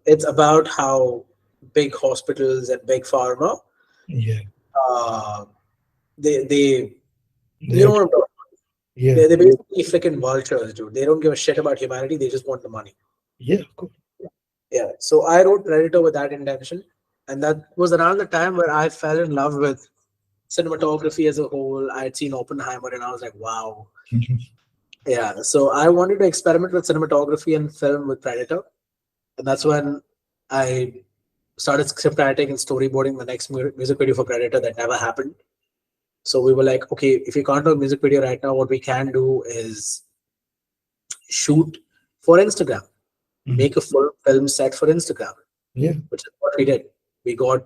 Speaker 2: it's about how big hospitals and big pharma
Speaker 1: Yeah.
Speaker 2: uh, they
Speaker 1: They
Speaker 2: you know
Speaker 1: are.
Speaker 2: what I'm talking about.
Speaker 1: Yeah.
Speaker 2: They're basically freaking vultures, dude. They don't give a shit about humanity. They just want the money.
Speaker 1: Yeah. Of course.
Speaker 2: Yeah. So I wrote Predator with that intention, and that was around the time where I fell in love with cinematography as a whole. I had seen Oppenheimer, and I was like, wow.
Speaker 1: Mhm.
Speaker 2: Yeah. So I wanted to experiment with cinematography and film with Predator, and that's when I started script writing and storyboarding the next music video for Predator that never happened. So we were like, okay, if we can't do a music video right now, what we can do is shoot for Instagram,
Speaker 1: Mhm.
Speaker 2: make a full film set for Instagram,
Speaker 1: Yeah.
Speaker 2: which is what we did. We got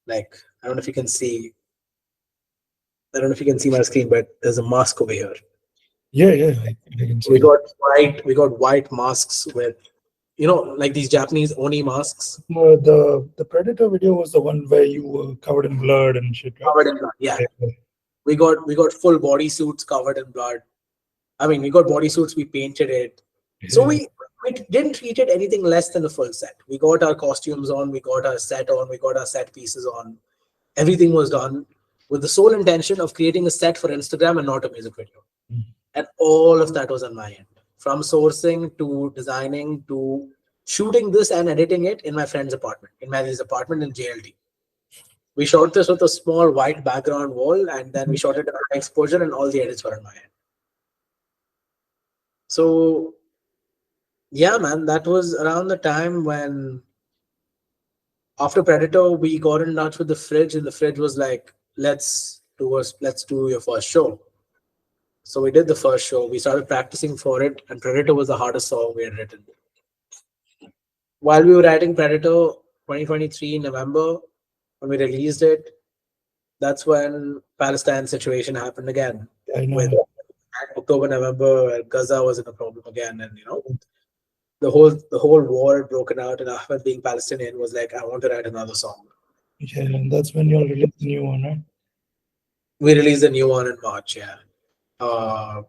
Speaker 2: like I don't know if you can see. I don't know if you can see my screen, but there's a mask over here.
Speaker 1: Yeah, yeah, I can see
Speaker 2: We
Speaker 1: that.
Speaker 2: got white masks with, like these Japanese oni masks
Speaker 1: The Predator video was the one where you were covered in blood and shit, right?
Speaker 2: covered in blood. Yeah,
Speaker 1: Yeah,
Speaker 2: we got full body suits covered in blood. I mean, we got bodysuits, we painted it. So
Speaker 1: yeah,
Speaker 2: we didn't treat it anything less than a full set. We got our costumes on, we got our set on, we got our set pieces on. Everything was done with the sole intention of creating a set for Instagram and not a music video.
Speaker 1: mm,
Speaker 2: And all of that was on my end. From sourcing to designing to shooting this and editing it in my friend's apartment, in Maddie's apartment in JLT. We shot this with a small white background wall, and then we shot it at high exposure, and all the edits were on my end. So yeah, man, that was around the time when after Predator we got in touch with the Fridge, and the Fridge was like, let's do your first show. So we did the first show. We started practicing for it, and Predator was the hardest song we had written. While we were writing Predator 2023 in November, when we released it, that's when Palestine situation happened again.
Speaker 1: I
Speaker 2: With
Speaker 1: know.
Speaker 2: October, November, Gaza was in a problem again, and the whole war had broken out, and Ahmed, being Palestinian, was like, I want to write another song.
Speaker 1: Yeah, and that's when you'll release the new one, right?
Speaker 2: We released a new one in March, yeah. Uh,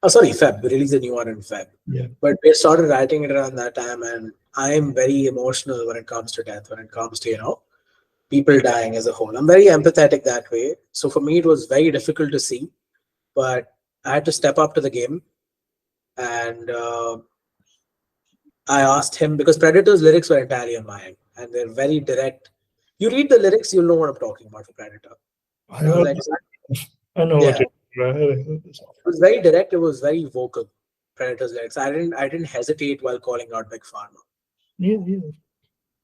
Speaker 2: sorry, Feb. We released a new one in Feb.
Speaker 1: Yeah,
Speaker 2: But we started writing it around that time, and I am very emotional when it comes to death, when it comes to, people dying as a whole. I'm very empathetic that way. So for me, it was very difficult to see, but I had to step up to the game. And I asked him, because Predator's lyrics were entirely on my end, and they're very direct. You read the lyrics, you'll know what I'm talking about for Predator.
Speaker 1: I
Speaker 2: And I was like,
Speaker 1: always, I know
Speaker 2: yeah,
Speaker 1: what
Speaker 2: it
Speaker 1: you right? I heard this.
Speaker 2: was very direct. It was very vocal. Predator's lyrics. I didn't hesitate while calling out Big Pharma.
Speaker 1: Yeah, yeah.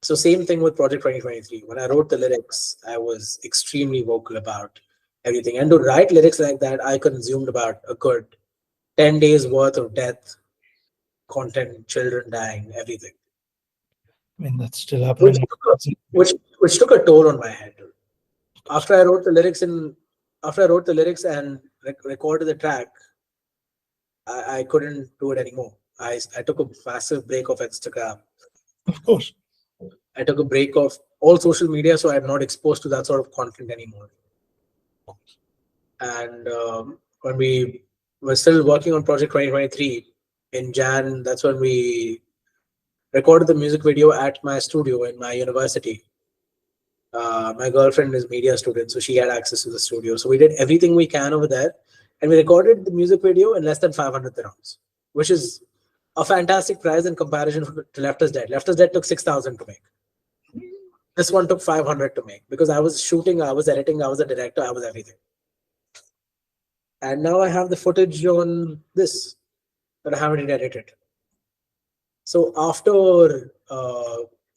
Speaker 2: So same thing with Project 2023. When I wrote the lyrics, I was extremely vocal about everything. And to write lyrics like that, I consumed about a good 10 days worth of death, content, children dying, everything.
Speaker 1: I mean, that's still
Speaker 2: Which
Speaker 1: happening.
Speaker 2: took a, which took a toll on my head. After I wrote the lyrics and recorded the track, I couldn't do it anymore. I took a massive break off Instagram.
Speaker 1: Of course.
Speaker 2: I took a break of all social media, so I'm not exposed to that sort of content anymore. And when we were still working on Project 2023 in Jan, that's when we recorded the music video at my studio in my university. My girlfriend is media student, so she had access to the studio. So we did everything we can over there, and we recorded the music video in less than 500 dirhams, which is a fantastic price in comparison to Left Is Dead. Left Is Dead took 6,000 to make. This one took 500 to make because I was shooting, I was editing, I was a director, I was everything. And now I have the footage on this, but I haven't edited. So after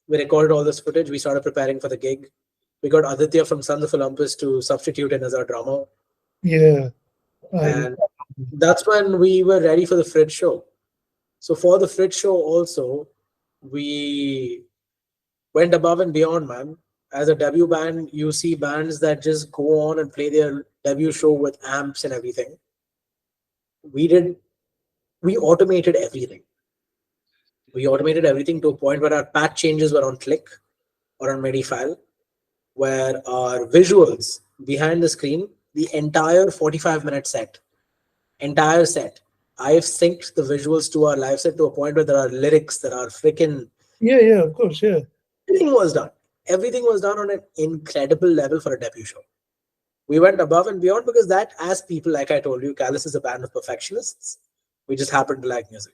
Speaker 2: we recorded all this footage, we started preparing for the gig. We got Aditya from Sons of Olympus to substitute in as our drummer.
Speaker 1: Yeah, I
Speaker 2: And that's when we were ready for the Fridge show. So for the Fridge show also, we went above and beyond, man. As a debut band, you see bands that just go on and play their debut show with amps and everything. We did, we automated everything. We automated everything to a point where our patch changes were on click or on MIDI file, where our visuals behind the screen, the entire 45-minute set, entire set, I've synced the visuals to our live set to a point where there are lyrics, there are freaking,
Speaker 1: yeah, yeah, of course, yeah.
Speaker 2: everything was done. Everything was done on an incredible level for a debut show. We went above and beyond because that, as people, like I told you, Callous is a band of perfectionists. We just happen to like music.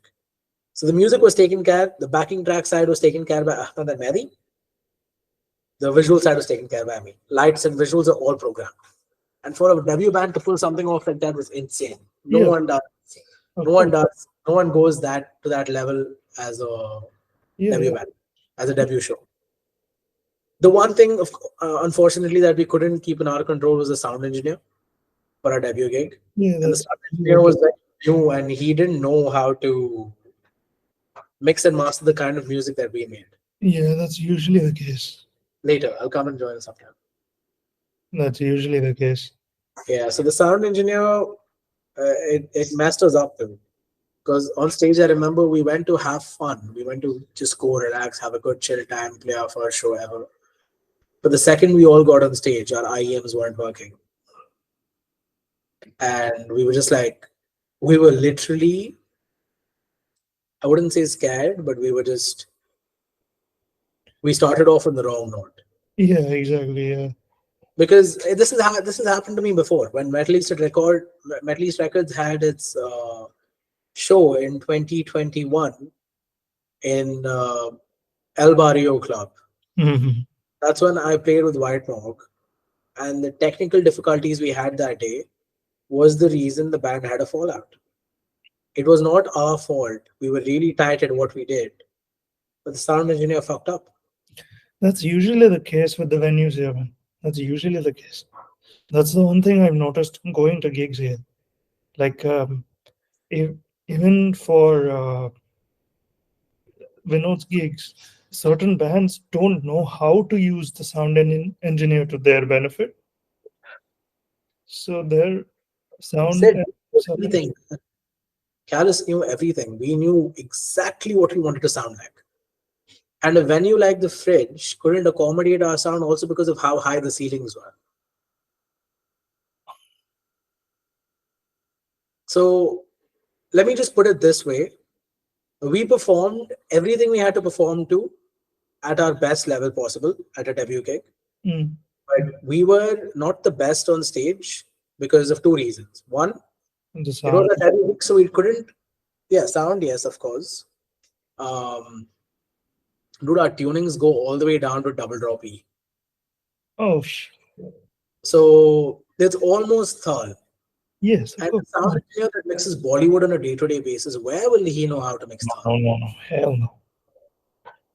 Speaker 2: So the music was taken care, the backing track side was taken care by Ahmed and Mehdi. The visual side was taken care by me. Lights and visuals are all programmed. And for a debut band to pull something off like that was insane. No
Speaker 1: Yeah,
Speaker 2: one does.
Speaker 1: of
Speaker 2: No one
Speaker 1: course.
Speaker 2: does. No one goes that to that level as a
Speaker 1: Yeah,
Speaker 2: debut
Speaker 1: yeah,
Speaker 2: band, as a debut show. The one thing, unfortunately, that we couldn't keep in our control was the sound engineer for our debut gig.
Speaker 1: yeah.
Speaker 2: And the
Speaker 1: That's
Speaker 2: sound
Speaker 1: usually
Speaker 2: engineer
Speaker 1: the
Speaker 2: was
Speaker 1: case.
Speaker 2: very new, and he didn't know how to mix and master the kind of music that we made.
Speaker 1: Yeah, that's usually the case.
Speaker 2: Later, I'll come and join sometime.
Speaker 1: That's usually the case.
Speaker 2: Yeah, so the sound engineer It messed us up though. Because on stage, I remember we went to have fun. We went to just go relax, have a good chill time, play our first show ever. But the second we all got on stage, our IEMs weren't working. And we were just like, we were literally, I wouldn't say scared, but we started off on the wrong note.
Speaker 1: Yeah, exactly. Yeah.
Speaker 2: Because this has happened to me before. When Metal East Records had its show in 2021 in El Barrio Club.
Speaker 1: Mhm.
Speaker 2: That's when I played with White Nog, and the technical difficulties we had that day was the reason the band had a fallout. It was not our fault. We were really tight at what we did, but the sound engineer fucked up.
Speaker 1: That's usually the case with the venues here, man. That's usually the case. That's the one thing I've noticed going to gigs here. Like, if, even for Vinod's gigs, certain bands don't know how to use the engineer to their benefit. So their sound,
Speaker 2: Said
Speaker 1: sound
Speaker 2: everything. Callous knew everything. We knew exactly what we wanted to sound like. And a venue like the Fridge couldn't accommodate our sound also because of how high the ceilings were. So let me just put it this way. We performed everything we had to perform to at our best level possible at a debut gig.
Speaker 1: mm,
Speaker 2: But we were not the best on stage because of two reasons. One,
Speaker 1: the
Speaker 2: it was
Speaker 1: sound.
Speaker 2: a debut gig, so we couldn't, yeah, sound, yes, of course. Um, Dude, our tunings go all the way down to double drop E.
Speaker 1: Oh,
Speaker 2: So it's almost third.
Speaker 1: yes, of
Speaker 2: And
Speaker 1: course.
Speaker 2: the sound engineer that mixes Bollywood on a day-to-day basis, where will he know how to mix third?
Speaker 1: No, no, no. Hell no.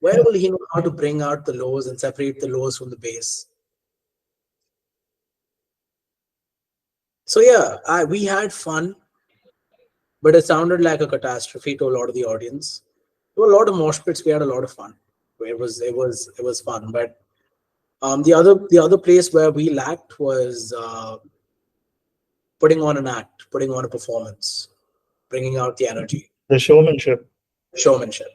Speaker 2: Where
Speaker 1: Hell.
Speaker 2: will he know how to bring out the lows and separate the lows from the bass? So yeah, we had fun, but it sounded like a catastrophe to a lot of the audience. There were a lot of mosh pits. We had a lot of fun. It was fun. But the other place where we lacked was putting on an act, putting on a performance, bringing out the energy,
Speaker 1: The showmanship.
Speaker 2: showmanship.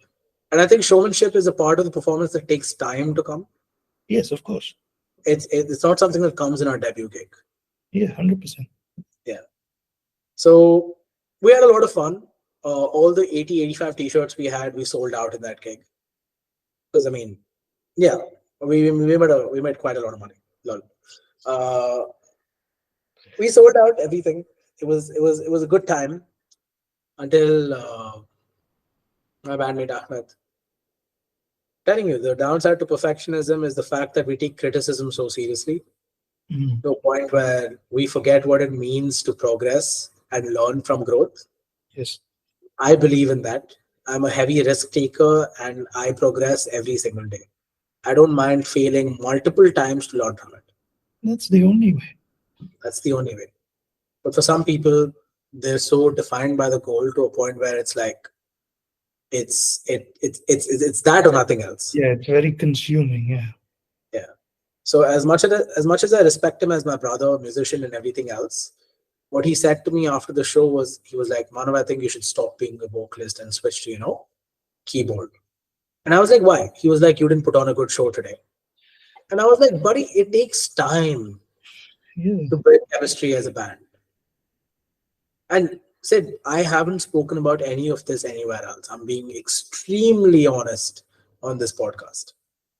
Speaker 2: And I think showmanship is a part of the performance that takes time to come.
Speaker 1: Yes, of course.
Speaker 2: It's not something that comes in our debut gig.
Speaker 1: Yeah, 100%.
Speaker 2: Yeah. So we had a lot of fun. All the 80, 85 t-shirts we had, we sold out in that gig. Because I mean, yeah, we made quite a lot of money. Lol. Uh, we sold out everything. It was a good time until my bandmate Ahmed. Telling you, the downside to perfectionism is the fact that we take criticism so seriously
Speaker 1: Mm,
Speaker 2: to a point where we forget what it means to progress and learn from growth.
Speaker 1: yes,
Speaker 2: I believe in that. I'm a heavy risk taker and I progress every single day. I don't mind failing multiple times to learn from it.
Speaker 1: that's the only way.
Speaker 2: That's the only way. But for some people, they're so defined by the goal to a point where it's like it's that or nothing else.
Speaker 1: Yeah, it's very consuming. Yeah.
Speaker 2: Yeah. So as much as I respect him as my brother, musician, and everything else, what he said to me after the show was he was like, Manav, I think you should stop being a vocalist and switch to keyboard. And I was like, why? He was like, you didn't put on a good show today. And I was like, buddy, it takes time
Speaker 1: Yeah.
Speaker 2: to build chemistry as a band. And said, I haven't spoken about any of this anywhere else. I'm being extremely honest on this podcast.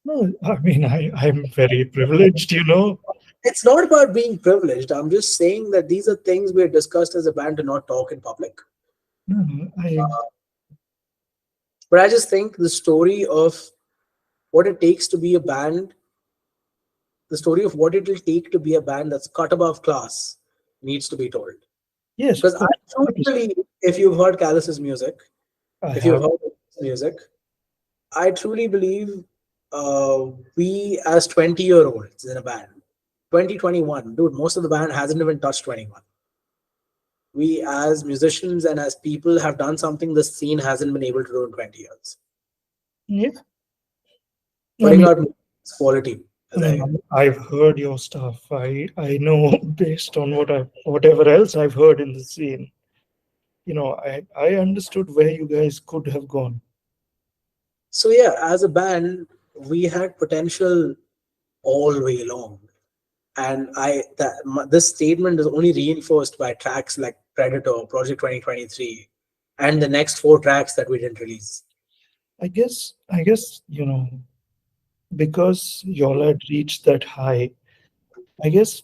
Speaker 1: No, I mean, I'm very privileged, you know.
Speaker 2: It's not about being privileged. I'm just saying that these are things we had discussed as a band to not talk in public.
Speaker 1: No, no,
Speaker 2: But I just think the story of what it takes to be a band, the story of what it will take to be a band that's cut above class needs to be told.
Speaker 1: yes, of
Speaker 2: Because I
Speaker 1: course.
Speaker 2: truly
Speaker 1: 100%.
Speaker 2: believe if you've heard Callous's music,
Speaker 1: I
Speaker 2: if you've
Speaker 1: have.
Speaker 2: heard his music, I truly believe we as 20-year-olds in a band, 2021, dude, most of the band hasn't even touched 21. We as musicians and as people have done something the scene hasn't been able to do in 20 years.
Speaker 1: Yeah. I
Speaker 2: Putting
Speaker 1: mean,
Speaker 2: out quality
Speaker 1: I
Speaker 2: as
Speaker 1: mean,
Speaker 2: I.
Speaker 1: I've heard your stuff. I know based on whatever else I've heard in the scene. I understood where you guys could have gone.
Speaker 2: So yeah, as a band, we had potential all way long, and this statement is only reinforced by tracks like Predator, Project 2023, and the next four tracks that we didn't release.
Speaker 1: I guess, because y'all had reached that high, I guess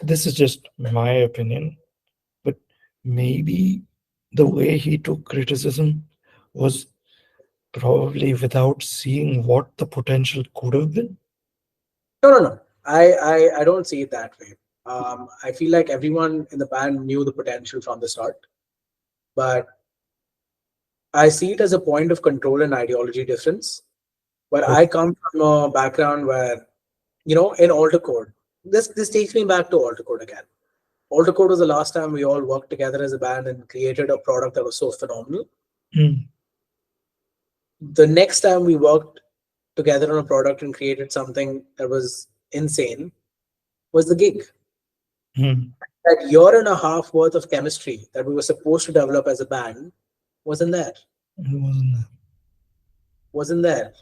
Speaker 1: this is just my opinion, but maybe the way he took criticism was probably without seeing what the potential could have been.
Speaker 2: No, no, no. I don't see it that way. I feel like everyone in the band knew the potential from the start, but I see it as a point of control and ideology difference. But
Speaker 1: Oh,
Speaker 2: I come from a background where, in alter code, this takes me back to alter code again. Alter code was the last time we all worked together as a band and created a product that was so phenomenal.
Speaker 1: mm,
Speaker 2: The next time we worked together on a product and created something that was insane was the gig.
Speaker 1: mm,
Speaker 2: That year and a half worth of chemistry that we were supposed to develop as a band wasn't there.
Speaker 1: it wasn't that.
Speaker 2: Wasn't there.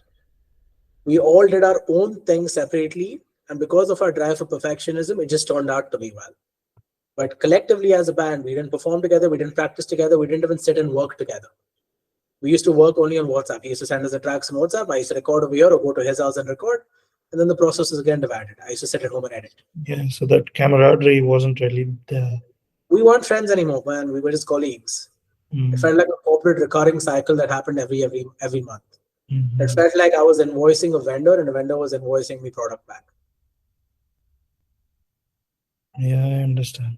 Speaker 2: We all did our own thing separately, and because of our drive for perfectionism, it just turned out to be well. But collectively as a band, we didn't perform together, we didn't practice together, we didn't even sit and work together. We used to work only on WhatsApp. He used to send us the tracks on WhatsApp. I used to record over here or go to his house and record. And then the process was again divided. I used to sit at home and edit.
Speaker 1: Yeah, so that camaraderie wasn't really there.
Speaker 2: We weren't friends anymore, man. We were just colleagues. It
Speaker 1: Mm,
Speaker 2: felt like a corporate recurring cycle that happened every month. It
Speaker 1: mhm.
Speaker 2: felt like I was invoicing a vendor and a vendor was invoicing me product back.
Speaker 1: Yeah, I understand.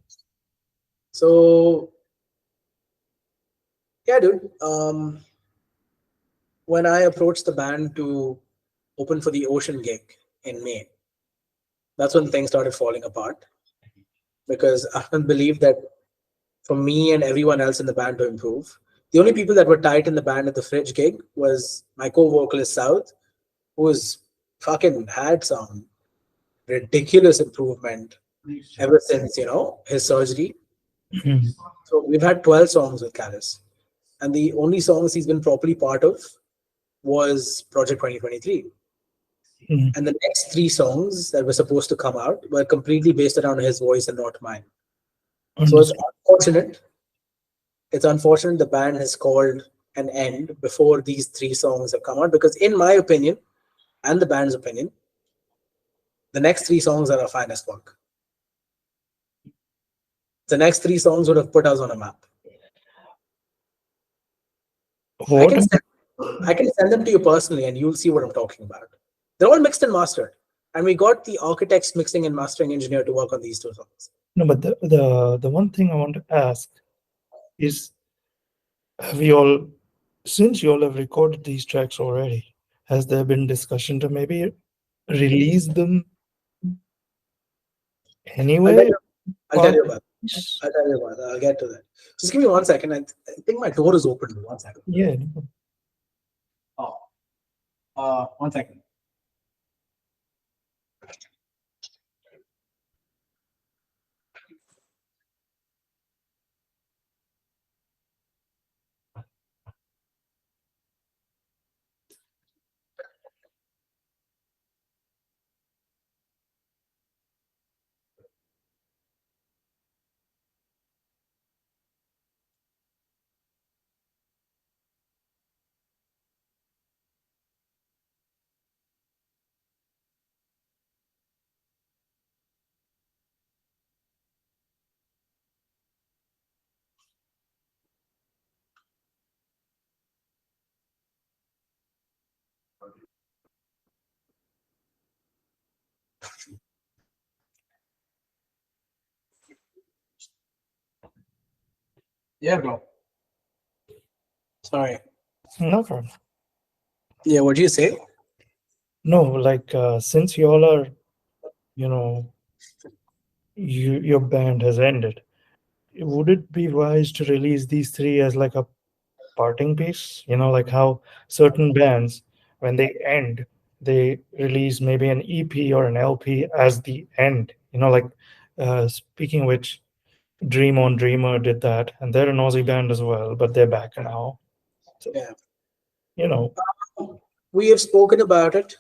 Speaker 2: So yeah, dude. When I approached the band to open for the Ocean gig in May, that's when things started falling apart because I believed that for me and everyone else in the band to improve, the only people that were tight in the band at the Fridge gig was my co-vocalist South, who was fucking had some ridiculous improvement ever since his surgery.
Speaker 1: Mm,
Speaker 2: So we've had 12 songs with Callous, and the only songs he's been properly part of was Project 2023.
Speaker 1: mm,
Speaker 2: And the next three songs that were supposed to come out were completely based around his voice and not mine. So
Speaker 1: understood.
Speaker 2: unfortunate. It's unfortunate the band has called an end before these three songs have come out because, in my opinion, and the band's opinion, the next three songs are our finest work. The next three songs would have put us on a map. I
Speaker 1: What?
Speaker 2: can send, I can send them to you personally, and you'll see what I'm talking about. They're all mixed and mastered, and we got the architect's mixing and mastering engineer to work on these two songs.
Speaker 1: No, but the one thing I want to ask is, have you all, since you all have recorded these tracks already, has there been discussion to maybe release them
Speaker 2: I'll tell
Speaker 1: anyway?
Speaker 2: you. I'll tell
Speaker 1: Part
Speaker 2: you about. I'll tell you about. I'll get to that. Just give me 1 second. I think my door is open. 1 second.
Speaker 1: yeah.
Speaker 2: Oh, 1 second. Yeah, bro. Sorry.
Speaker 1: No problem.
Speaker 2: Yeah, what do you say?
Speaker 1: No, like since you all are, you know, your band has ended, would it be wise to release these three as like a parting piece? Like how certain bands, when they end, they release maybe an EP or an LP as the end. Like speaking of which, Dream on Dreamer did that, and they're an Aussie band as well, but they're back now. So,
Speaker 2: Yeah.
Speaker 1: you know,
Speaker 2: We have spoken about it,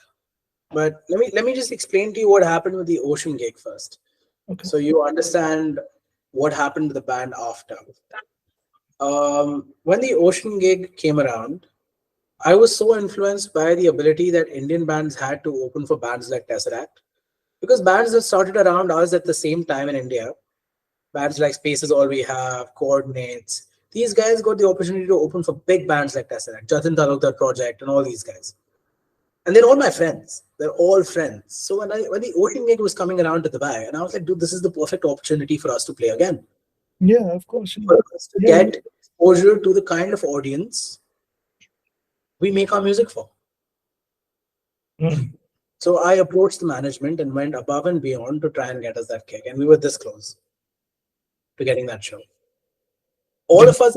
Speaker 2: but let me just explain to you what happened with the Ocean gig first,
Speaker 1: okay.
Speaker 2: so you understand what happened to the band after. When the Ocean gig came around, I was so influenced by the ability that Indian bands had to open for bands like Tesseract, because bands that started around us at the same time in India, bands like Spaces All We Have, Coordinates, these guys got the opportunity to open for big bands like Tesseract, Jatin Talukdar Project, and all these guys. And they're all my friends. They're all friends. So when the Ocean gig was coming around to Dubai, and I was like, dude, this is the perfect opportunity for us to play again,
Speaker 1: Yeah, of course. Yeah.
Speaker 2: for us to
Speaker 1: Yeah.
Speaker 2: get exposure to the kind of audience we make our music for.
Speaker 1: Mm.
Speaker 2: So I approached the management and went above and beyond to try and get us that gig, and we were this close to getting that show. All
Speaker 1: Did
Speaker 2: of us,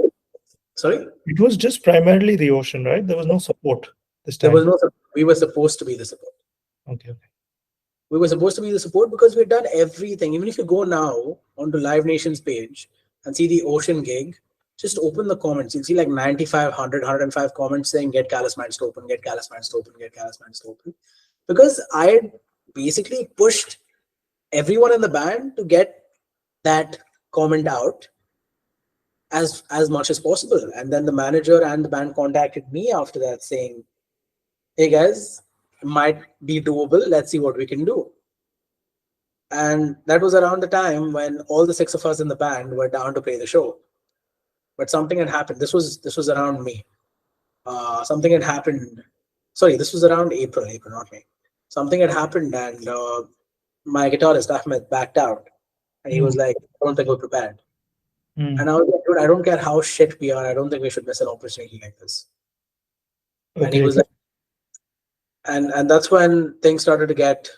Speaker 2: sorry,
Speaker 1: It was just primarily the Ocean, right? There was no support this
Speaker 2: there was
Speaker 1: time.
Speaker 2: no. We were supposed to be the support.
Speaker 1: Okay. Okay.
Speaker 2: We were supposed to be the support because we'd done everything. Even if you go now onto Live Nation's page and see the Ocean gig, just open the comments. You'll see like 95, 100, 105 comments saying, get Callous Minds to open, get Callous Minds to open, get Callous Minds to open. Because I had basically pushed everyone in the band to get that comment out as much as possible. And then the manager and the band contacted me after that saying, hey guys, it might be doable. Let's see what we can do. And that was around the time when all the six of us in the band were down to play the show. But something had happened. This was around May. Something had happened. Sorry, this was around April, not May. Something had happened, and my guitarist Ahmed backed out, and he was
Speaker 1: Mm.
Speaker 2: like, "I don't think we're prepared." And
Speaker 1: Mm.
Speaker 2: I was like, "Dude, I don't care how shit we are. I don't think we should miss an opportunity like this." And he
Speaker 1: Okay.
Speaker 2: was like, and that's when things started to get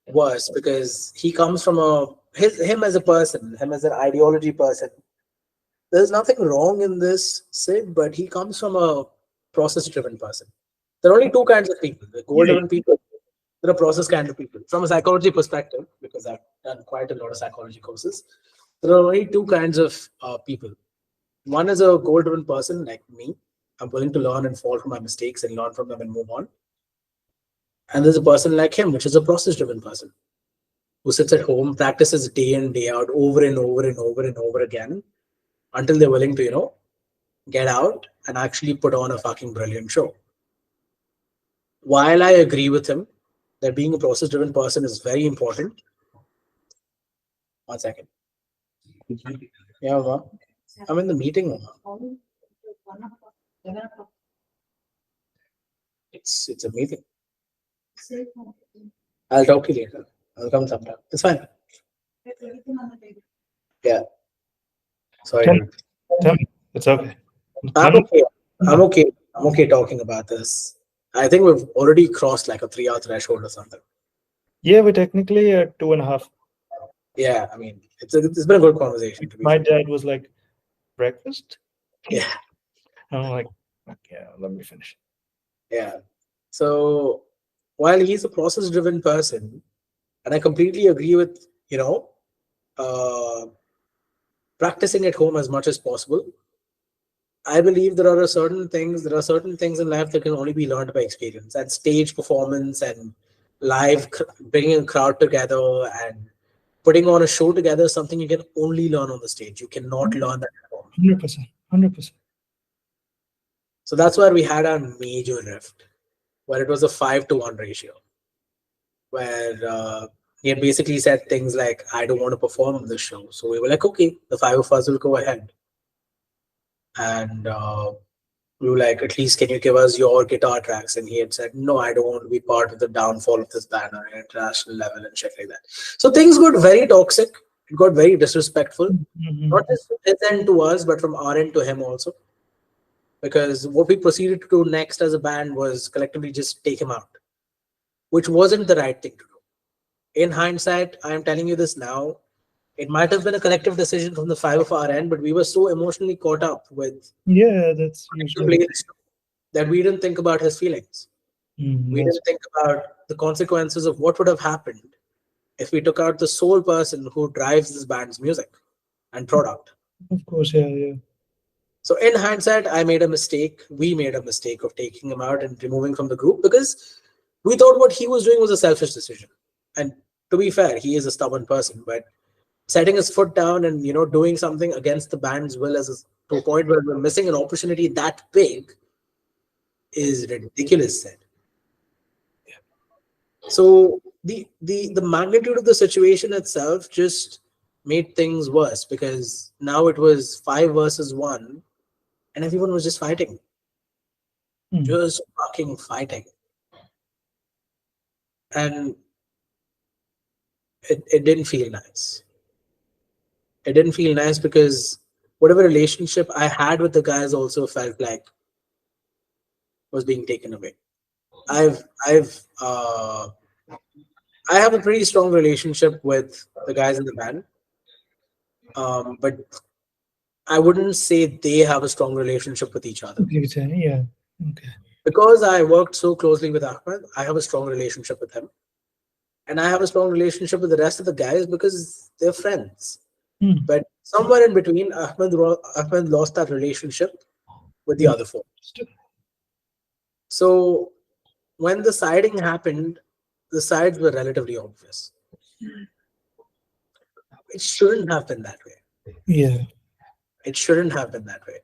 Speaker 2: worse because he comes from him as a person, him as an ideology person. There's nothing wrong in this, Sid, but he comes from a process driven person. There are only two kinds of people: the goal
Speaker 1: Yeah.
Speaker 2: driven people, there are process kind of people. From a psychology perspective, because I've done quite a lot of psychology courses, there are only two kinds of people. One is a goal driven person like me. I'm willing to learn and fall from my mistakes and learn from them and move on. And there's a person like him, which is a process driven person who sits at home, practices day in, day out, over and over and over and over again until they're willing to, get out and actually put on a fucking brilliant show. While I agree with him that being a process driven person is very important. One second. Yeah, Mama. I'm in the meeting, Mama. It's a meeting. I'll talk to you later. I'll come sometime. It's fine. Yeah. Sorry,
Speaker 1: Tell,
Speaker 2: dude.
Speaker 1: tell me. It's okay.
Speaker 2: I'm
Speaker 1: None
Speaker 2: okay. I'm okay. I'm okay talking about this. I think we've already crossed like a 3 hour threshold or something.
Speaker 1: Yeah, we're technically at 2.5.
Speaker 2: Yeah, I mean, it's been a good conversation to be
Speaker 1: My
Speaker 2: fair.
Speaker 1: dad was like, breakfast?
Speaker 2: Yeah,
Speaker 1: And I'm like, yeah, let me finish.
Speaker 2: yeah. So while he's a process driven person, and I completely agree with, uh, practicing at home as much as possible, I believe there are certain things in life that can only be learned by experience, and stage performance and bringing a crowd together and putting on a show together is something you can only learn on the stage. You cannot learn that at home.
Speaker 1: 100%. 100%.
Speaker 2: So that's where we had our major rift, where it was a 5-to-1 ratio, where he had basically said things like, I don't want to perform on this show. So we were like, okay, the five of us will go ahead. And we were like, at least can you give us your guitar tracks? And he had said, no, I don't want to be part of the downfall of this band on an international level and shit like that. So things got very toxic. It got very disrespectful, not
Speaker 1: Mhm.
Speaker 2: just from his end to us, but from our end to him also. Because what we proceeded to do next as a band was collectively just take him out, which wasn't the right thing to do. In hindsight, I am telling you this now. It might have been a collective decision from the five of our end, but we were so emotionally caught up with
Speaker 1: Yeah, that's
Speaker 2: to
Speaker 1: usually
Speaker 2: play this show that we didn't think about his feelings. We
Speaker 1: That's
Speaker 2: didn't think about the consequences of what would have happened if we took out the sole person who drives this band's music and product.
Speaker 1: of course, yeah, yeah.
Speaker 2: So in hindsight, I made a mistake. We made a mistake of taking him out and removing from the group because we thought what he was doing was a selfish decision. And to be fair, he is a stubborn person, but setting his foot down and doing something against the band's will to a point where we're missing an opportunity that big is ridiculous. Said. So the magnitude of the situation itself just made things worse because now it was 5 versus 1, and everyone was just fighting,
Speaker 1: Mm.
Speaker 2: just fucking fighting, and it didn't feel nice. It didn't feel nice because whatever relationship I had with the guys also felt like was being taken away. I've I've I have a pretty strong relationship with the guys in the band, but I wouldn't say they have a strong relationship with each other.
Speaker 1: Okay, yeah. Okay.
Speaker 2: Because I worked so closely with Ahmed, I have a strong relationship with him. And I have a strong relationship with the rest of the guys because they're friends.
Speaker 1: Mm.
Speaker 2: But somewhere in between, Ahmed lost that relationship with the other four. So when the siding happened, the sides were relatively obvious. It shouldn't have been that way.
Speaker 1: Yeah,
Speaker 2: It shouldn't have been that way.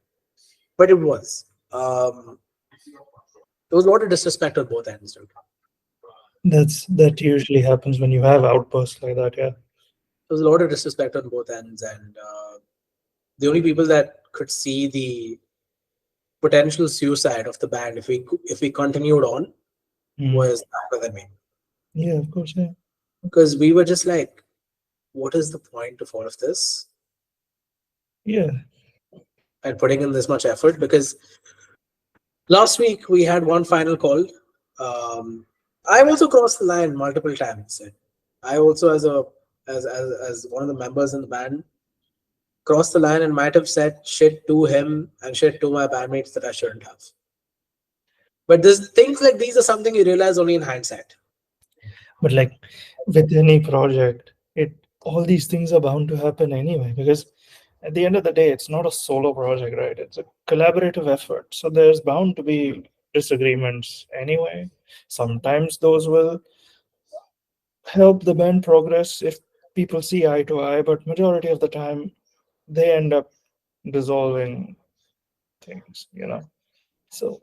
Speaker 2: But it was. There was a lot of disrespect on both ends, dude.
Speaker 1: that usually happens when you have outbursts like that. Yeah.
Speaker 2: There was a lot of disrespect on both ends, and the only people that could see the potential suicide of the band if we continued on
Speaker 1: Mm.
Speaker 2: was Ahmed and me,
Speaker 1: Yeah, of course. Yeah.
Speaker 2: because we were just like, what is the point of all of this
Speaker 1: Yeah.
Speaker 2: and putting in this much effort? Because last week we had one final call. Um, I've also crossed the line multiple times. I also, as one of the members in the band, crossed the line and might have said shit to him and shit to my bandmates that I shouldn't have. But this things like these are something you realize only in hindsight.
Speaker 1: But like with any project, it all these things are bound to happen anyway because at the end of the day, it's not a solo project, right? It's a collaborative effort. So there's bound to be disagreements anyway. Sometimes those will help the band progress if people see eye to eye, but majority of the time they end up dissolving things. So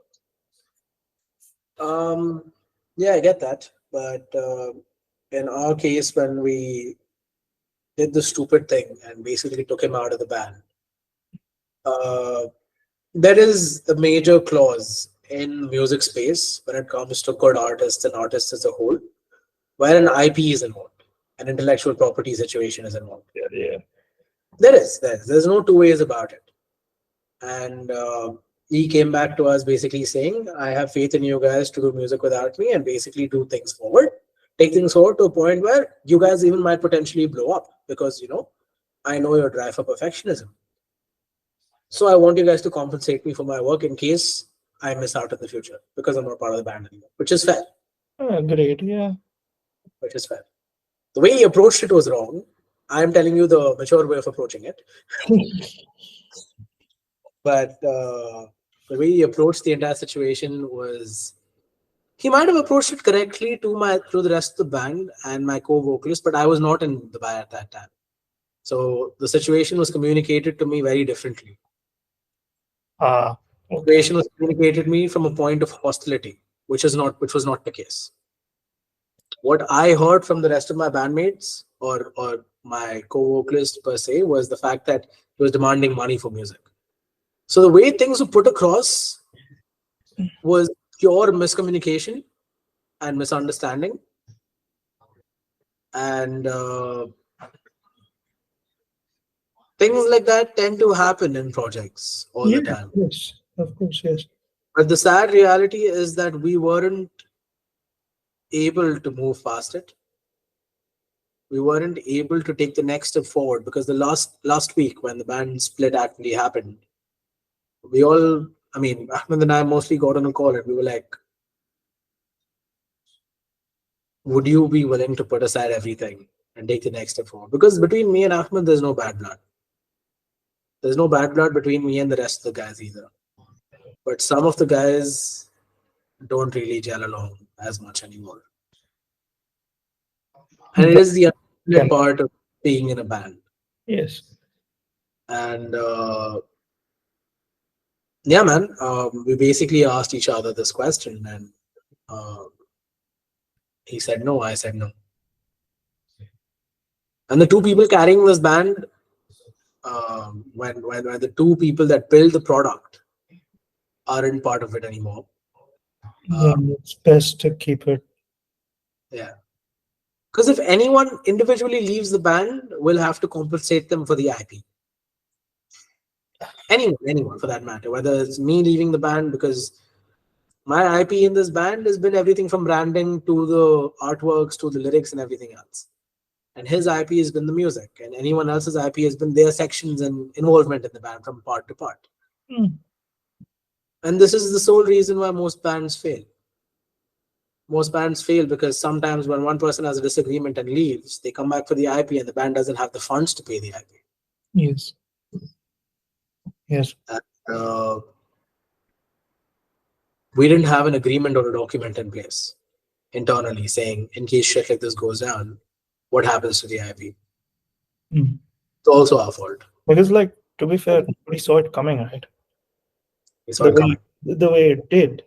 Speaker 2: Yeah, I get that. But in our case, when we did the stupid thing and basically took him out of the band, uh, there is a major clause in music space when it comes to good artists and artists as a whole, where an IP is involved, an intellectual property situation is involved.
Speaker 1: yeah, yeah.
Speaker 2: There's no two ways about it. And he came back to us basically saying, I have faith in you guys to do music without me and basically do things forward, take things forward to a point where you guys even might potentially blow up because I know your drive for perfectionism. So I want you guys to compensate me for my work in case I miss out in the future because I'm not part of the band anymore, which is fair.
Speaker 1: Great, yeah.
Speaker 2: Which is fair. The way he approached it was wrong. I'm telling you the mature way of approaching it. But the way he approached the entire situation was he might have approached it correctly to the rest of the band and my co-vocalist, but I was not in the band at that time. So the situation was communicated to me very differently.
Speaker 1: Ah,
Speaker 2: The
Speaker 1: okay.
Speaker 2: situation was communicated to me from a point of hostility, which was not the case. What I heard from the rest of my bandmates or my co-vocalist per se was the fact that he was demanding money for music. So the way things were put across was pure miscommunication and misunderstanding, and things like that tend to happen in projects all the
Speaker 1: Yeah,
Speaker 2: time.
Speaker 1: of course, yes.
Speaker 2: But the sad reality is that we weren't able to move past it. We weren't able to take the next step forward because the last week when the band split actually happened, we all, I mean, Ahmed and I mostly got on a call and we were like, would you be willing to put aside everything and take the next step forward? Because between me and Ahmed, there's no bad blood. There's no bad blood between me and the rest of the guys either. But some of the guys don't really gel along as much anymore. And it
Speaker 1: But
Speaker 2: is the
Speaker 1: yeah,
Speaker 2: unfortunate part of being in a band.
Speaker 1: yes.
Speaker 2: And yeah, man, we basically asked each other this question, and uh, he said no, I said no. And the two people carrying this band, when the two people that build the product aren't part of it anymore. Uh,
Speaker 1: Then it's best to keep it.
Speaker 2: yeah. Because if anyone individually leaves the band, we'll have to compensate them for the IP. Anyone for that matter. Whether it's me leaving the band, because my IP in this band has been everything from branding to the artworks to the lyrics and everything else. And his IP has been the music, and anyone else's IP has been their sections and involvement in the band from part to part.
Speaker 1: Mm,
Speaker 2: And this is the sole reason why most bands fail. Most bands fail because sometimes when one person has a disagreement and leaves, they come back for the IP and the band doesn't have the funds to pay the IP.
Speaker 1: yes. Yes.
Speaker 2: Uh, we didn't have an agreement or a document in place internally saying, in case shit like this goes down, what happens to the IP?
Speaker 1: Mm.
Speaker 2: It's also our fault.
Speaker 1: Because, like, to be fair, we saw it coming, right?
Speaker 2: We saw it coming.
Speaker 1: The way it did.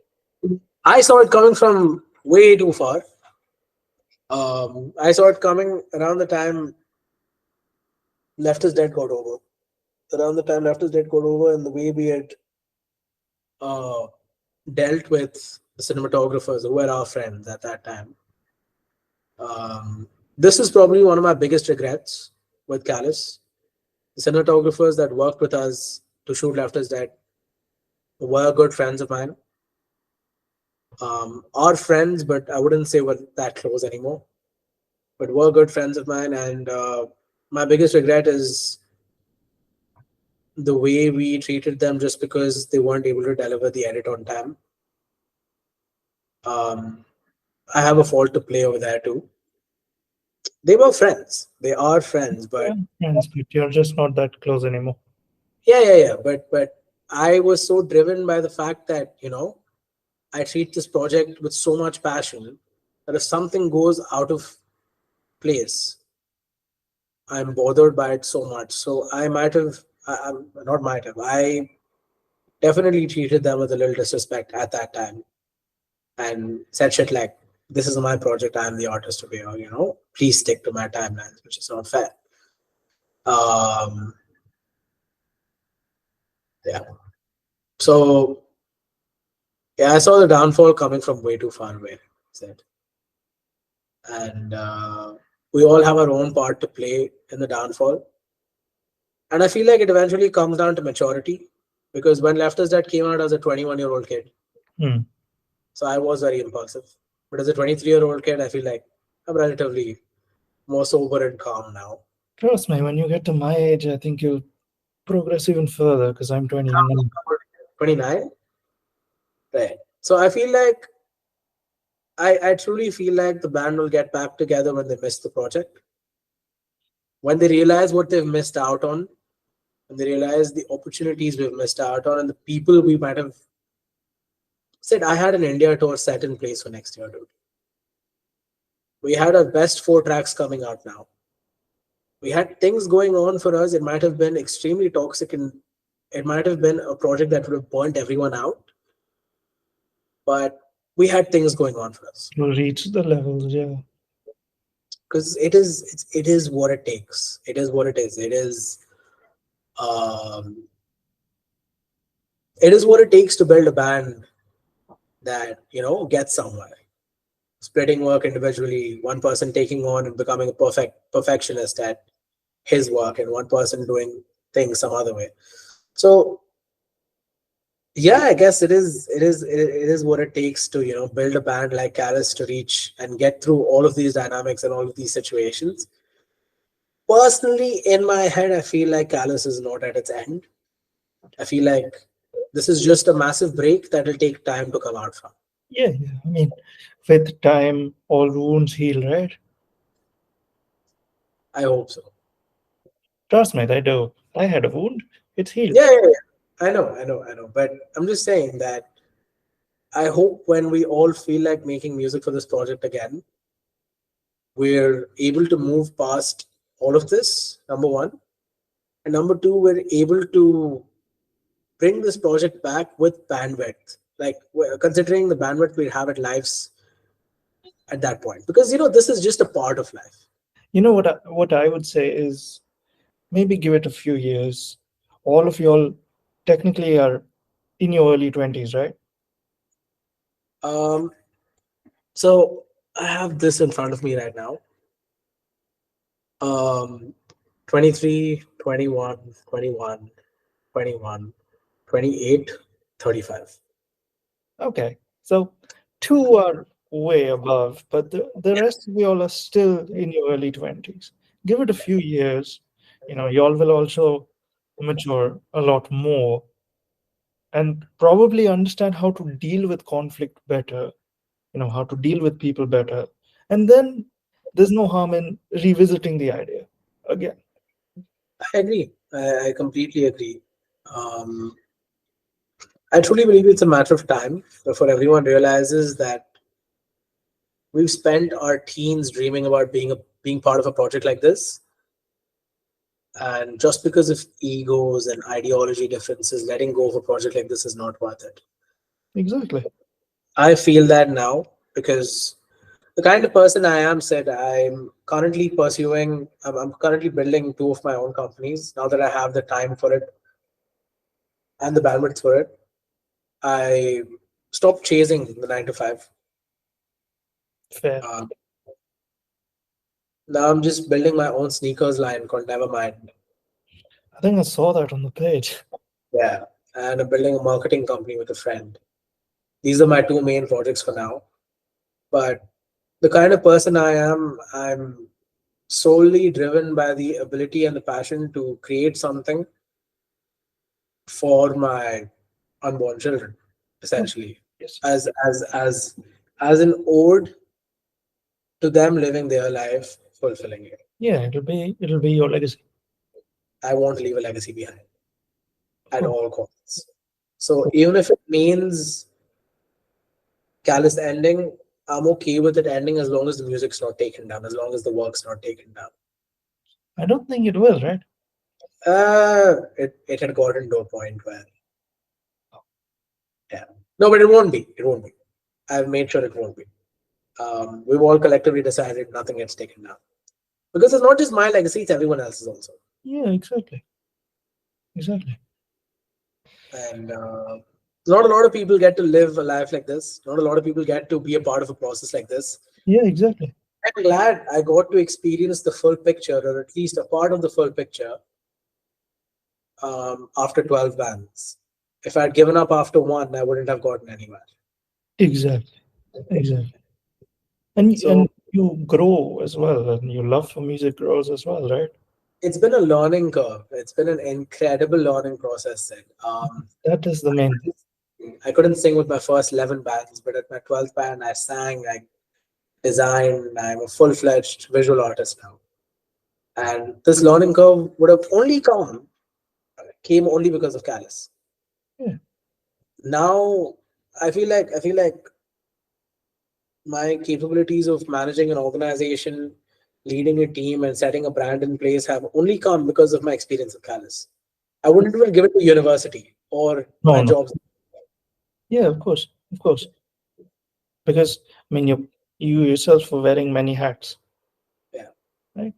Speaker 2: I saw it coming from way too far. I saw it coming around the time Left is Dead got over. Around the time Left is Dead got over, and the way we had uh, dealt with the cinematographers who were our friends at that time. This is probably one of my biggest regrets with Callous. The cinematographers that worked with us to shoot Left is Dead were good friends of mine. Are friends, but I wouldn't say we're that close anymore. But were good friends of mine, and my biggest regret is the way we treated them just because they weren't able to deliver the edit on time. I have a fault to play over there too. They were friends. They are friends, but
Speaker 1: Friends, but you're just not that close anymore.
Speaker 2: yeah. But I was so driven by the fact that I treat this project with so much passion that if something goes out of place, I'm bothered by it so much. So I might have, I'm not might have, I definitely treated them with a little disrespect at that time and said shit like, this is my project, I'm the artist over here, please stick to my timelines, which is not fair. Um, yeah. So, yeah, I saw the downfall coming from way too far away, said. And we all have our own part to play in the downfall. And I feel like it eventually comes down to maturity because when Left is Dead came out as a 21-year-old kid,
Speaker 1: Mm.
Speaker 2: so I was very impulsive. But as a 23-year-old kid, I feel like I'm relatively more sober and calm now.
Speaker 1: Trust me, when you get to my age, I think you'll progress even further because I'm 29.
Speaker 2: 29? Right. So I feel like I truly feel like the band will get back together when they miss the project. When they realize what they've missed out on, when they realize the opportunities we've missed out on, and the people we might have said, I had an India tour set in place for next year, dude. We had our best 4 tracks coming out now. We had things going on for us. It might have been extremely toxic and it might have been a project that would have burnt everyone out. But we had things going on for us.
Speaker 1: To reach the levels, yeah.
Speaker 2: Because it is what it takes. It is what it is. Um, it is what it takes to build a band that gets somewhere. Splitting work individually, one person taking on and becoming a perfectionist at his work, and one person doing things some other way. So yeah, I guess it is what it takes to build a band like Callous to reach and get through all of these dynamics and all of these situations. Personally, in my head, I feel like Callous is not at its end. I feel like this is just a massive break that will take time to come out from.
Speaker 1: Yeah, yeah. I mean, with time, all wounds heal, right?
Speaker 2: I hope so.
Speaker 1: Trust me, they do. I had a wound, it's healed.
Speaker 2: Yeah, yeah, yeah. I know. But I'm just saying that I hope when we all feel like making music for this project again, we're able to move past all of this, number one. And number two, we're able to bring this project back with bandwidth. Like, considering the bandwidth we have at lives at that point. Because, this is just a part of life.
Speaker 1: You know what I would say is maybe give it a few years. All of y'all technically are in your early 20s, right?
Speaker 2: Um, so I have this in front of me right now. Um, 23, 21, 21, 21, 28, 35.
Speaker 1: Okay. So two are way above, but the rest of y'all are still in your early 20s. Give it a few years. Y'all will also mature a lot more and probably understand how to deal with conflict better, how to deal with people better. And then there's no harm in revisiting the idea again.
Speaker 2: I agree. I completely agree. Um, I truly believe it's a matter of time before everyone realizes that we've spent our teens dreaming about being part of a project like this, and just because of egos and ideology differences, letting go of a project like this is not worth it.
Speaker 1: Exactly.
Speaker 2: I feel that now because the kind of person I am said I'm currently building two of my own companies now that I have the time for it and the bandwidth for it. I stopped chasing the 9 to 5.
Speaker 1: Fair.
Speaker 2: Um, Now I'm just building my own sneakers line called Nevermind.
Speaker 1: I think I saw that on the page.
Speaker 2: Yeah. And I'm building a marketing company with a friend. These are my two main projects for now. But the kind of person I am, I'm solely driven by the ability and the passion to create something for my unborn children,
Speaker 1: Oh,
Speaker 2: essentially.
Speaker 1: yes.
Speaker 2: As an ode to them living their life fulfilling it.
Speaker 1: Yeah, it'll be your legacy.
Speaker 2: I want to leave a legacy behind
Speaker 1: Of
Speaker 2: at
Speaker 1: course.
Speaker 2: all costs.
Speaker 1: Of
Speaker 2: So
Speaker 1: course.
Speaker 2: even if it means Callous ending, I'm okay with it ending as long as the music's not taken down, as long as the work's not taken down.
Speaker 1: I don't think it will, right?
Speaker 2: It had gotten to a point where, yeah. No, but it won't be. It won't be. I've made sure it won't be. We've all collectively decided nothing gets taken down. Because it's not just my legacy, it's everyone else's also.
Speaker 1: Yeah, exactly. Exactly.
Speaker 2: And not a lot of people get to live a life like this. Not a lot of people get to be a part of a process like this.
Speaker 1: Yeah, exactly.
Speaker 2: I'm glad I got to experience the full picture, or at least a part of the full picture, after 12 bands. If I'd given up after one, I wouldn't have gotten anywhere.
Speaker 1: Exactly. Exactly. And
Speaker 2: So
Speaker 1: you grow as well, and your love for music grows as well, right?
Speaker 2: it's been a learning curve. It's been an incredible learning process. Sid.
Speaker 1: That is the main thing.
Speaker 2: I couldn't sing with my first 11 bands, but at my 12th band, I sang, I designed, I'm a full fledged visual artist now. And this learning curve would have only came only because of Callous.
Speaker 1: Yeah.
Speaker 2: Now I feel like my capabilities of managing an organization, leading a team, and setting a brand in place have only come because of my experience at Callous. I wouldn't even give it to university or
Speaker 1: No,
Speaker 2: my
Speaker 1: no.
Speaker 2: jobs.
Speaker 1: Yeah, of course. Of course. Because I mean you yourself were wearing many hats,
Speaker 2: Yeah,
Speaker 1: right?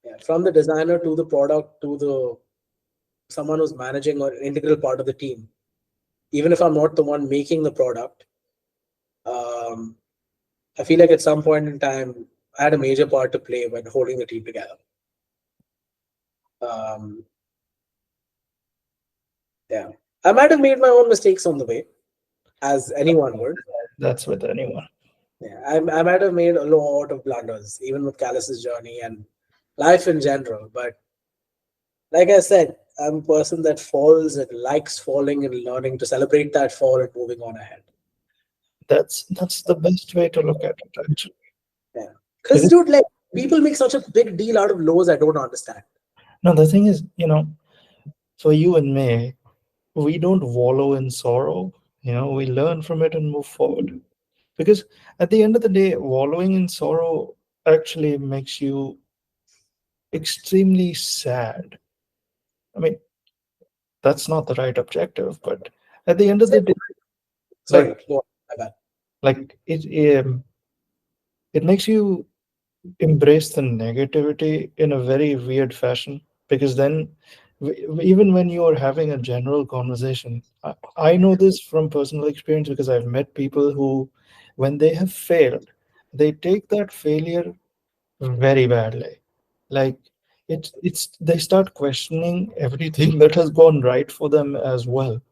Speaker 2: yeah. From the designer to the product to the someone who's managing or integral part of the team. Even if I'm not the one making the product, um, I feel like at some point in time I had a major part to play when holding the team together. Um, yeah, I might have made my own mistakes on the way, as anyone would.
Speaker 1: That's with anyone.
Speaker 2: Yeah, I might have made a lot of blunders, even with Callus's journey and life in general. But like I said, I'm a person that falls and likes falling and learning to celebrate that fall and moving on ahead.
Speaker 1: That's the best way to look at it, actually.
Speaker 2: Yeah. Because,
Speaker 1: Because
Speaker 2: dude, like, people make such a big deal out of lows I don't understand.
Speaker 1: no, the thing is, for you and me, we don't wallow in sorrow. We learn from it and move forward. Because at the end of the day, wallowing in sorrow actually makes you extremely sad. I mean, that's not the right objective, but at the end of the day,
Speaker 2: Sorry,
Speaker 1: like
Speaker 2: go on. My bad.
Speaker 1: like it makes you embrace the negativity in a very weird fashion, because then even when you are having a general conversation, I know this from personal experience, because I've met people who, when they have failed, they take that failure very badly. Like, it's they start questioning everything that has gone right for them as well,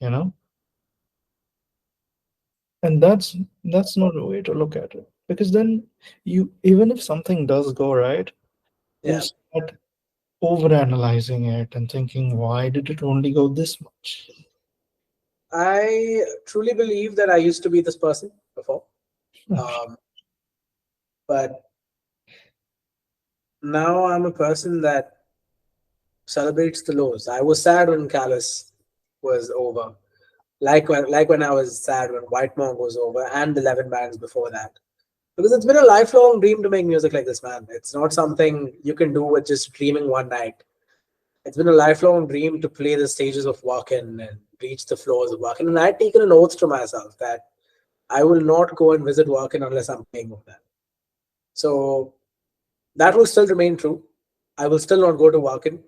Speaker 1: you know and that's not a way to look at it, because then, you even if something does go right, you
Speaker 2: Yeah.
Speaker 1: start overanalyzing it and thinking, why did it only go this much?
Speaker 2: I truly believe that I used to be this person before.
Speaker 1: Oh,
Speaker 2: Um, but now I'm a person that celebrates the lows. I was sad when Callous was over. Like when I was sad when White Monk was over and the 11 bands before that. Because it's been a lifelong dream to make music like this, man. It's not something you can do with just dreaming one night. It's been a lifelong dream to play the stages of Wacken and reach the floors of Wacken. And I'd taken an oath to myself that I will not go and visit Wacken unless I'm playing with them. So that will still remain true. I will still not go to Wacken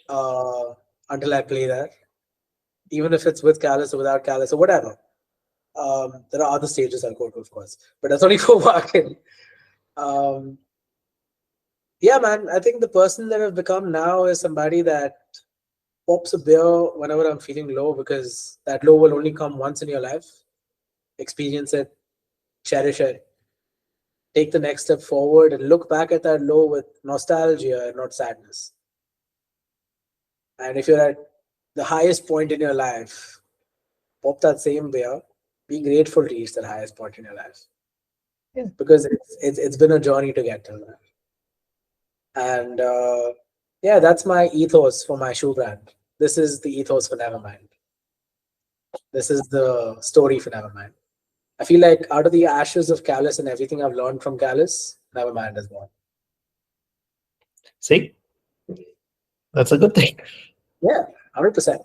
Speaker 2: uh, until I play there, even if it's with Callus or without Callus or whatever. There are other stages I'll go to, of course, but that's only for Wacken. Um, yeah, man, I think the person that I've become now is somebody that pops a beer whenever I'm feeling low, because that low will only come once in your life. Experience it, cherish it, take the next step forward, and look back at that low with nostalgia and not sadness. And if you're at the highest point in your life, pop that same beer, be grateful to reach that highest point in your life,
Speaker 1: yeah.
Speaker 2: because it's been a journey to get to that. And yeah, that's my ethos for my shoe brand. This is the ethos for Nevermind. This is the story for Nevermind. I feel like out of the ashes of Callus and everything I've learned from Callus, Nevermind is born.
Speaker 1: See, that's a good thing.
Speaker 2: Yeah, 100%.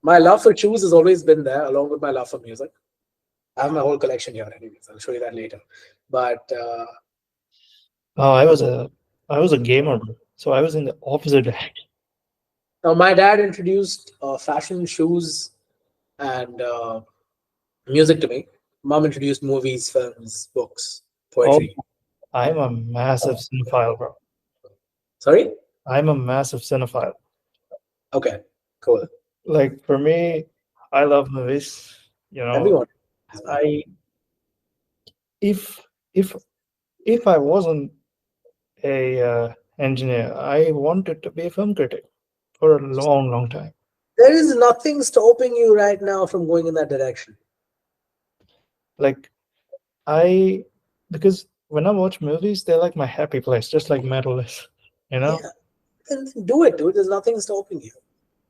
Speaker 2: My love for shoes has always been there, along with my love for music. I have my whole collection here, anyways. I'll show you that later. But
Speaker 1: Oh, I was a gamer, bro. So I was in the opposite end.
Speaker 2: now my dad introduced fashion, shoes, and music to me. Mom introduced movies, films, books,
Speaker 1: Oh,
Speaker 2: poetry.
Speaker 1: I'm a massive cinephile, bro.
Speaker 2: Sorry?
Speaker 1: I'm a massive cinephile.
Speaker 2: Okay, cool.
Speaker 1: Like, for me, I love movies.
Speaker 2: Everyone is, man.
Speaker 1: I if if if I wasn't a engineer, I wanted to be a film critic for a long, long time.
Speaker 2: There is nothing stopping you right now from going in that direction.
Speaker 1: Like, I because when I watch movies, they're like my happy place, just like metal is. You know?
Speaker 2: Yeah, then do it, dude. There's nothing stopping you.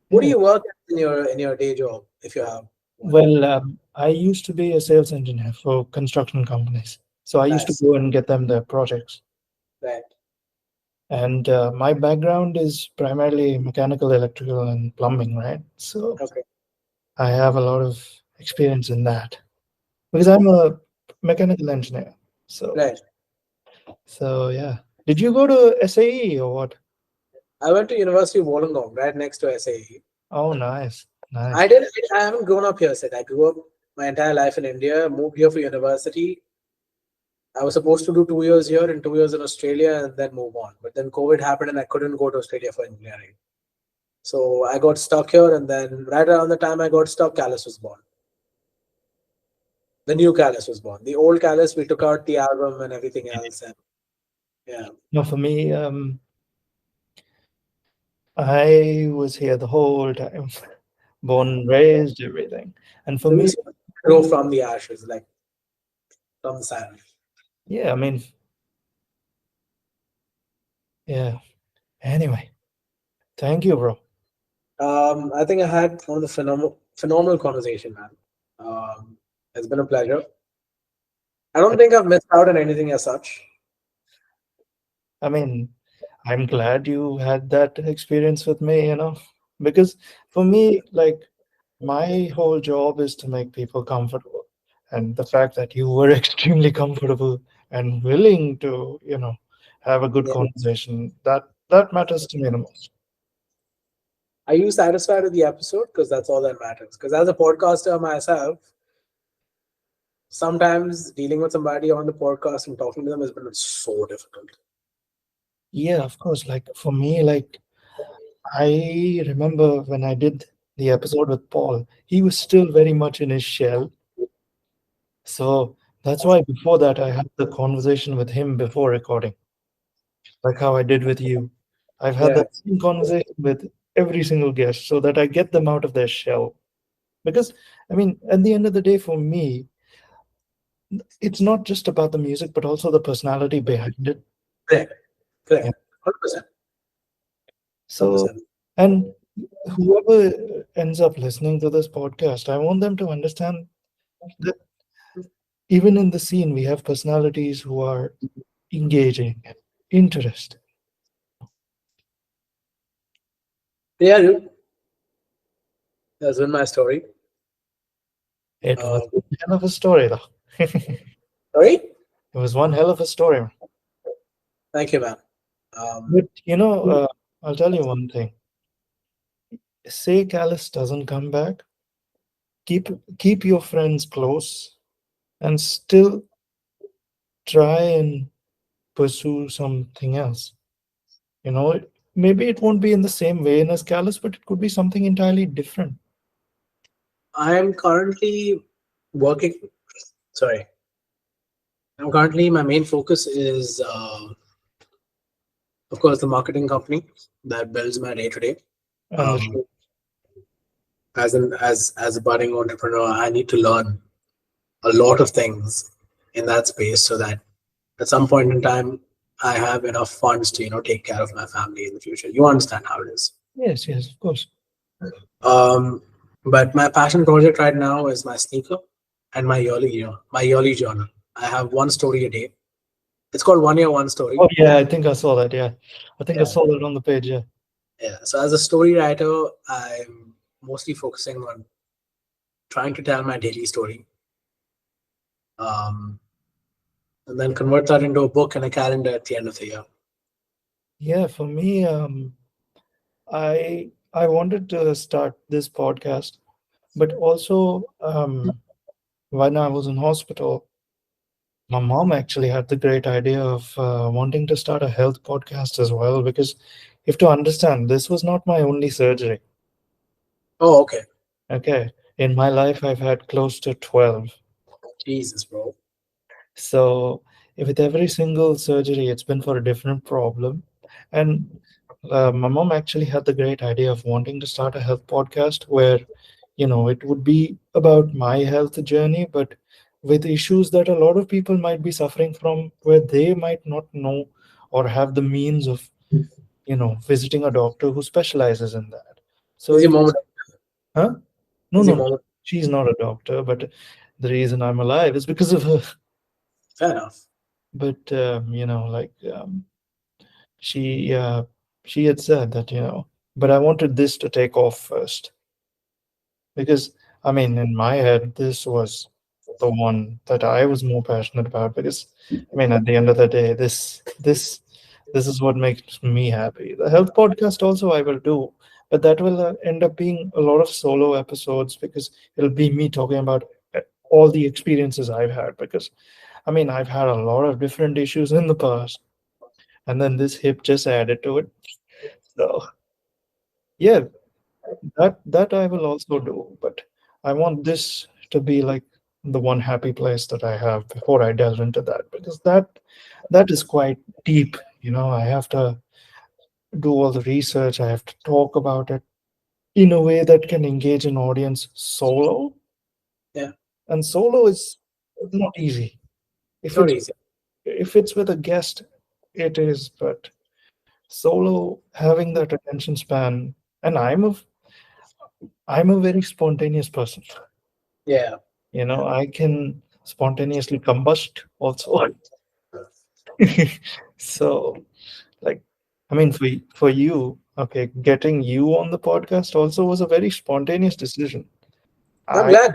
Speaker 2: What do
Speaker 1: Yeah.
Speaker 2: you work at in your day job, if you have one?
Speaker 1: Well, I used to be a sales engineer for construction companies, so I used to
Speaker 2: Nice.
Speaker 1: go and get them their projects.
Speaker 2: Right.
Speaker 1: And my background is primarily mechanical, electrical, and plumbing, right? So
Speaker 2: Okay.
Speaker 1: I have a lot of experience in that, because I'm a mechanical engineer. So,
Speaker 2: Right.
Speaker 1: yeah. Did you go to SAE or what?
Speaker 2: I went to University of Wollongong, right next to SAE.
Speaker 1: Oh, nice,
Speaker 2: I
Speaker 1: nice.
Speaker 2: did. I haven't grown up here. Said I grew up my entire life in India. Moved here for university. I was supposed to do 2 years here and 2 years in Australia and then move on. But then COVID happened and I couldn't go to Australia for engineering. So I got stuck here, and then right around the time I got stuck, Callus was born. The new Callus was born. The old Callus, we took out the album and everything else. And yeah.
Speaker 1: No, for me, I was here the whole time, born and raised, everything. And for
Speaker 2: So we
Speaker 1: me,
Speaker 2: see. grow from the ashes, like from the sand.
Speaker 1: Yeah, I mean, yeah. Anyway, thank you, bro.
Speaker 2: I think I had one of the phenomenal conversation, man. It's been a pleasure. I don't think I've missed out on anything as such.
Speaker 1: I mean, I'm glad you had that experience with me, because for me, like, my whole job is to make people comfortable. And the fact that you were extremely comfortable and willing to, have a good
Speaker 2: Yeah.
Speaker 1: conversation, that matters to me the most.
Speaker 2: Are you satisfied with the episode? Because that's all that matters. Because as a podcaster myself, sometimes dealing with somebody on the podcast and talking to them has been so difficult.
Speaker 1: Yeah, of course. Like for me, like I remember when I did the episode with Paul, he was still very much in his shell. So that's why before that, I had the conversation with him before recording, like how I did with you. I've had
Speaker 2: Yeah,
Speaker 1: that same conversation with every single guest so that I get them out of their shell. Because, I mean, at the end of the day, for me, it's not just about the music, but also the personality behind it.
Speaker 2: correct,
Speaker 1: Yeah.
Speaker 2: correct. 100%.
Speaker 1: So,
Speaker 2: 100%.
Speaker 1: and whoever ends up listening to this podcast, I want them to understand that even in the scene, we have personalities who are engaging and interesting.
Speaker 2: Yeah, dude. That's been my story.
Speaker 1: It was
Speaker 2: Um,
Speaker 1: one hell of a story, though. It
Speaker 2: Sorry?
Speaker 1: was one hell of a story.
Speaker 2: Thank you, man. Um,
Speaker 1: But I'll tell you one thing. Say Callus doesn't come back, keep keep your friends close, and still try and pursue something else. You know, maybe it won't be in the same vein as Callus, but it could be something entirely different.
Speaker 2: I am currently working. Sorry. I'm currently, my main focus is, of course, the marketing company that builds my day to day.
Speaker 1: And the
Speaker 2: Um,
Speaker 1: show.
Speaker 2: as a budding entrepreneur, I need to learn a lot of things in that space so that at some point in time, I have enough funds to take care of my family in the future. You understand how it is.
Speaker 1: Yes, yes, of course.
Speaker 2: Um, but my passion project right now is my sneaker and my yearly journal. I have one story a day. It's called 1 Year One Story.
Speaker 1: Oh yeah, I think I saw that. Yeah, I think I
Speaker 2: Yeah,
Speaker 1: saw that on the page. Yeah.
Speaker 2: yeah. So as a story writer, I'm mostly focusing on trying to tell my daily story, um, and then convert that into a book and a calendar at the end of the year.
Speaker 1: Yeah, for me, I wanted to start this podcast, but also when I was in hospital, my mom actually had the great idea of wanting to start a health podcast as well. Because you have to understand, this was not my only surgery.
Speaker 2: Oh, okay.
Speaker 1: Okay, in my life, I've had close to 12.
Speaker 2: Jesus, bro.
Speaker 1: So with every single surgery, it's been for a different problem. And my mom actually had the great idea of wanting to start a health podcast where, it would be about my health journey, but with issues that a lot of people might be suffering from, where they might not know or have the means of, visiting a doctor who specializes in that. So
Speaker 2: Is your
Speaker 1: if
Speaker 2: mom?
Speaker 1: it's, huh? No,
Speaker 2: Is your
Speaker 1: no,
Speaker 2: mom?
Speaker 1: she's not a doctor, but the reason I'm alive is because of her.
Speaker 2: Fair enough.
Speaker 1: But she she had said that, but I wanted this to take off first, because I mean, in my head, this was the one that I was more passionate about, because I mean, at the end of the day, this is what makes me happy. The health podcast also I will do, but that will end up being a lot of solo episodes, because it'll be me talking about all the experiences I've had. Because I mean, I've had a lot of different issues in the past, and then this hip just added to it. So yeah, that I will also do, but I want this to be like the one happy place that I have before I delve into that, because that is quite deep. I have to do all the research. I have to talk about it in a way that can engage an audience solo,
Speaker 2: Yeah.
Speaker 1: and solo is not easy. If
Speaker 2: Not
Speaker 1: it's
Speaker 2: easy.
Speaker 1: if it's with a guest, it is, but solo having that attention span, and I'm a very spontaneous person.
Speaker 2: Yeah.
Speaker 1: I can spontaneously combust also. So, like, I mean, for you, okay, getting you on the podcast also was a very spontaneous decision.
Speaker 2: I'm
Speaker 1: I
Speaker 2: glad.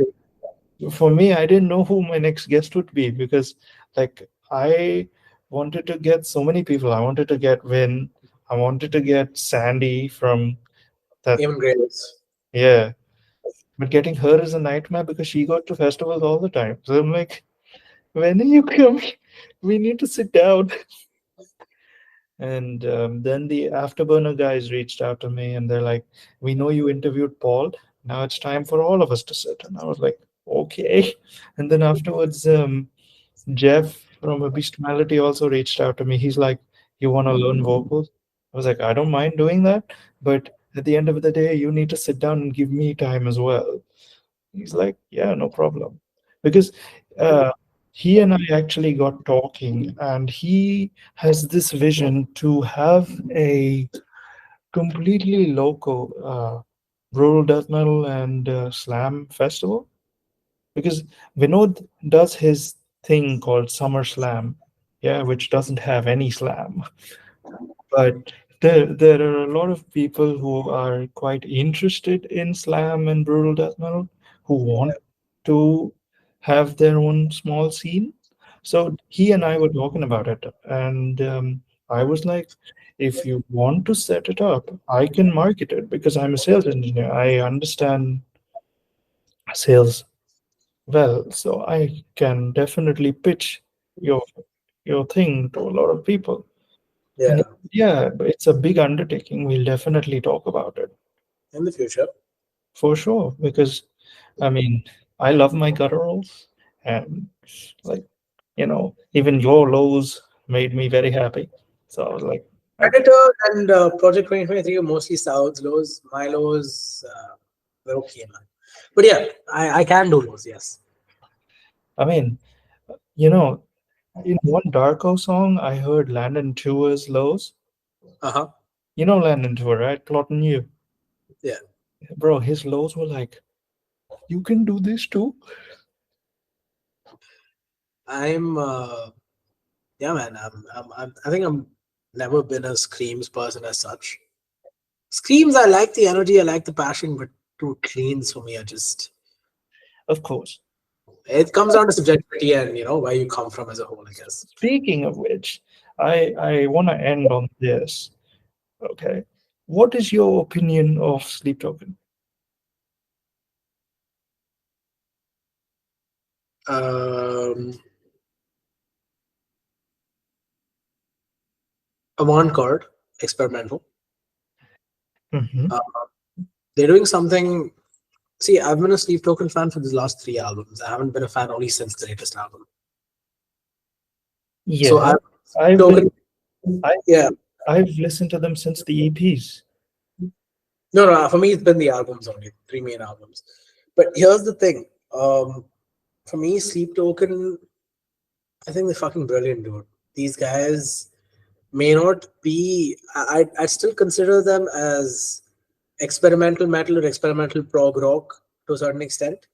Speaker 1: For me, I didn't know who my next guest would be because, like, I wanted to get so many people. I wanted to get Vin. I wanted to get Sandy from that.
Speaker 2: Even Grace.
Speaker 1: Yeah, but getting her is a nightmare because she got to festivals all the time. So I'm like, when are you coming? We need to sit down. And then the Afterburner guys reached out to me and they're like, we know you interviewed Paul. Now it's time for all of us to sit. And I was like, okay. And then afterwards, Jeff from Abysmality also reached out to me. He's like, you want to learn vocals? I was like, I don't mind doing that. But at the end of the day, you need to sit down and give me time as well. He's like, yeah, no problem. Because uh, he and I actually got talking, and he has this vision to have a completely local rural death metal and slam festival. Because Vinod does his thing called Summer Slam, yeah, which doesn't have any slam. But there are a lot of people who are quite interested in slam and brutal death metal who want to have their own small scene. So he and I were talking about it, and I was like, if you want to set it up, I can market it because I'm a sales engineer. I understand sales well, so I can definitely pitch your your thing to a lot of people. And
Speaker 2: Yeah.
Speaker 1: yeah, but it's a big undertaking. We'll definitely talk about it
Speaker 2: In the future.
Speaker 1: for sure. Because I mean, I love my gutturals, and like even your lows made me very happy. So I was like, okay.
Speaker 2: Predator and Project 2023 are mostly South's lows. My lows were okay, man. But yeah, I can do lows, yes.
Speaker 1: I mean, you know, in one Darko song, I heard Landon Tour's lows.
Speaker 2: Uh huh.
Speaker 1: You know Landon Tour, right? Plotting you,
Speaker 2: Yeah.
Speaker 1: bro. His lows were like, you can do this too.
Speaker 2: I'm, yeah, man. I think I'm never been a Screams person as such. Screams, I like the energy, I like the passion, but too cleans for me. I just,
Speaker 1: Of course.
Speaker 2: it comes down to subjectivity and, where you come from as a whole, I guess.
Speaker 1: Speaking of which, I want to end on this. Okay. What is your opinion of Sleep Token?
Speaker 2: Um, Avant-garde, experimental.
Speaker 1: Hmm.
Speaker 2: Uh, they're doing something. See, I've been a Sleep Token fan for the last three albums. I haven't been a fan only since the latest album. So
Speaker 1: Yeah,
Speaker 2: I've
Speaker 1: I've been
Speaker 2: Token,
Speaker 1: I
Speaker 2: yeah.
Speaker 1: I've listened to them since the EPs.
Speaker 2: No. For me, it's been the albums only, three main albums. But here's the thing. For me, Sleep Token, I think they're fucking brilliant, dude. These guys may not be. I still consider them as experimental metal or experimental prog rock to a certain extent.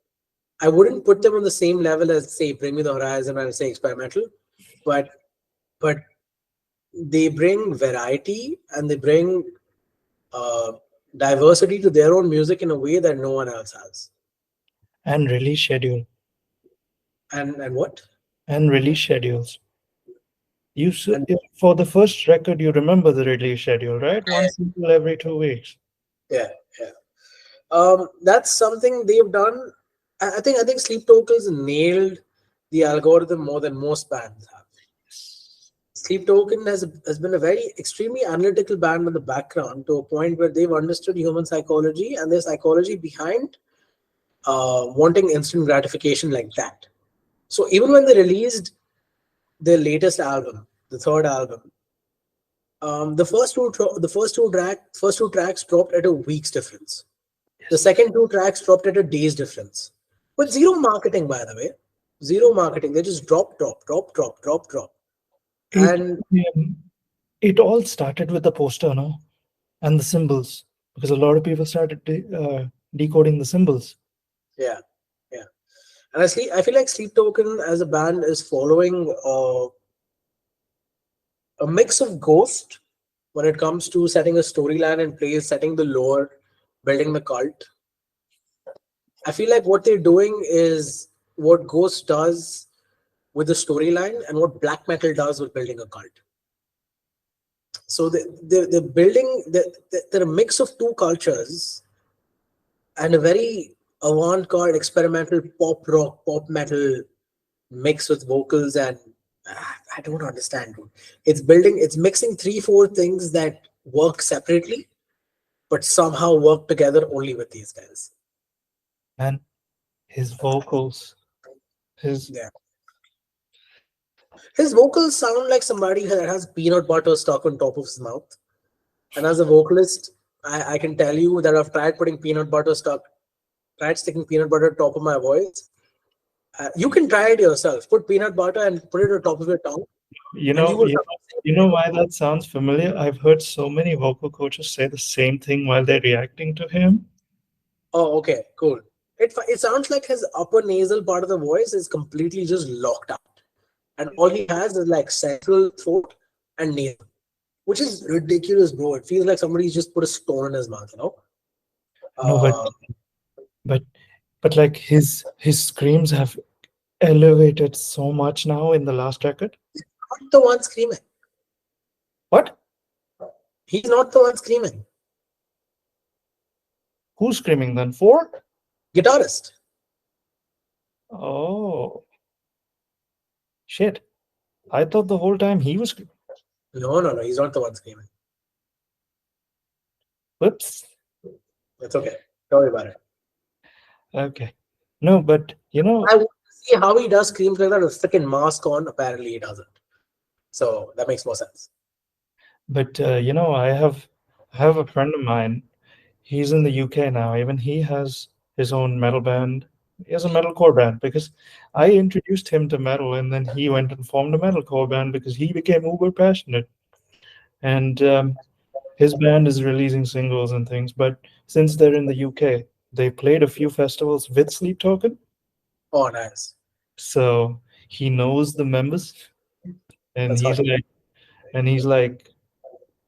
Speaker 2: I wouldn't put them on the same level as say Bring Me the Horizon and say experimental, but but they bring variety and they bring uh, diversity to their own music in a way that no one else has.
Speaker 1: And release schedule
Speaker 2: And what?
Speaker 1: and release schedules.
Speaker 2: And
Speaker 1: For the first record, you remember the release schedule, right? One single every 2 weeks.
Speaker 2: yeah, yeah. That's something they've done. I think Sleep Tokens nailed the algorithm more than most bands have. Sleep Token has been a very extremely analytical band in the background to a point where they've understood human psychology and their psychology behind wanting instant gratification like that. So even when they released their latest album, the third album, the first two tracks dropped at a week's difference. The
Speaker 1: Yes.
Speaker 2: second two tracks dropped at a day's difference. But zero marketing, by the way. Zero marketing. They just drop, drop, drop, drop, drop, drop.
Speaker 1: It
Speaker 2: And
Speaker 1: um, it all started with the poster, no, and the symbols, because a lot of people started decoding the symbols.
Speaker 2: yeah, yeah. And I feel like Sleep Token as a band is following a mix of Ghost when it comes to setting a storyline and place, setting the lore, building the cult. I feel like what they're doing is what Ghost does with the storyline and what black metal does with building a cult. So they're building, they're a mix of two cultures and a very avant-garde experimental pop rock, pop metal mix with vocals and I don't understand, dude. It's mixing three, four things that work separately, but somehow work together only with these guys.
Speaker 1: And his vocals, his
Speaker 2: Yeah. His vocals sound like somebody that has peanut butter stuck on top of his mouth. And as a vocalist, I can tell you that I've tried sticking peanut butter on top of my voice. You can try it yourself. Put peanut butter and put it on top of your tongue,
Speaker 1: you
Speaker 2: and you
Speaker 1: know
Speaker 2: will.
Speaker 1: you know you know why that sounds familiar. I've heard so many vocal coaches say the same thing while they're reacting to him.
Speaker 2: Oh, okay, cool. It sounds like his upper nasal part of the voice is completely just locked out, and all he has is like central throat and nasal, which is ridiculous, bro. It feels like somebody's just put a stone in his mouth, you know.
Speaker 1: No, but
Speaker 2: Uh,
Speaker 1: but but like his screams have elevated so much now in the last record.
Speaker 2: not the one screaming.
Speaker 1: What?
Speaker 2: He's not the one screaming.
Speaker 1: Who's screaming then? Four?
Speaker 2: Guitarist.
Speaker 1: Oh shit! I thought the whole time he was screaming.
Speaker 2: No, no, no. He's not the one screaming.
Speaker 1: Whoops.
Speaker 2: It's okay. Don't worry about it.
Speaker 1: Okay. No, but
Speaker 2: I want to see how he does screams like that with freaking mask on. Apparently, he doesn't. So that makes more sense.
Speaker 1: I have a friend of mine. He's in the UK now. Even he has his own metal band. He has a metalcore band because I introduced him to metal, and then he went and formed a metalcore band because he became uber passionate. And his band is releasing singles and things. But since they're in the UK, they played a few festivals with Sleep Token,
Speaker 2: Oh, nice.
Speaker 1: so he knows the members, and
Speaker 2: That's
Speaker 1: he's
Speaker 2: fun.
Speaker 1: like, and he's like,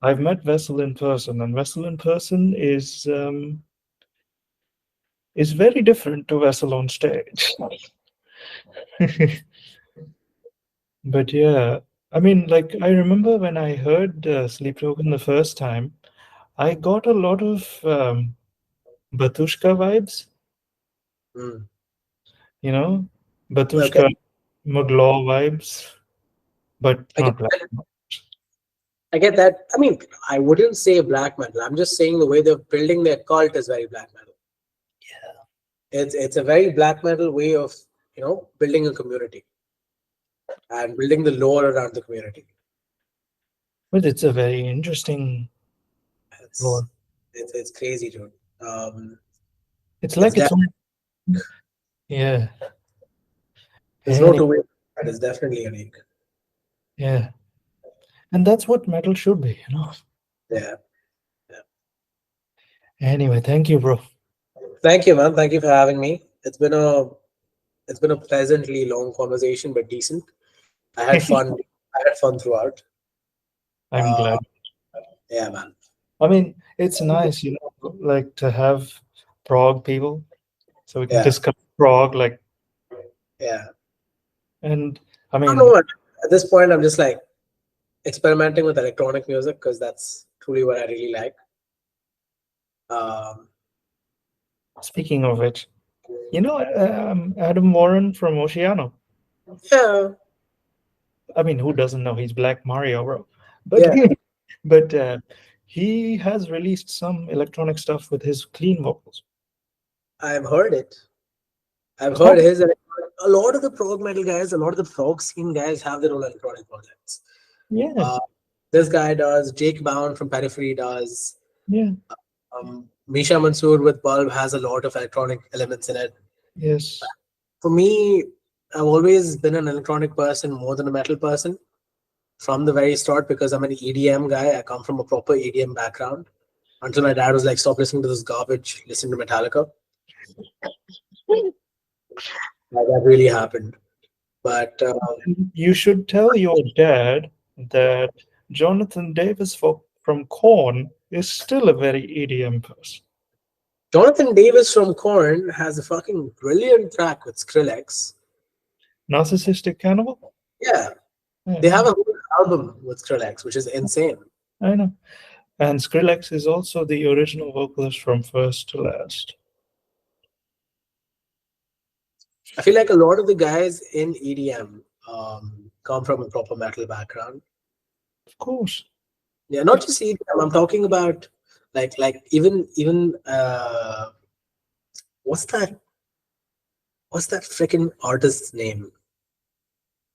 Speaker 1: I've met Vessel in person, and Vessel in person is very different to Vessel on stage. But yeah, I mean, like I remember when I heard Sleep Token the first time, I got a lot of Batushka vibes,
Speaker 2: Mm.
Speaker 1: you know,
Speaker 2: Okay.
Speaker 1: Batushka Maglaw vibes, but
Speaker 2: I get
Speaker 1: not black.
Speaker 2: that. I get that. I mean, I wouldn't say black metal. I'm just saying the way they're building their cult is very black metal. It's a very black metal way of building a community and building the lore around the community.
Speaker 1: But it's a very interesting
Speaker 2: It's
Speaker 1: lore.
Speaker 2: it's crazy, dude. Um,
Speaker 1: It's
Speaker 2: it's
Speaker 1: like its
Speaker 2: definitely
Speaker 1: own. Yeah.
Speaker 2: there's no
Speaker 1: Any,
Speaker 2: two way. It's definitely unique.
Speaker 1: yeah. And that's what metal should be.
Speaker 2: Yeah. Yeah.
Speaker 1: Anyway, thank you, bro.
Speaker 2: Thank you, man. Thank you for having me. It's been a pleasantly long conversation, but decent. I had fun. I had fun throughout.
Speaker 1: I'm
Speaker 2: Uh,
Speaker 1: glad.
Speaker 2: yeah, man.
Speaker 1: I mean, it's nice, like to have prog people, so we can
Speaker 2: Yeah,
Speaker 1: discuss prog, like,
Speaker 2: yeah.
Speaker 1: and I
Speaker 2: I don't know
Speaker 1: mean,
Speaker 2: what. At this point, I'm just like experimenting with electronic music because that's truly what I really like. Um,
Speaker 1: speaking of which, Adam Warren from Oceano.
Speaker 2: yeah,
Speaker 1: I mean, who doesn't know he's Black Mario, bro? But
Speaker 2: yeah.
Speaker 1: but he has released some electronic stuff with his clean vocals.
Speaker 2: I've heard it. I've
Speaker 1: It's
Speaker 2: heard
Speaker 1: not.
Speaker 2: his. A lot of the prog metal guys, a lot of the prog scene guys have their own electronic projects.
Speaker 1: Yeah,
Speaker 2: Uh, this guy does. Jake Bound from Periphery does.
Speaker 1: yeah.
Speaker 2: Misha Mansoor with Bulb has a lot of electronic elements in it.
Speaker 1: Yes.
Speaker 2: For me, I've always been an electronic person more than a metal person from the very start because I'm an EDM guy. I come from a proper EDM background. Until my dad was like, "Stop listening to this garbage. Listen to Metallica." That really happened. But
Speaker 1: You should tell your dad that Jonathan Davis from Korn is still a very EDM person.
Speaker 2: Jonathan Davis from Korn has a fucking brilliant track with Skrillex.
Speaker 1: Narcissistic Cannibal?
Speaker 2: Yeah, they
Speaker 1: Yeah,
Speaker 2: have a whole album with Skrillex, which is insane.
Speaker 1: I know. And Skrillex is also the original vocalist from first to last.
Speaker 2: I feel like a lot of the guys in EDM come from a proper metal background.
Speaker 1: Of course.
Speaker 2: Yeah, not just EDM. I'm talking about like even what's that? What's that freaking artist's name?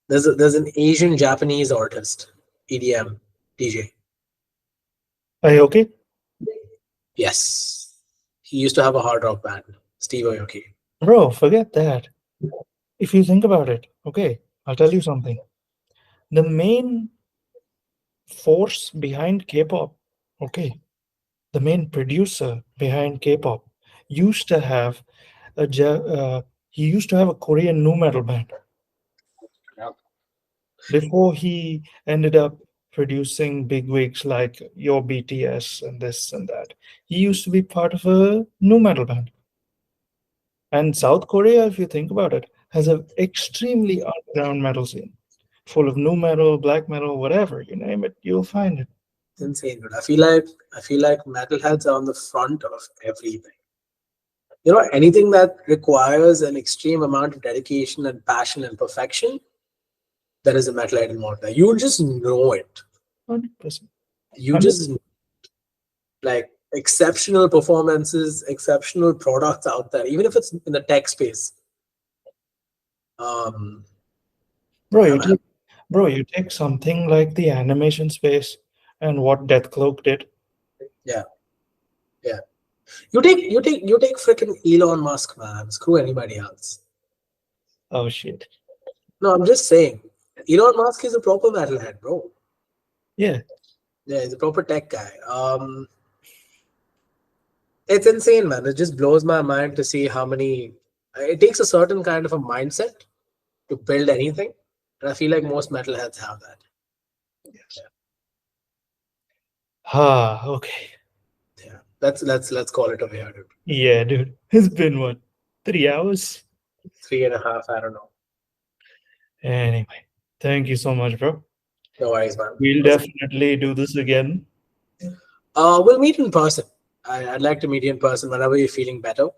Speaker 2: There's an Asian Japanese artist, EDM DJ.
Speaker 1: Are you okay?
Speaker 2: Yes, he used to have a hard rock band, Steve Aoki.
Speaker 1: Bro, forget that. If you think about it, okay, I'll tell you something. The main force behind K-pop, okay, the main producer behind K-pop used to have he used to have a Korean nu metal band before he ended up producing big wigs like your BTS and this and that. He used to be part of a nu metal band. And South Korea, if you think about it, has an extremely underground metal scene, full of nu metal, black metal, whatever you name it, you'll find it.
Speaker 2: Insane, dude. I feel like metalheads are on the front of everything. You know, anything that requires an extreme amount of dedication and passion and perfection, there is a metalhead involved there. You just know it.
Speaker 1: 100%.
Speaker 2: You
Speaker 1: I'm just
Speaker 2: just like exceptional performances, exceptional products out there, even if it's in the tech space. Um,
Speaker 1: bro,
Speaker 2: yeah,
Speaker 1: you
Speaker 2: man.
Speaker 1: take bro, you take something like the animation space and what Deathcloak did.
Speaker 2: Yeah, yeah. You take freaking Elon Musk, man. Screw anybody else.
Speaker 1: Oh shit.
Speaker 2: No, I'm just saying. Elon Musk is a proper metalhead, bro.
Speaker 1: Yeah.
Speaker 2: Yeah, he's a proper tech guy. It's insane, man. It just blows my mind to see how many. It takes a certain kind of a mindset to build anything, and I feel like most metalheads have that.
Speaker 1: Yes. Ah, okay.
Speaker 2: Yeah, let's call it a year, dude.
Speaker 1: Yeah, dude. It's been what? 3 hours?
Speaker 2: 3.5. I don't know.
Speaker 1: Anyway. Thank you so much, bro.
Speaker 2: No worries, man.
Speaker 1: We'll definitely do this again.
Speaker 2: We'll meet in person. I'd like to meet you in person whenever you're feeling better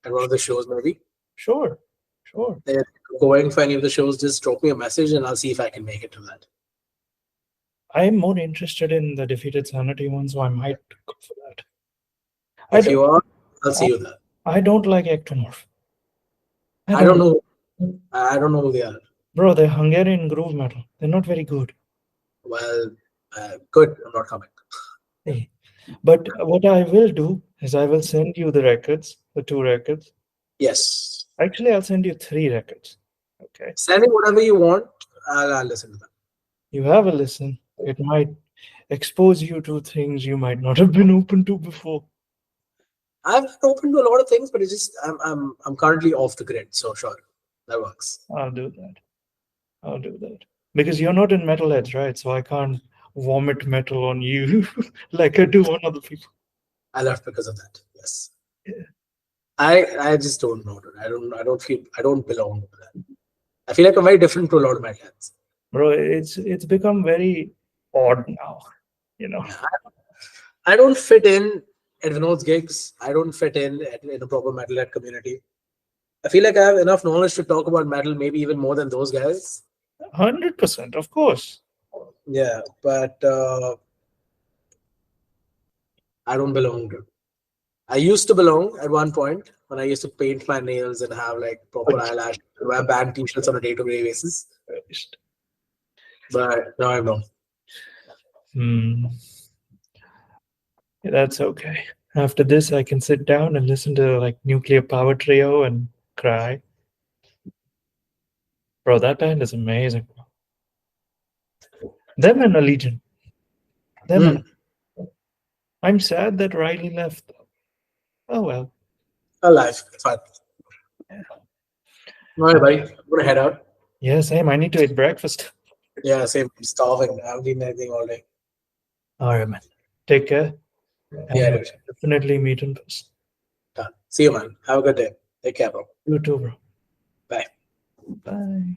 Speaker 2: at one of the shows, maybe.
Speaker 1: Sure. Sure.
Speaker 2: If you're going for any of the shows, just drop me a message and I'll see if I can make it to that.
Speaker 1: I'm more interested in the Defeated Sanity one, so I might go for that. I
Speaker 2: If
Speaker 1: don't
Speaker 2: you are, I'll
Speaker 1: I,
Speaker 2: see you there.
Speaker 1: I don't like Ectomorph. I
Speaker 2: I don't
Speaker 1: don't
Speaker 2: know. I don't know who they are.
Speaker 1: bro, they're Hungarian groove metal. They're not very good.
Speaker 2: Well, good. I'm not coming.
Speaker 1: Hey. But what I will do is I will send you the records, the two records.
Speaker 2: Yes.
Speaker 1: Actually, I'll send you three records. Okay.
Speaker 2: Send me whatever you want. I'll listen to them.
Speaker 1: You have a listen. It might expose you to things you might not have been open to before.
Speaker 2: I've been open to a lot of things, but it's just I'm currently off the grid, so sure, that works.
Speaker 1: I'll do that. I'll do that. Because you're not in metalheads, right? So I can't vomit metal on you like I do on other people.
Speaker 2: I left because of that. Yes.
Speaker 1: Yeah.
Speaker 2: I just don't know. Dude. I don't belong to that. I feel like I'm very different to a lot of my friends.
Speaker 1: Bro, it's become very odd now, you know.
Speaker 2: Yeah, I don't fit in at Vinod's gigs. I don't fit in a proper metalhead community. I feel like I have enough knowledge to talk about metal, maybe even more than those guys.
Speaker 1: 100%, of course.
Speaker 2: Yeah, but I don't belong to. I used to belong at one point when I used to paint my nails and have like proper
Speaker 1: But
Speaker 2: eyelash, wear band t-shirts on a day-to-day basis. But now I don't.
Speaker 1: hmm, that's okay. After this, I can sit down and listen to like Nuclear Power Trio and cry. cry. Bro, that band is amazing. Them and Allegiant. Them and I'm sad that Riley left. Oh well.
Speaker 2: Alive. Fine. All right, buddy. I'm gonna head out.
Speaker 1: Yeah, same. I need to eat breakfast.
Speaker 2: Yeah, same. I'm starving. I haven't eaten anything all day.
Speaker 1: All right, man. Take care.
Speaker 2: Yeah,
Speaker 1: And
Speaker 2: dude.
Speaker 1: definitely meet in person.
Speaker 2: Done. See you, man. Have a good day. Take care, bro.
Speaker 1: You too, bro.
Speaker 2: Bye.
Speaker 1: Bye.